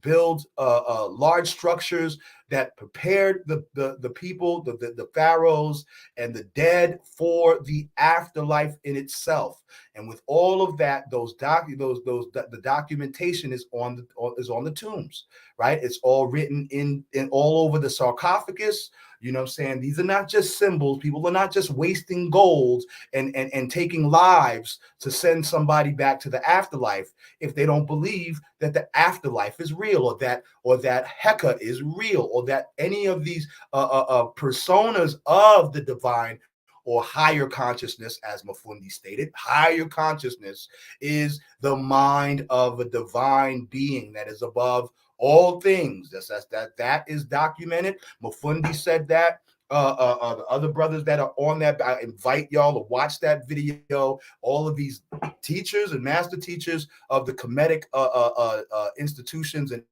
build large structures that prepared the people, the pharaohs and the dead for the afterlife in itself. And with all of that, the documentation is on the tombs, right? It's all written in all over the sarcophagus. You know what I'm saying? These are not just symbols. People are not just wasting gold and taking lives to send somebody back to the afterlife if they don't believe that the afterlife is real, or that Heka is real, or that any of these personas of the divine or higher consciousness, as Mafundi stated. Higher consciousness is the mind of a divine being that is above all things. That is documented. Mafundi said that. The other brothers that are on that, I invite y'all to watch that video. All of these teachers and master teachers of the Kemetic institutions and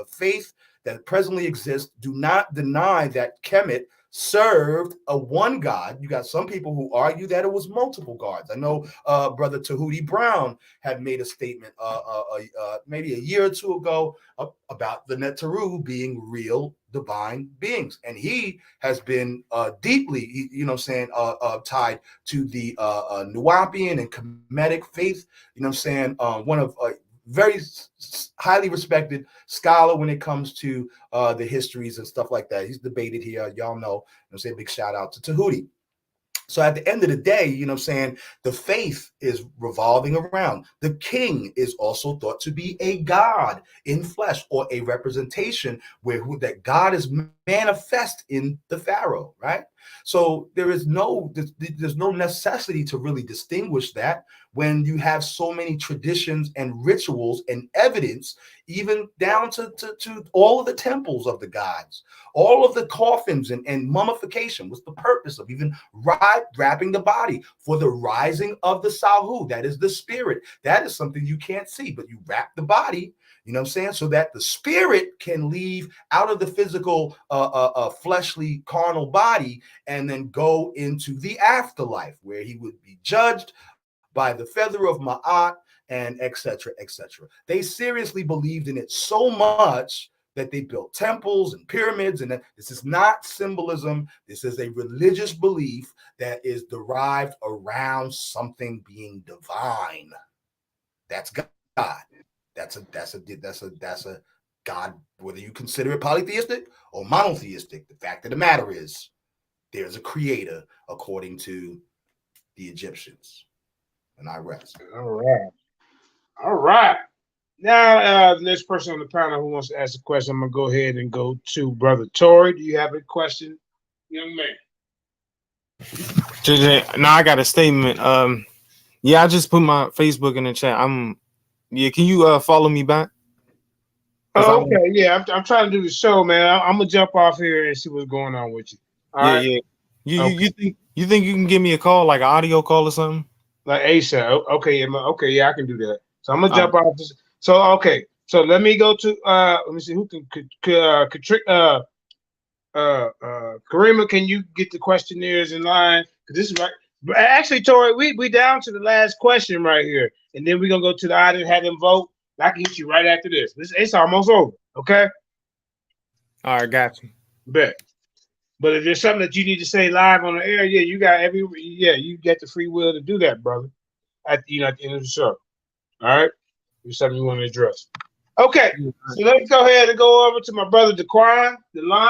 faith that presently exist do not deny that Kemet served a one God. You got some people who argue that it was multiple gods. I know Brother Tahuti Brown had made a statement maybe a year or two ago about the Neteru being real divine beings, and he has been deeply, tied to the Nuwapian and Kemetic faith. One of very highly respected scholar when it comes to the histories and stuff like that. He's debated here. Y'all know. Say a big shout out to Tahuti. So at the end of the day, you know what I'm saying, the faith is revolving around. The king is also thought to be a god in flesh, or a representation that God is manifest in the Pharaoh, right? So there's no necessity to really distinguish that when you have so many traditions and rituals and evidence, even down to all of the temples of the gods, all of the coffins and mummification. What's the purpose of even wrapping the body? For the rising of the Sahu, that is the spirit. That is something you can't see, but you wrap the body, you know what I'm saying, so that the spirit can leave out of the physical, fleshly, carnal body, and then go into the afterlife, where he would be judged by the feather of Ma'at, and etc., etc. They seriously believed in it so much that they built temples and pyramids. And this is not symbolism. This is a religious belief that is derived around something being divine. That's God. That's a God, whether you consider it polytheistic or monotheistic. The fact of the matter is, there's a creator according to the Egyptians. And I rest. All right. Now, the next person on the panel who wants to ask a question, I'm going to go ahead and go to Brother Tory. Do you have a question, young man? No, I got a statement. Yeah, I just put my Facebook in the chat. Can you follow me back? Oh, okay, yeah, I'm trying to do the show, man. I'm gonna jump off here and see what's going on with you. All right? Yeah. Okay. You think you can give me a call, like an audio call or something? Like ASAP. Okay, yeah, I can do that. So I'm gonna jump off this. So okay, so let me go to let me see who can Karima, can you get the questionnaires in line? This is right. Actually, Tori, we down to the last question right here, and then we're gonna go to the audience, have them vote. I can hit you right after this. It's almost over. Okay. All right, got you. Bet. But if there's something that you need to say live on the air, you got you get the free will to do that, brother. At the end of the show. All right. There's something you want to address. Okay. So let's go ahead and go over to my brother Daquan, the line.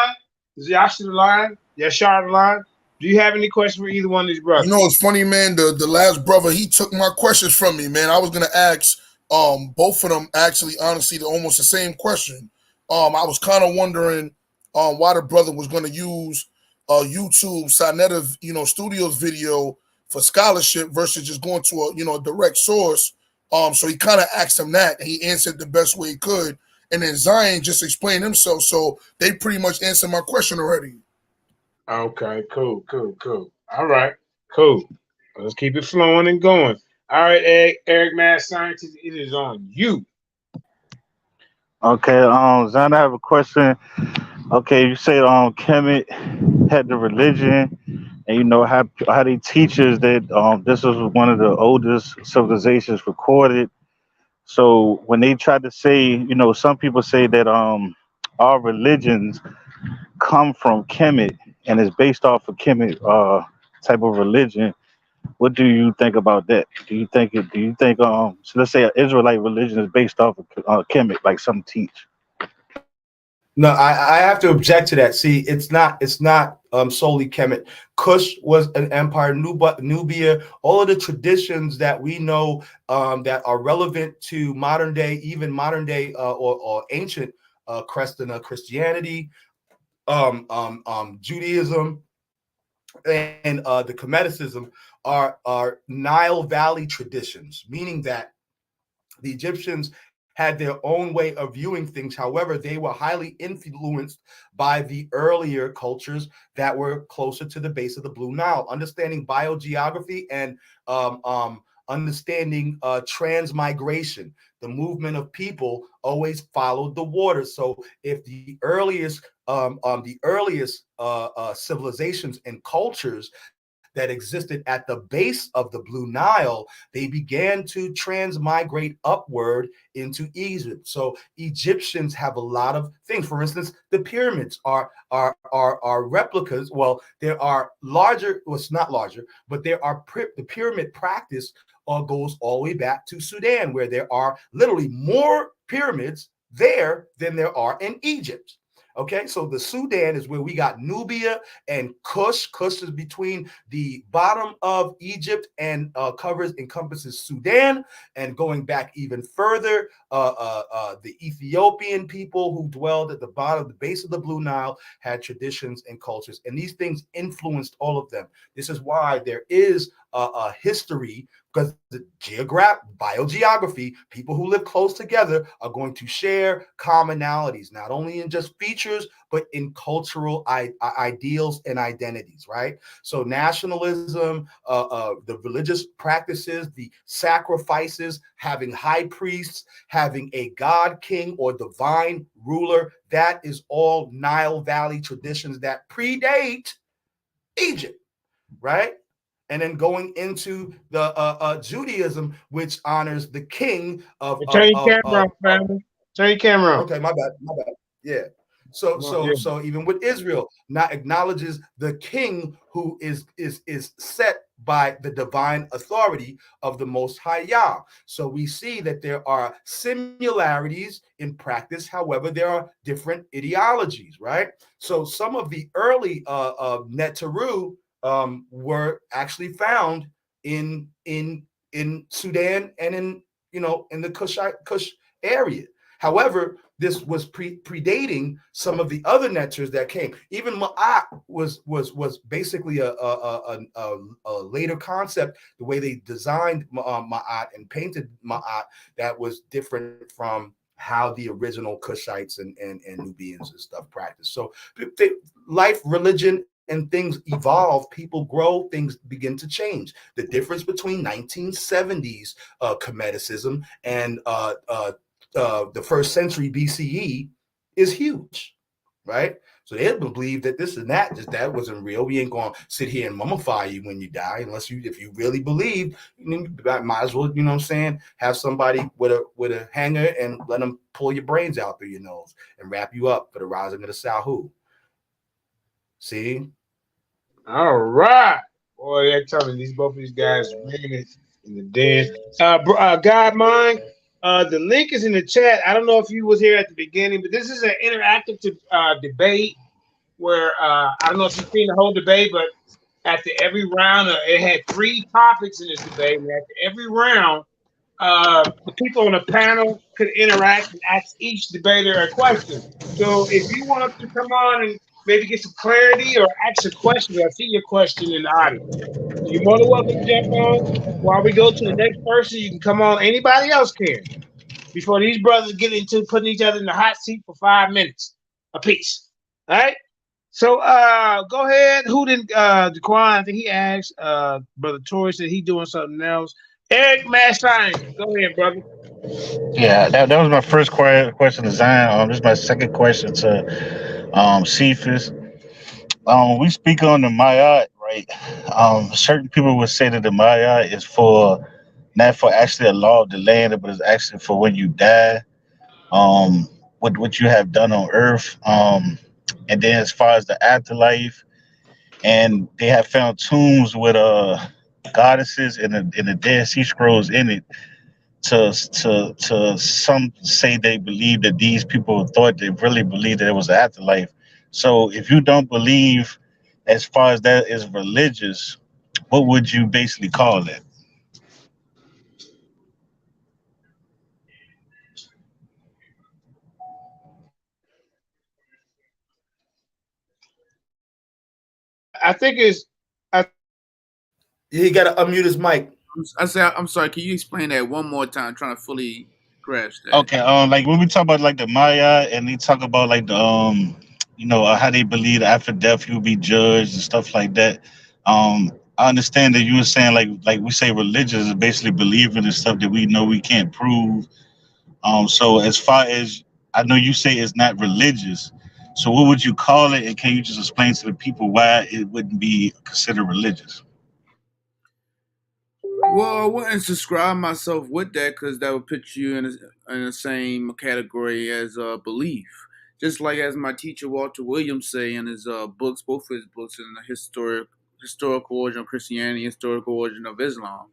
Is Yasha the line? Yashar the line. Do you have any questions for either one of these brothers? You know, it's funny, man. The last brother, he took my questions from me, man. I was gonna ask both of them, actually, honestly, they're almost the same question. I was kind of wondering why the brother was going to use YouTube Sinetta, Studios video for scholarship versus just going to a direct source. So he kind of asked him that, and he answered the best way he could. And then Zion just explained himself, so they pretty much answered my question already. Okay, cool. All right, cool. Let's keep it flowing and going. All right, Eric Mad Scientist, it is on you. Okay, Zion, I have a question. Okay, you say Kemet had the religion, and how they teach us that this was one of the oldest civilizations recorded. So when they try to say, some people say that our religions come from Kemet and is based off of Kemet type of religion. What do you think about that? Do you think so let's say an Israelite religion is based off of Kemet, like some teach? No, I have to object to that. See, it's not solely Kemet. Kush was an empire, Nubia, all of the traditions that we know that are relevant to modern day, even modern day or ancient Christianity, Judaism, and the Kemeticism are Nile Valley traditions, meaning that the Egyptians had their own way of viewing things. However, they were highly influenced by the earlier cultures that were closer to the base of the Blue Nile. Understanding biogeography and understanding transmigration, the movement of people always followed the water. So if the earliest civilizations and cultures that existed at the base of the Blue Nile, they began to transmigrate upward into Egypt. So Egyptians have a lot of things. For instance, the pyramids are replicas. Well, there are larger. Well, it's not larger, but there are the pyramid practice goes all the way back to Sudan, where there are literally more pyramids there than there are in Egypt. Okay, so the Sudan is where we got Nubia and Kush. Kush is between the bottom of Egypt and encompasses Sudan, and going back even further, the Ethiopian people who dwelled at the bottom, the base of the Blue Nile, had traditions and cultures, and these things influenced all of them. This is why there is a history, because the biogeography, people who live close together are going to share commonalities, not only in just features, but in cultural ideals and identities, right? So nationalism, the religious practices, the sacrifices, having high priests, having a god king or divine ruler, that is all Nile Valley traditions that predate Egypt, right? And then going into the Judaism, which honors the king of. Turn your camera on, family. Turn your camera on. Okay, my bad. Yeah. So even with Israel, not acknowledges the king who is set by the divine authority of the Most High Yah. So we see that there are similarities in practice. However, there are different ideologies, right? So some of the early Neteru were actually found in Sudan and in the Kush area. However, this was predating some of the other Neters that came. Even Ma'at was basically a later concept. The way they designed Ma'at and painted Ma'at, that was different from how the original Kushites and Nubians and stuff practiced. So life, religion, and things evolve, people grow, things begin to change. The difference between 1970s Kemeticism and the first century BCE is huge, right? So they believe that this and that, just that wasn't real. We ain't gonna sit here and mummify you when you die, if you really believe, you might as well, you know what I'm saying, have somebody with a hanger and let them pull your brains out through your nose and wrap you up for the rising of the Sahu. See? All right. Boy, they're telling both of these guys bringing it in the den. God mine. The link is in the chat. I don't know if you was here at the beginning, but this is an interactive debate where I don't know if you've seen the whole debate, but after every round, it had 3 topics in this debate. And after every round, the people on the panel could interact and ask each debater a question. So if you want to come on and maybe get some clarity or ask a question, I see your question in the audience. You're more than welcome to jump on. While we go to the next person, you can come on. Anybody else can. Before these brothers get into putting each other in the hot seat for 5 minutes apiece. All right? So go ahead. Who didn't Jaquan? I think he asked. Brother Torrey said he doing something else. Eric Mastine, go ahead, brother. Yeah, that was my first question to Zion. This is my second question to Cephas. We speak on the Mayat, right? Certain people would say that the Mayat is not for actually a law of the land, but it's actually for when you die, what you have done on earth. And then as far as the afterlife, and they have found tombs with goddesses and the Dead Sea Scrolls in it. To some say they believe that these people thought they really believed that it was an afterlife. So if you don't believe, as far as that is religious, what would you basically call it? I think it's. He got to unmute his mic. I'm sorry. Can you explain that one more time? I'm trying to fully grasp that. Okay. Like when we talk about like the Maya, and they talk about like the how they believe after death you will be judged and stuff like that. I understand that you were saying like we say religious is basically believing in stuff that we know we can't prove. So as far as I know, you say it's not religious. So what would you call it? And can you just explain to the people why it wouldn't be considered religious? Well, I wouldn't subscribe myself with that because that would put you in the same category as belief. Just like as my teacher Walter Williams say in his books, both of his books, in the historical origin of Christianity, historical origin of Islam.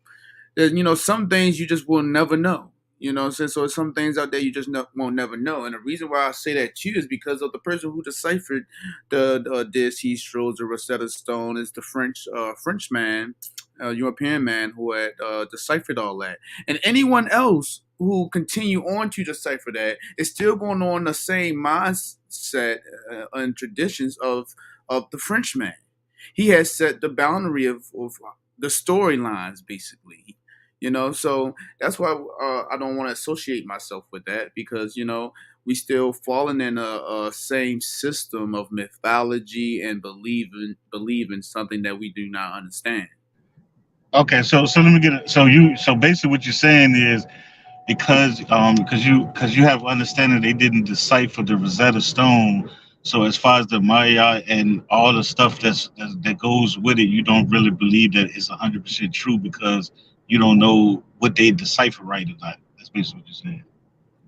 There's some things you just will never know. You know, so some things out there you just won't never know. And the reason why I say that too is because of the person who deciphered the Dead Sea Scrolls, the Rosetta Stone, is the French man, European man who had deciphered all that. And anyone else who continue on to decipher that is still going on the same mindset and traditions of the Frenchman. He has set the boundary of the storylines, basically. You know, so that's why I don't want to associate myself with that, because, you know, we still falling in a same system of mythology and believe in something that we do not understand. Okay, so let me get it. So basically what you're saying is because you have understanding they didn't decipher the Rosetta Stone. So as far as the Maya and all the stuff that goes with it, you don't really believe that it's 100% true because you don't know what they decipher right or not. That's basically what you're saying.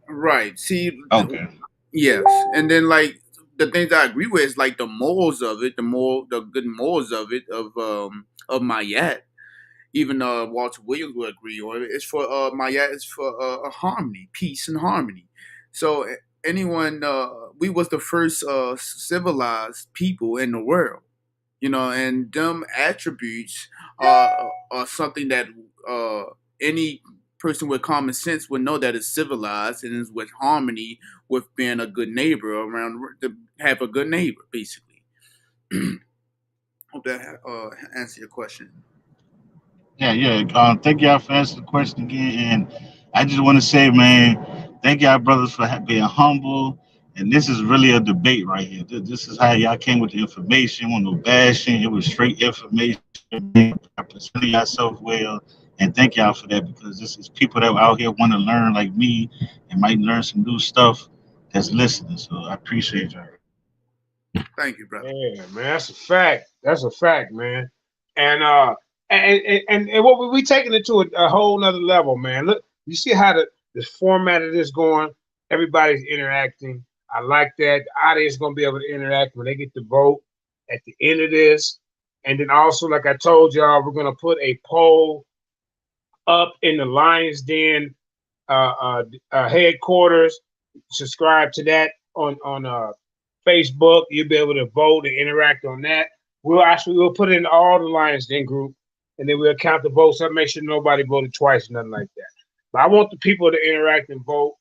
Right. See. Okay. Yes, and then like the things I agree with is like the morals of it, the good morals of it of Mayat. Even Walter Williams would agree on it. It's for Mayat. It's for harmony, peace, and harmony. So anyone, we was the first civilized people in the world, you know, and them attributes are something that any person with common sense would know that it's civilized and is with harmony with being a good neighbor around, to have a good neighbor, basically. Hope that answers your question. Yeah. Thank y'all for answering the question again, and I just want to say, man, thank y'all brothers for being humble. And this is really a debate right here. This is how y'all came with the information. With no bashing, it was straight information. Presenting yourself well, and thank y'all for that, because this is people that out here want to learn like me and might learn some new stuff that's listening. So I appreciate y'all. Thank you, brother. Yeah, man, that's a fact. That's a fact, man. And what we taking it to a whole nother level, man. Look, you see how the format of this going. Everybody's interacting. I like that. The audience is gonna be able to interact when they get to vote at the end of this. And then also, like I told y'all, we're gonna put a poll up in the Lions Den headquarters. Subscribe to that on Facebook. You'll be able to vote and interact on that. We'll put it in all the Lions Den group, and then we'll count the votes up, make sure nobody voted twice, nothing like that. But I want the people to interact and vote.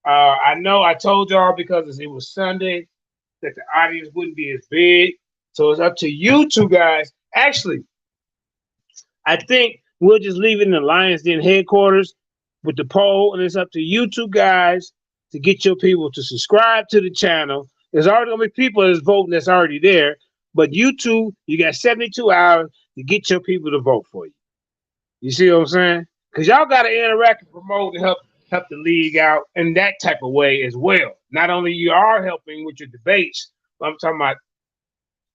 I know I told y'all because it was Sunday that the audience wouldn't be as big. So it's up to you two guys. Actually, I think we'll just leave it in the Lions Den headquarters with the poll, and it's up to you two guys to get your people to subscribe to the channel. There's already gonna be people that's voting that's already there, but you two, you got 72 hours to get your people to vote for you. You see what I'm saying? Because y'all got to interact and promote and help the league out in that type of way as well. Not only you are helping with your debates, but I'm talking about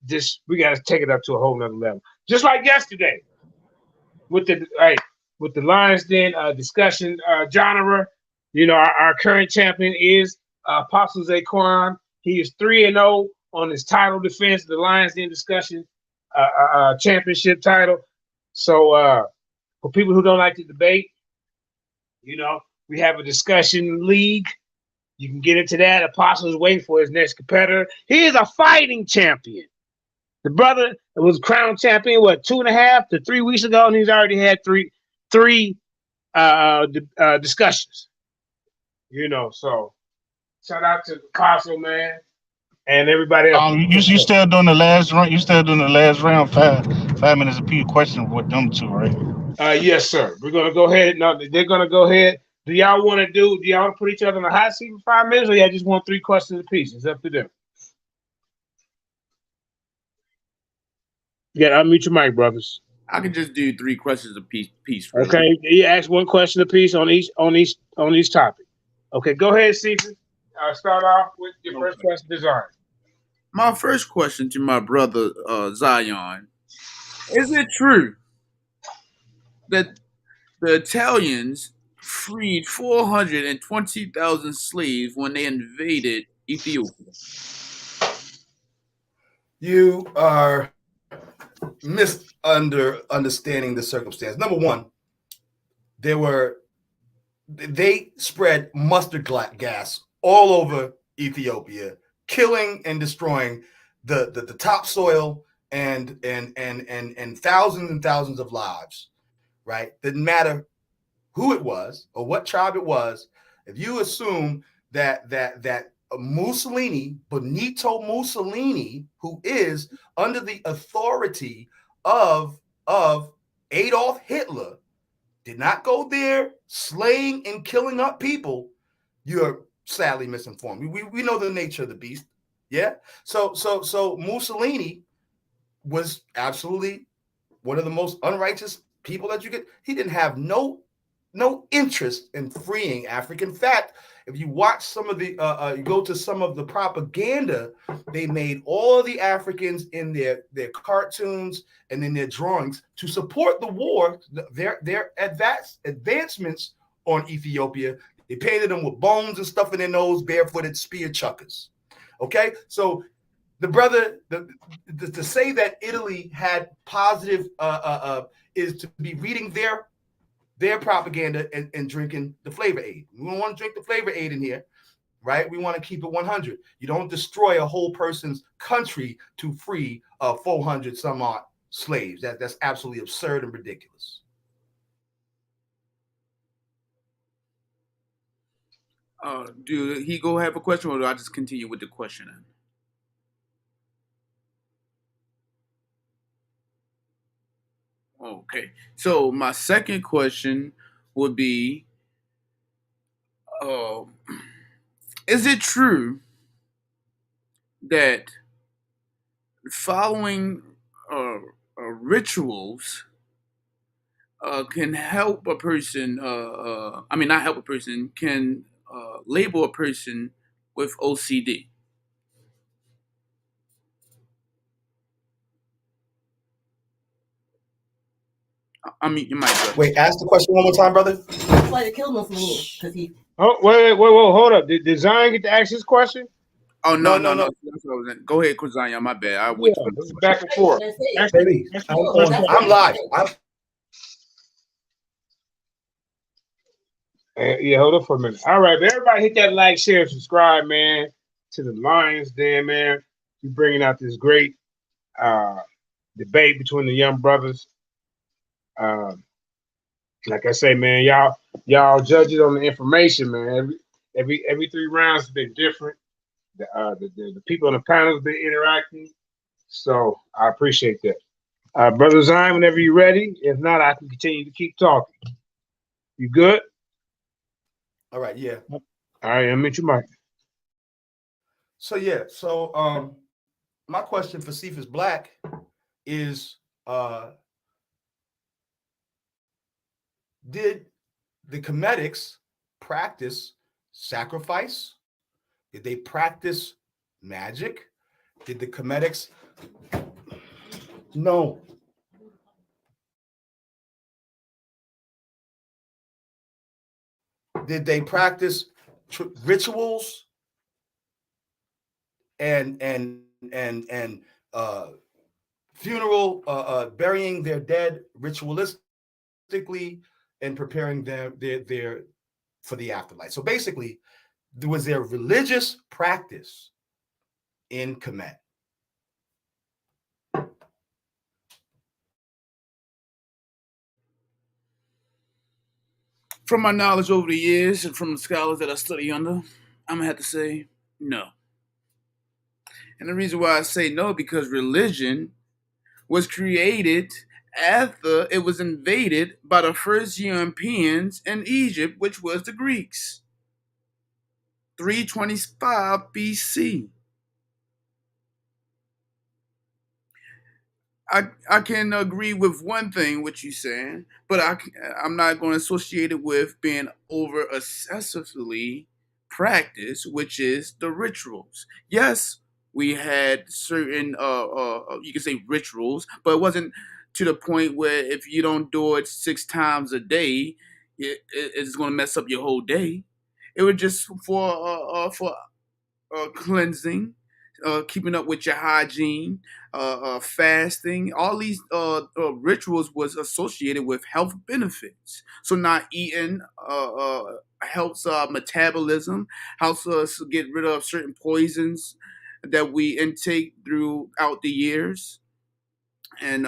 just we got to take it up to a whole nother level. Just like yesterday with the Lions Den discussion genre. You know, our current champion is Apostle Zaquan. He is 3-0 on his title defense, the Lions Den discussion championship title. So for people who don't like to debate, you know, we have a discussion league. You can get into that. Apostle is waiting for his next competitor. He is a fighting champion. The brother was crowned champion, 2.5 to 3 weeks ago, and he's already had three discussions. You know, so shout out to Apostle, man, and everybody else. You still doing the last round? You still doing the last round? 5 minutes apiece question with them two, right? Yes, sir. We're gonna go ahead. No, they're gonna go ahead. Do y'all want to put each other in the hot seat for 5 minutes, or y'all just want 3 questions apiece? It's up to them. Yeah, unmute your mic, brothers. I can just do 3 questions apiece. Really. Okay, you ask 1 question apiece on each topic. Okay, go ahead, Stephen. Start off with your first question, Design. My first question to my brother Zion: is it true that the Italians freed 420,000 slaves when they invaded Ethiopia? You are misunderstanding the circumstance. Number one, there were they spread mustard gas all over Ethiopia, killing and destroying the topsoil and thousands and thousands of lives. Right? Didn't matter who it was or what tribe it was. If you assume that Mussolini, Benito Mussolini, who is under the authority of Adolf Hitler, did not go there slaying and killing up people, you're sadly misinformed. We know the nature of the beast. Yeah. So Mussolini was absolutely one of the most unrighteous people that you could. He didn't have no interest in freeing Africa. In fact, if you watch some of the you go to some of the propaganda, they made all the Africans in their cartoons and in their drawings to support the war, their advancements on Ethiopia. They painted them with bones and stuff in their nose, barefooted spear chuckers. Okay, so the brother, to say that Italy had positive is to be reading their propaganda and drinking the flavor aid. We don't want to drink the flavor aid in here, right? We want to keep it 100. You don't destroy a whole person's country to free 400 some odd slaves. That's absolutely absurd and ridiculous. Do he go have a question, or do I just continue with the question? Okay, so my second question would be, is it true that following rituals can help a person, not help a person, can label a person with OCD? You might. Wait, ask the question one more time, brother. That's why they killed Mussolini, because he. Oh, wait, hold up. Did Zion get to ask his question? Oh no. That's what I was in. Go ahead, Zion. My bad. I went back and forth. I'm live. Yeah, hold up for a minute. All right, everybody hit that like, share, subscribe, man, to the Lions Den, man. We're bringing out this great debate between the young brothers. Like I say, man, y'all judge it on the information, man. Every 3 rounds have been different. The people on the panel have been interacting, so I appreciate that. Brother Zion, whenever you're ready. If not, I can continue to keep talking. You good? All right, yeah. All right, I'll meet you, Mike. So my question for Cephas Black is, did the Kemetics practice sacrifice? Did they practice magic? Did the Kemetics? No. Did they practice rituals and funeral, burying their dead ritualistically and preparing their for the afterlife? So basically, there was their religious practice in Kemet. From my knowledge over the years and from the scholars that I study under, I'm gonna have to say no. And the reason why I say no, because religion was created after it was invaded by the first Europeans in Egypt, which was the Greeks. 325 BC. I can agree with one thing what you're saying, but I'm not going to associate it with being over excessively practiced, which is the rituals. Yes, we had certain you can say rituals, but it wasn't to the point where if you don't do it 6 times a day, it's going to mess up your whole day. It was just for cleansing, keeping up with your hygiene, fasting. All these rituals was associated with health benefits. So not eating helps metabolism, helps us get rid of certain poisons that we intake throughout the years, and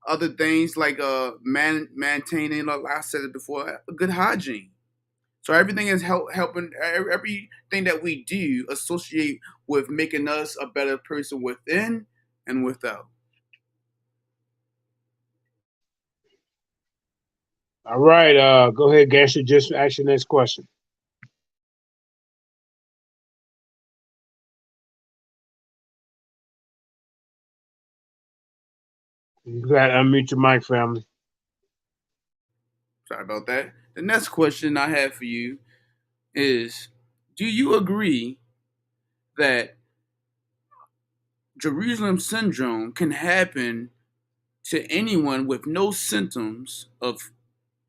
other things like maintaining, like I said it before, a good hygiene. So everything is helping. Everything that we do associate with making us a better person within and without. All right, go ahead, Gangster. Just ask your next question. You got to unmute your mic, family. Sorry about that. The next question I have for you is: do you agree that Jerusalem syndrome can happen to anyone with no symptoms of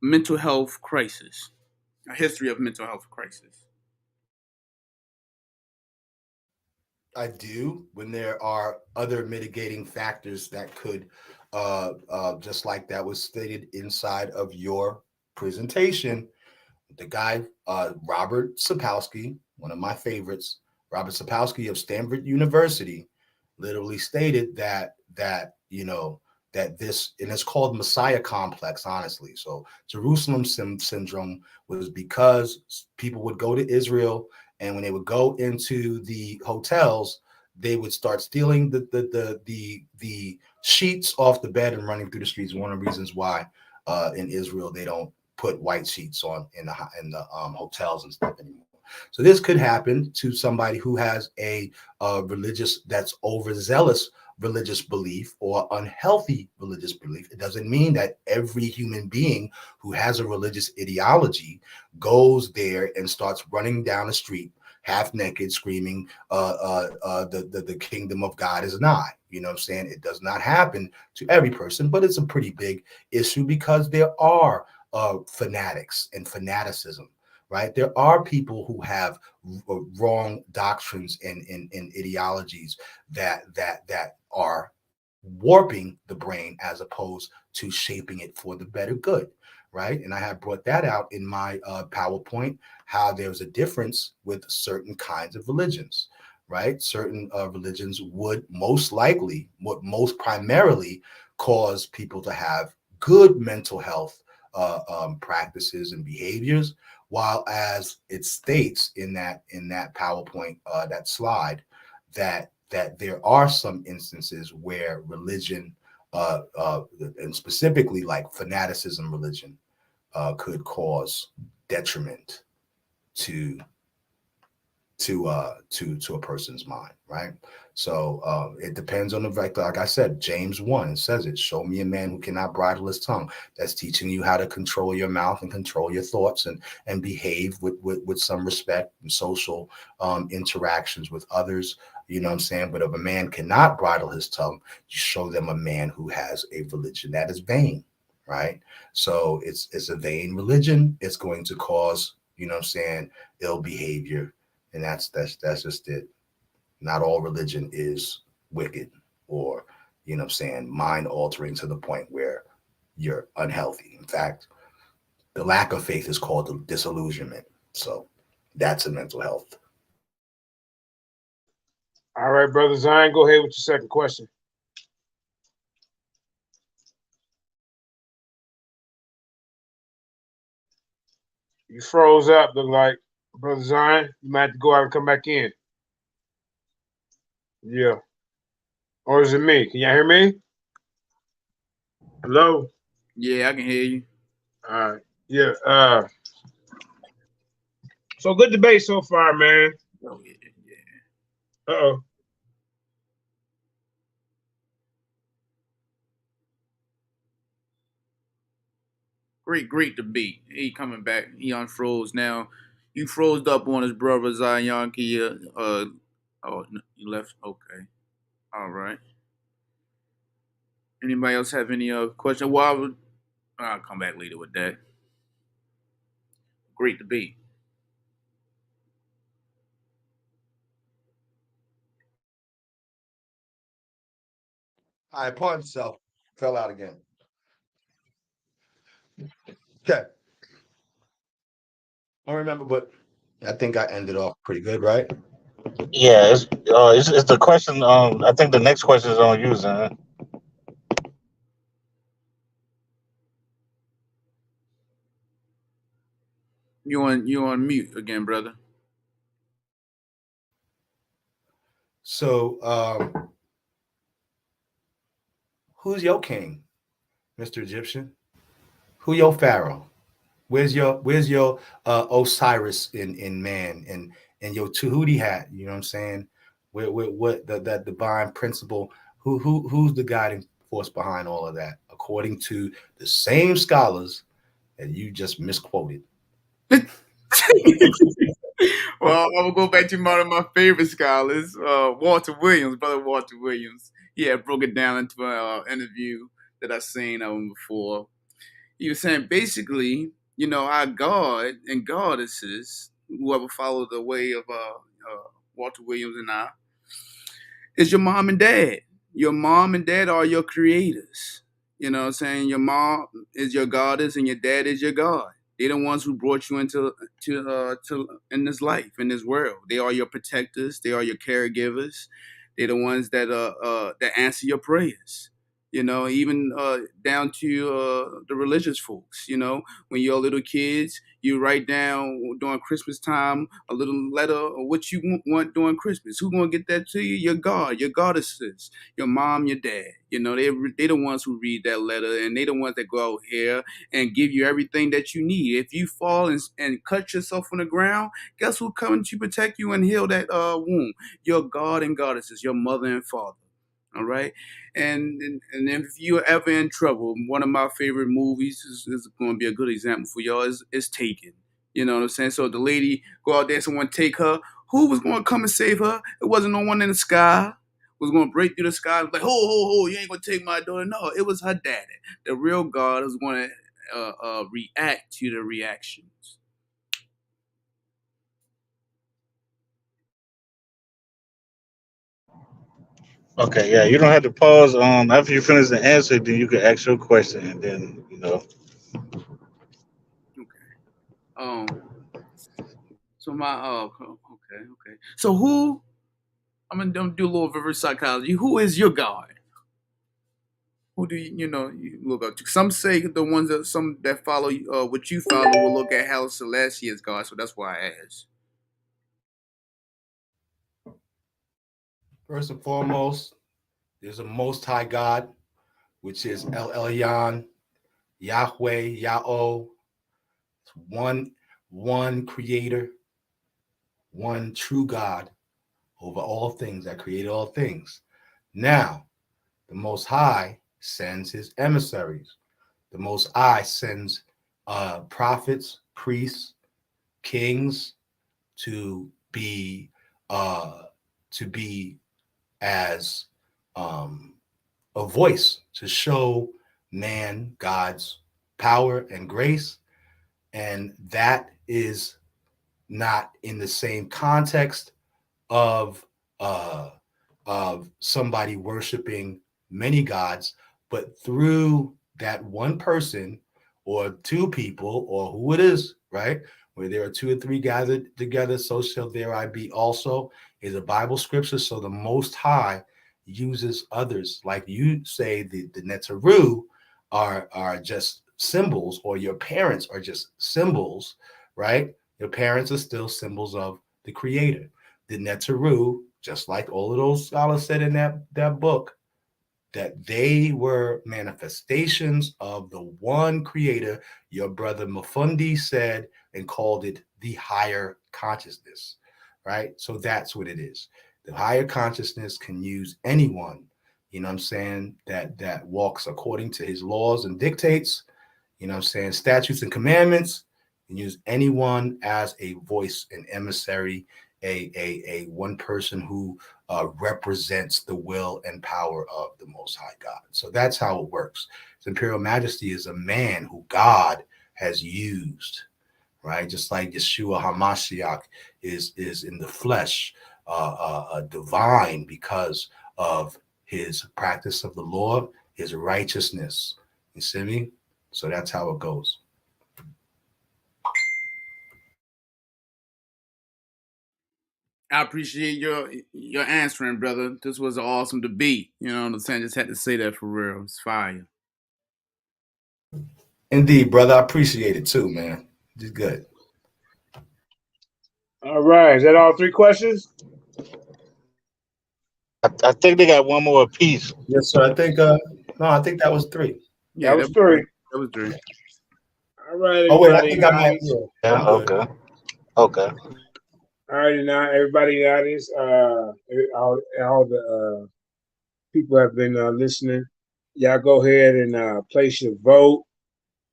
mental health crisis, a history of mental health crisis? I do, when there are other mitigating factors that could, just like that was stated inside of your presentation. The guy, Robert Sapolsky, one of my favorites, Robert Sapolsky of Stanford University, literally stated that this, and it's called Messiah complex, honestly. So Jerusalem syndrome was because people would go to Israel, and when they would go into the hotels, they would start stealing the sheets off the bed and running through the streets. One of the reasons why in Israel they don't put white sheets on in the hotels and stuff anymore. So this could happen to somebody who has a religious, that's overzealous religious belief or unhealthy religious belief. It doesn't mean that every human being who has a religious ideology goes there and starts running down the street half naked, screaming, the kingdom of God is nigh. You know what I'm saying? It does not happen to every person, but it's a pretty big issue because there are fanatics and fanaticism, right? There are people who have wrong doctrines and ideologies that are warping the brain as opposed to shaping it for the better good, right? And I have brought that out in my PowerPoint, how there's a difference with certain kinds of religions, right? Certain religions would most primarily cause people to have good mental health practices and behaviors, while as it states in that PowerPoint, that slide, that there are some instances where religion, and specifically like fanaticism religion, could cause detriment to a person's mind, right? So it depends on the vector. Like I said, James 1 says it: show me a man who cannot bridle his tongue. That's teaching you how to control your mouth and control your thoughts and behave with some respect and social interactions with others. You know what I'm saying? But if a man cannot bridle his tongue, you show them a man who has a religion that is vain, right? So it's a vain religion. It's going to cause, you know what I'm saying, ill behavior. And that's just it. Not all religion is wicked or, you know what I'm saying, mind altering to the point where you're unhealthy. In fact, the lack of faith is called disillusionment. So that's a mental health. All right, Brother Zion, go ahead with your second question. You froze up, look like. Brother Zion, you might have to go out and come back in. Yeah. Or is it me? Can y'all hear me? Hello? Yeah, I can hear you. All right. Yeah. So good debate so far, man. Oh, yeah. Uh-oh. Great debate. He coming back. He unfroze now. You froze up on his brother Zion. Oh, you left. Okay. All right. Anybody else have any question? Well, I'll come back later with that. Great debate. I pardon myself. Fell out again. Okay. I don't remember, but I think I ended off pretty good, right? Yeah, it's the question. I think the next question is on you, Zan. You on mute again, brother. So, who's your king, Mr. Egyptian? Who your pharaoh? Where's your Osiris in man and your Tahuti hat? You know what I'm saying? What that divine principle? Who's the guiding force behind all of that? According to the same scholars that you just misquoted. Well, I will go back to one of my favorite scholars, Walter Williams, brother Walter Williams. He had broke it down into an interview that I seen of him before. He was saying basically, our God and goddesses, whoever followed the way of Walter Williams and I, is your mom and dad. Your mom and dad are your creators. You know what I'm saying? Your mom is your goddess and your dad is your God. They're the ones who brought you into in this life, in this world. They are your protectors. They are your caregivers. They're the ones that answer your prayers. Even down to the religious folks. When you're little kids, you write down during Christmas time a little letter of what you want during Christmas. Who's gonna get that to you? Your God, your goddesses, your mom, your dad. They're the ones who read that letter, and they're the ones that go out here and give you everything that you need. If you fall and cut yourself on the ground, guess who's coming to protect you and heal that wound? Your God and goddesses, your mother and father. All right, and if you're ever in trouble, one of my favorite movies is going to be a good example for y'all. Is Taken. You know what I'm saying? So the lady go out there, someone take her. Who was going to come and save her? It wasn't no one in the sky. Was going to break through the sky. Like, ho, you ain't going to take my daughter. No, it was her daddy. The real God is going to react to the reactions. Okay, yeah, you don't have to pause. After you finish the answer, then you can ask your question, and then So okay. So who? I'm gonna do a little reverse psychology. Who is your God? Who do you look up to? Some say the ones that follow what you follow will look at Haile Selassie as God. So that's why I asked. First and foremost, there's a Most High God, which is El Elyon, Yahweh, Yahweh. One creator, one true God over all things, that created all things. Now, the Most High sends his emissaries. The Most High sends prophets, priests, kings to be as a voice to show man God's power and grace. And that is not in the same context of somebody worshiping many gods, but through that one person or two people or who it is, right? Where there are two or three gathered together, so shall there I be also, is a Bible scripture. So the Most High uses others, like you say, the Netzeru are just symbols, or your parents are just symbols, right? Your parents are still symbols of the Creator. The Netzeru, just like all of those scholars said in that book, that they were manifestations of the one Creator. Your brother Mafundi said and called it the higher consciousness, right? So that's what it is. The higher consciousness can use anyone, you know what I'm saying, that walks according to his laws and dictates, you know what I'm saying, statutes and commandments, and use anyone as a voice, an emissary, a one person who represents the will and power of the Most High God. So that's how it works. His Imperial Majesty is a man who God has used, right? Just like Yeshua HaMashiach is in the flesh, divine because of his practice of the law, his righteousness. You see me? So that's how it goes. I appreciate your answering, brother. This was an awesome debate. You know what I'm saying? Just had to say that for real. It's fire. Indeed, brother. I appreciate it too, man. Just good. All right. Is that all 3 questions? I think they got one more apiece. Yes, sir. I think I think that was 3. Yeah, that was 3. That was 3. All right. Oh wait, I everybody think in I the might. audience. Yeah, I'm good. Okay. Okay. All right, now everybody in the audience, all the people have been listening. Y'all go ahead and place your vote.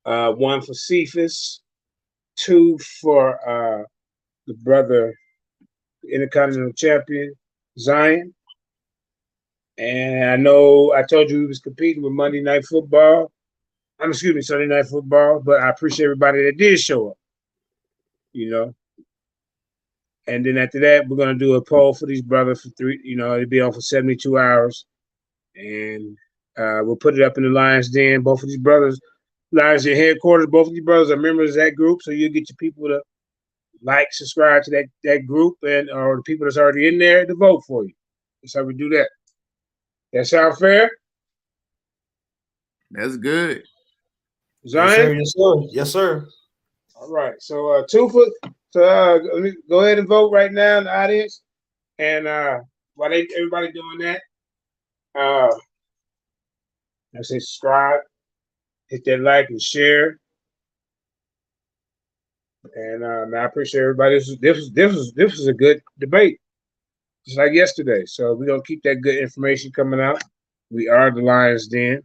1 for Cephas, 2 for the brother, the Intercontinental Champion, Zion. And I know I told you he was competing with Sunday Night Football, but I appreciate everybody that did show up, you know. And then after that, we're gonna do a poll for these brothers for 3, it'll be on for 72 hours. And we'll put it up in the Lions Den. Both of these brothers, Lions Den headquarters, both of these brothers are members of that group. So you'll get your people to like, subscribe to that group, and or the people that's already in there to vote for you. That's how we do that. That sound fair? That's good. Zion? Yes, sir. Yes, sir. All right. So 2 for let me go ahead and vote right now in the audience. And while everybody doing that, I say subscribe, hit that like and share. And I appreciate everybody. This was a good debate, just like yesterday. So we're gonna keep that good information coming out. We are the Lions Den.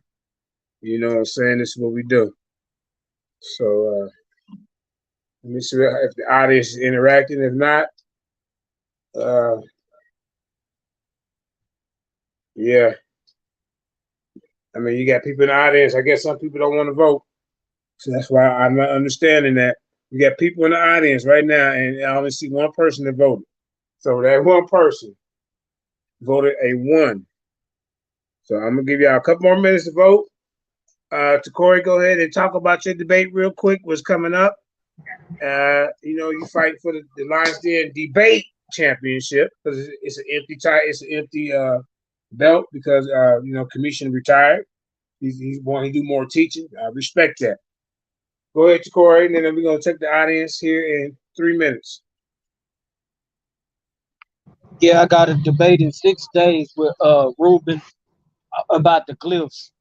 You know what I'm saying? This is what we do. So let me see if the audience is interacting. If not, yeah. I mean, you got people in the audience. I guess some people don't want to vote. So that's why I'm not understanding that. We got people in the audience right now, and I only see one person that voted. So that one person voted a 1. So I'm gonna give y'all a couple more minutes to vote. To Corey, go ahead and talk about your debate real quick. What's coming up? You fight for the Lions Den debate championship because it's an empty tie. It's an empty belt because Commission retired. He's wanting to do more teaching. I respect that. Go ahead, Corey, and then we're gonna take the audience here in 3 minutes. Yeah, I got a debate in 6 days with Ruben about the glyphs.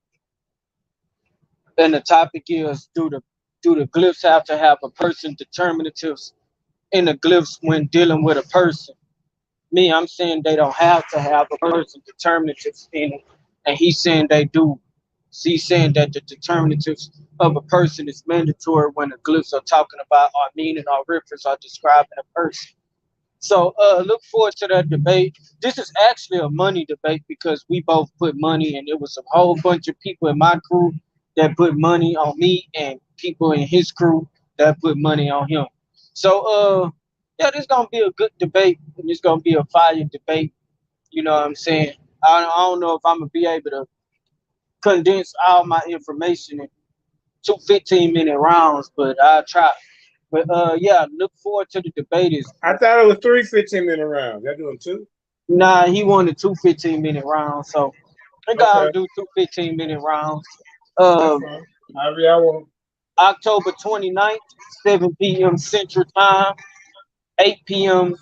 And the topic is, do the glyphs have to have a person determinatives in the glyphs when dealing with a person? Me, I'm saying they don't have to have a person determinatives in it. And he's saying they do. So he's saying that the determinatives of a person is mandatory when the glyphs are talking about or meaning or reference or describing a person. So look forward to that debate. This is actually a money debate because we both put money, and it was a whole bunch of people in my crew that put money on me and people in his crew that put money on him. So yeah, this is gonna be a good debate, and it's gonna be a fire debate. You know what I'm saying? I don't know if I'm gonna be able to condense all my information in 2 15-minute rounds, but I'll try. But yeah, look forward to the debate. I thought it was 3 15-minute rounds. Y'all doing 2? Nah, he wanted 2 15-minute rounds, so I think I'll do 2 15-minute rounds. However y'all want. October 29th, 7 p.m. Central Time, 8 p.m.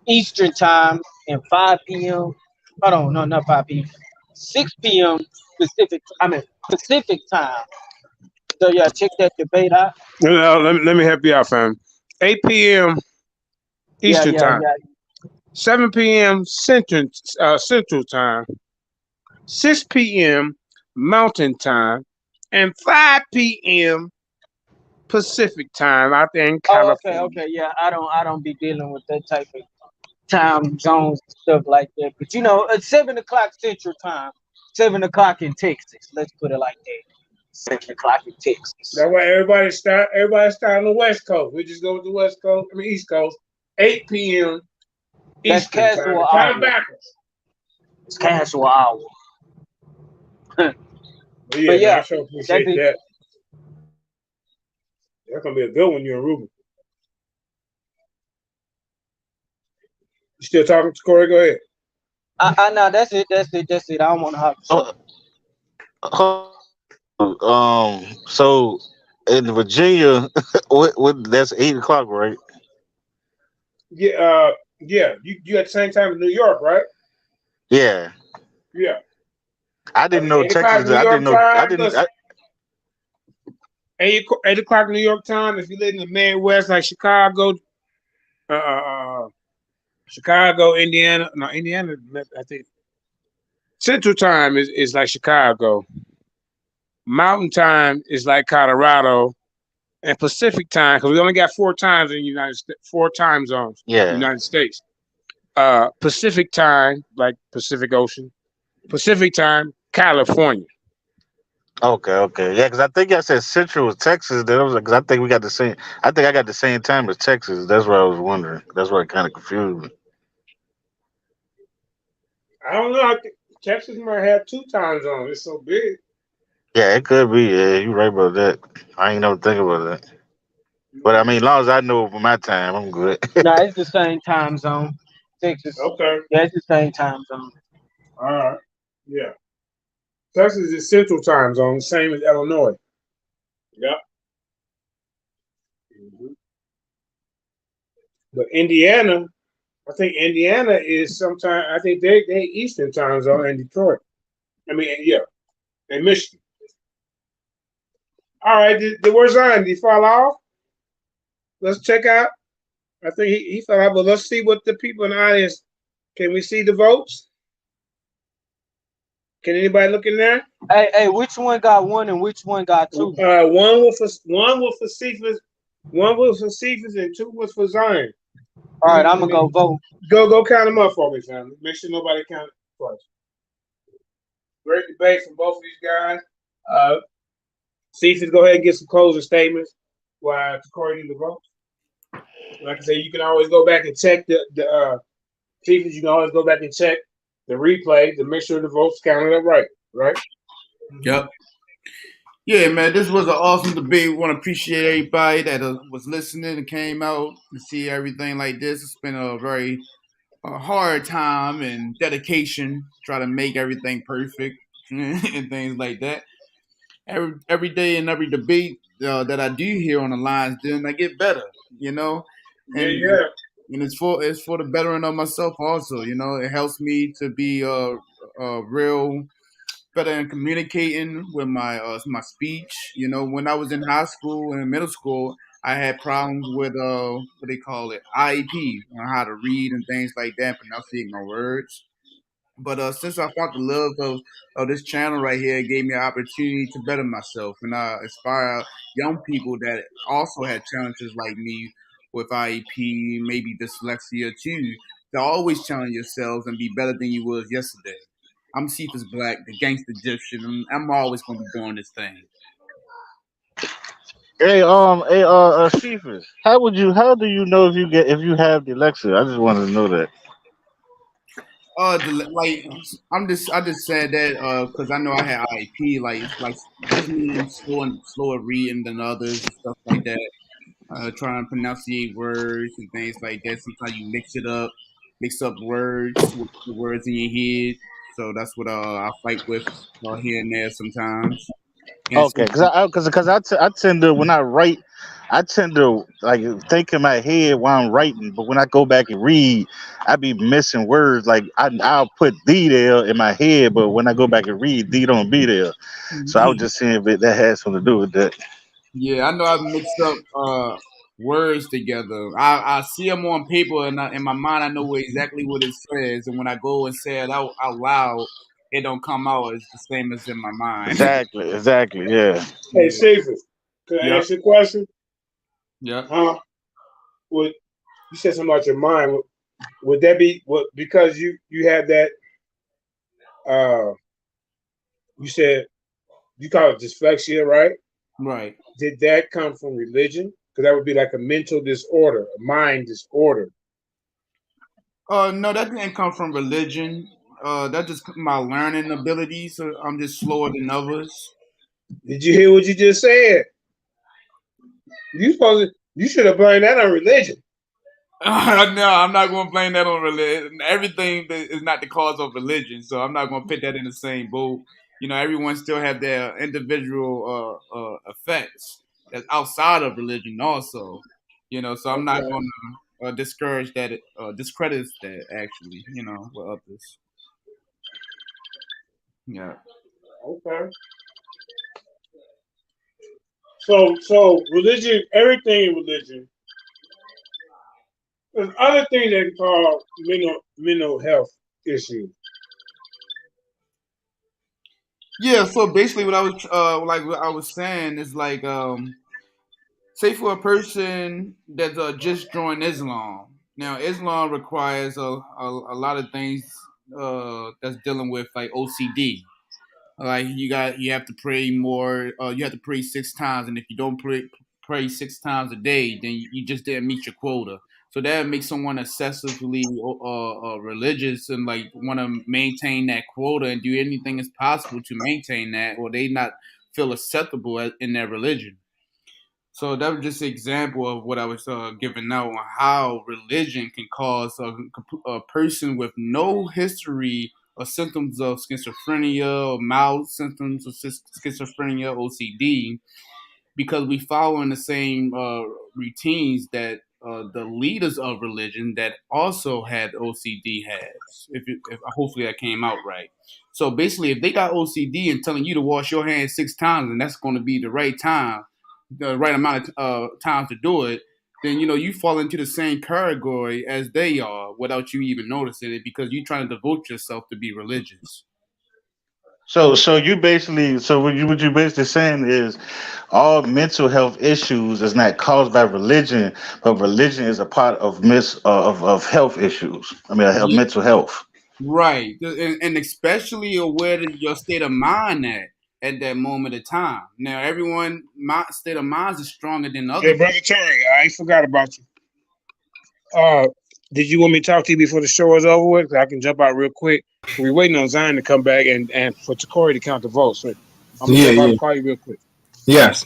Eastern Time, and 5 p.m. Hold on, no, not 5 p.m. 6 p.m. Pacific Time. So yeah, check that debate out. Let me help you out, fam. 8 p.m. Eastern Time, 7 p.m. Central Time, 6 p.m. Mountain Time, and 5 p.m. Pacific Time out there in California. Okay, yeah. I don't be dealing with that type of time zones and stuff like that. But at 7 o'clock Central Time, 7 o'clock in Texas. Let's put it like that. 7 o'clock in Texas. That's why everybody start on the West Coast. We just go with the East Coast. 8 p.m. That's Eastern casual Time. Time audience. backwards. It's casual hour. But yeah, But man, yeah, I sure that's appreciate it. that. That's gonna be a good one, you and Ruben. You still talking to Corey? Go ahead. I know that's it. That's it. I don't want to hop the show. So in Virginia, what that's 8 o'clock, right? Yeah, yeah. You at the same time in New York, right? Yeah. Yeah. I didn't know 8 o'clock Texas. New I didn't York know. I time. didn't. Listen, 8 o'clock New York time. If you live in the Midwest, like Chicago, Chicago, Indiana. No, Indiana. I think Central Time is like Chicago. Mountain Time is like Colorado, and Pacific Time, because we only got 4 times in the United States, 4 time zones in the Yeah. United States. Pacific Time, like Pacific Ocean. Pacific Time, California. Okay. Yeah, because I think I said Central was Texas. That was because I think we got the same. I think I got the same time as Texas. That's what I was wondering. That's what kind of confused me. I don't know. I think Texas might have 2 time zones. It's so big. Yeah, it could be. Yeah, you're right about that. I ain't never think about that. But I mean, as long as I know for my time, I'm good. No, it's the same time zone. Texas. Okay. Yeah, it's the same time zone. All right. Yeah. Texas is Central Time zone, same as Illinois. Yep. Mhm. But Indiana, I think Indiana is sometime. I think they Eastern Time zone in Detroit. I mean, yeah, in Michigan. All right. Where's Zion? Did he fall off? Let's check out. I think he fell out, but let's see what the people in the audience. Can we see the votes? Can anybody look in there? Hey, which one got 1 and which one got 2? One was for Cephas, one was for Cephas, and 2 was for Zion. All right, I'm gonna go vote. Go count them up for me, family. Make sure nobody count twice. Great debate from both of these guys. Cephas, go ahead and get some closing statements while Corey do the votes. Like I say, you can always go back and check the Cephas. You can always go back and check the replay to make sure the votes counted up right? Yep. Yeah, man, this was an awesome debate. We want to appreciate everybody that was listening and came out to see everything like this. It's been a very hard time and dedication to try to make everything perfect and things like that. Every day in every debate that I do here on the lines, then I get better, you know. And Yeah. And it's for the betterment of myself also. You know, it helps me to be real better in communicating with my speech. You know, when I was in high school and in middle school, I had problems with what they call it, IEP, on how to read and things like that, pronunciating my words. But since I found the love of this channel right here, it gave me an opportunity to better myself and inspire young people that also had challenges like me with IEP, maybe dyslexia too, to always challenge yourselves and be better than you was yesterday. I'm Cephas Black, the gangster Egyptian, and I'm always gonna be doing this thing. Cephas, how do you know if you have dyslexia? I just wanted to know that. I just said that because I know I had IEP, like just meaning slower reading than others and stuff like that. Trying to pronunciate words and things like that. Sometimes you mix up words with the words in your head. So that's what I fight with here and there sometimes. And Okay, I tend to when I write, I tend to like think in my head while I'm writing, but when I go back and read, I be missing words. Like I'll put "the" there in my head, but when I go back and read, "the" don't be there. So I was just seeing if that has something to do with that. yeah, I know I've mixed up words together. I see them on paper, and in my mind, I know exactly what it says. And when I go and say it out loud, it don't come out as the same as in my mind. Exactly, yeah. Hey, Cephas, can I ask you a question? Yeah. You said something about your mind. Would that be because you had that? You said you call it dyslexia, right? Right. Did that come from religion? Because that would be like a mental disorder, a mind disorder. No, that didn't come from religion. That's just my learning ability. So I'm just slower than others. Did you hear what you just said? You should have blamed that on religion. No, I'm not going to blame that on religion. Everything is not the cause of religion, so I'm not going to put that in the same boat. You know, everyone still have their individual effects that's outside of religion, also. You know, so I'm not going to discourage that, discredit that actually. You know, with others. Yeah. Okay. So religion, everything in religion. There's other things that call mental health issues. Yeah. So basically, what I was saying is like, say for a person that's just joined Islam. Now, Islam requires a lot of things that's dealing with like OCD. Like you have to pray more. You have to pray 6 times, and if you don't pray 6 times a day, then you just didn't meet your quota. So that makes someone excessively religious and like want to maintain that quota and do anything as possible to maintain that, or they not feel acceptable in their religion. So that was just an example of what I was giving out on how religion can cause a person with no history or symptoms of schizophrenia or mild symptoms of schizophrenia, OCD, because we follow in the same routines that the leaders of religion that also had OCD has. If hopefully that came out right. So basically, if they got OCD and telling you to wash your hands 6 times, and that's going to be the right time, the right amount of time to do it, then you know you fall into the same category as they are without you even noticing it because you're trying to devote yourself to be religious. So you basically, so what you basically saying is all mental health issues is not caused by religion, but religion is a part of of health issues. I mean, of mental health. Right, and especially aware of your state of mind at that moment of time. Now, everyone, my state of mind is stronger than Hey, others. brother Terry, I ain't forgot about you. Did you want me to talk to you before the show is over with? 'Cause I can jump out real quick. We're waiting on Zion to come back and for Takori to count the votes. So I'm gonna jump out and call you real quick. Yes.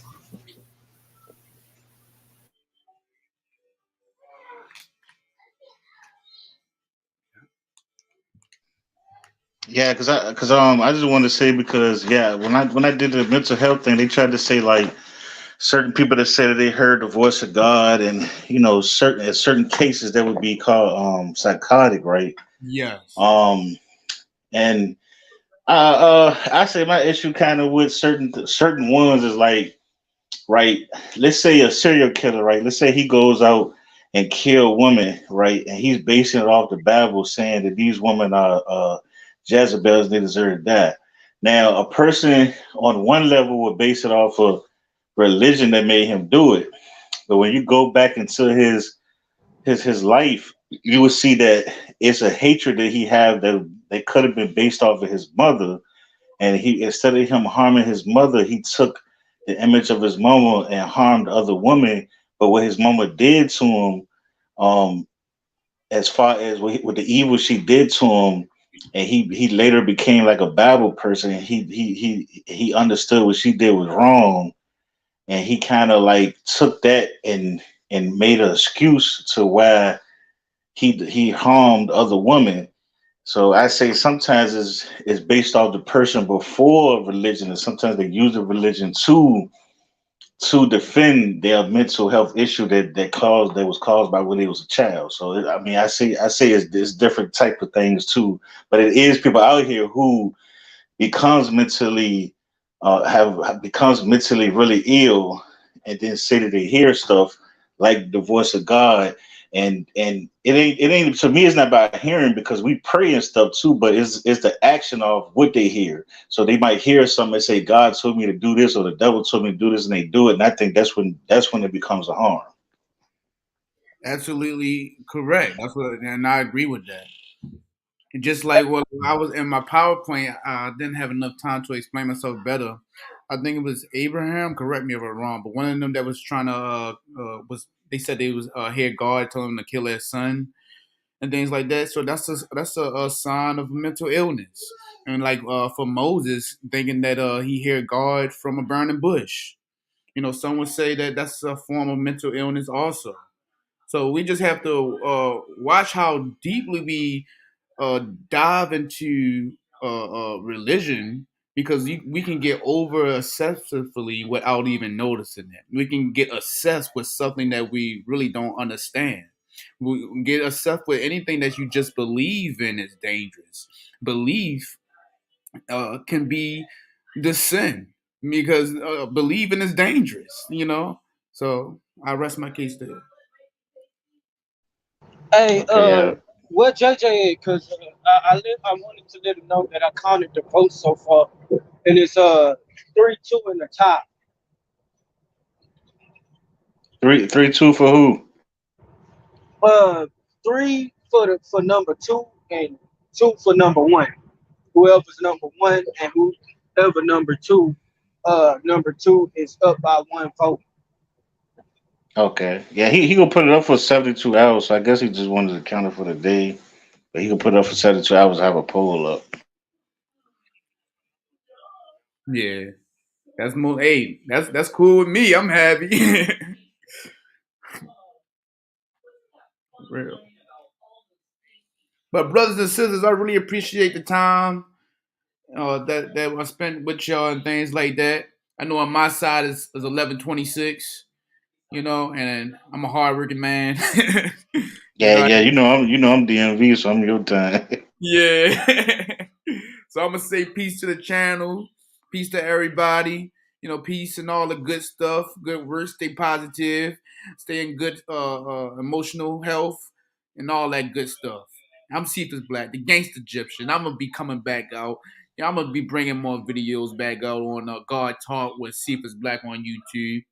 Yeah, I just want to say because when I did the mental health thing, they tried to say like certain people that said that they heard the voice of God, and you know certain cases that would be called psychotic, right? Yes. And I say my issue kind of with certain ones is like, right, let's say a serial killer, right? Let's say he goes out and kill women, right? And he's basing it off the Bible, saying that these women are Jezebels, they deserve to die. Now, a person on one level would base it off of religion that made him do it, but when you go back into his life, you would see that it's a hatred that he have that could have been based off of his mother, and he, instead of him harming his mother, he took the image of his mama and harmed other women. But what his mama did to him, as far as what the evil she did to him, and he later became like a Bible person. And he understood what she did was wrong, and he kind of like took that and made an excuse to why he harmed other women. So I say sometimes it's based off the person before religion, and sometimes they use the religion to defend their mental health issue that was caused by when they was a child. So I mean, I say it's different type of things too, but it is people out here who becomes mentally becomes mentally really ill, and then say that they hear stuff like the voice of God, and it ain't to me, it's not about hearing, because we pray and stuff too, but it's the action of what they hear. So they might hear something and say God told me to do this, or the devil told me to do this, and they do it, and I think that's when it becomes a harm. Absolutely correct. And I agree with that. And just like when I was in my PowerPoint, I didn't have enough time to explain myself better. I think it was Abraham. Correct me if I'm wrong, but one of them that was trying to was they said they was hear God telling him to kill their son, and things like that. So that's a sign of mental illness. And like for Moses, thinking that he heard God from a burning bush. Some would say that that's a form of mental illness also. So we just have to watch how deeply we dive into religion, because we can get over obsessively without even noticing it. We can get obsessed with something that we really don't understand. We get obsessed with anything that you just believe in is dangerous. Belief can be the sin, because believing is dangerous. So I rest my case there. Hey, Okay, yeah. what JJ? Because I wanted to let him know that I counted the votes so far, and it's 3-2 in the top. 3-2 for who? 3 for number 2 and 2 for number 1. Whoever's number 1 and whoever number 2 is up by 1 vote. Okay. Yeah, he gonna put it up for 72 hours. So I guess he just wanted to count it for the day. But he can put it up for 72 hours and have a poll up. Yeah. That's more. Hey, that's cool with me. I'm happy. Real. But brothers and sisters, I really appreciate the time that I spent with y'all and things like that. I know on my side is 11:26, and I'm a hardworking man. Yeah, I'm DMV, so I'm your time. Yeah. So I'm gonna say peace to the channel, peace to everybody. Peace and all the good stuff. Good work. Stay positive. Stay in good emotional health and all that good stuff. I'm Cephas Black, the gangster Egyptian. I'm gonna be coming back out. I'm gonna be bringing more videos back out on God Talk with Cephas Black on YouTube.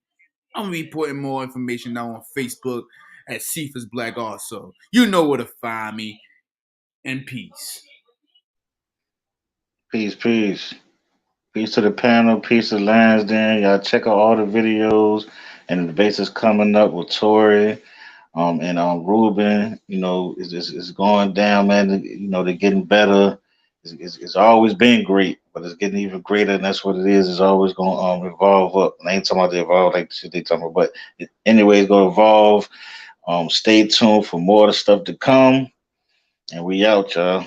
I'm gonna be putting more information out on Facebook at Cephas Black also. You know where to find me. And peace. Peace. Peace to the panel. Peace to Lansden. Y'all check out all the videos and the debates is coming up with Tori and Ruben. It's going down, man. They're getting better. It's always been great, but it's getting even greater, and that's what it is. It's always going to evolve up. And I ain't talking about the evolve like the shit they talking about, but anyway, it's going to evolve. Stay tuned for more of the stuff to come, and we out, y'all.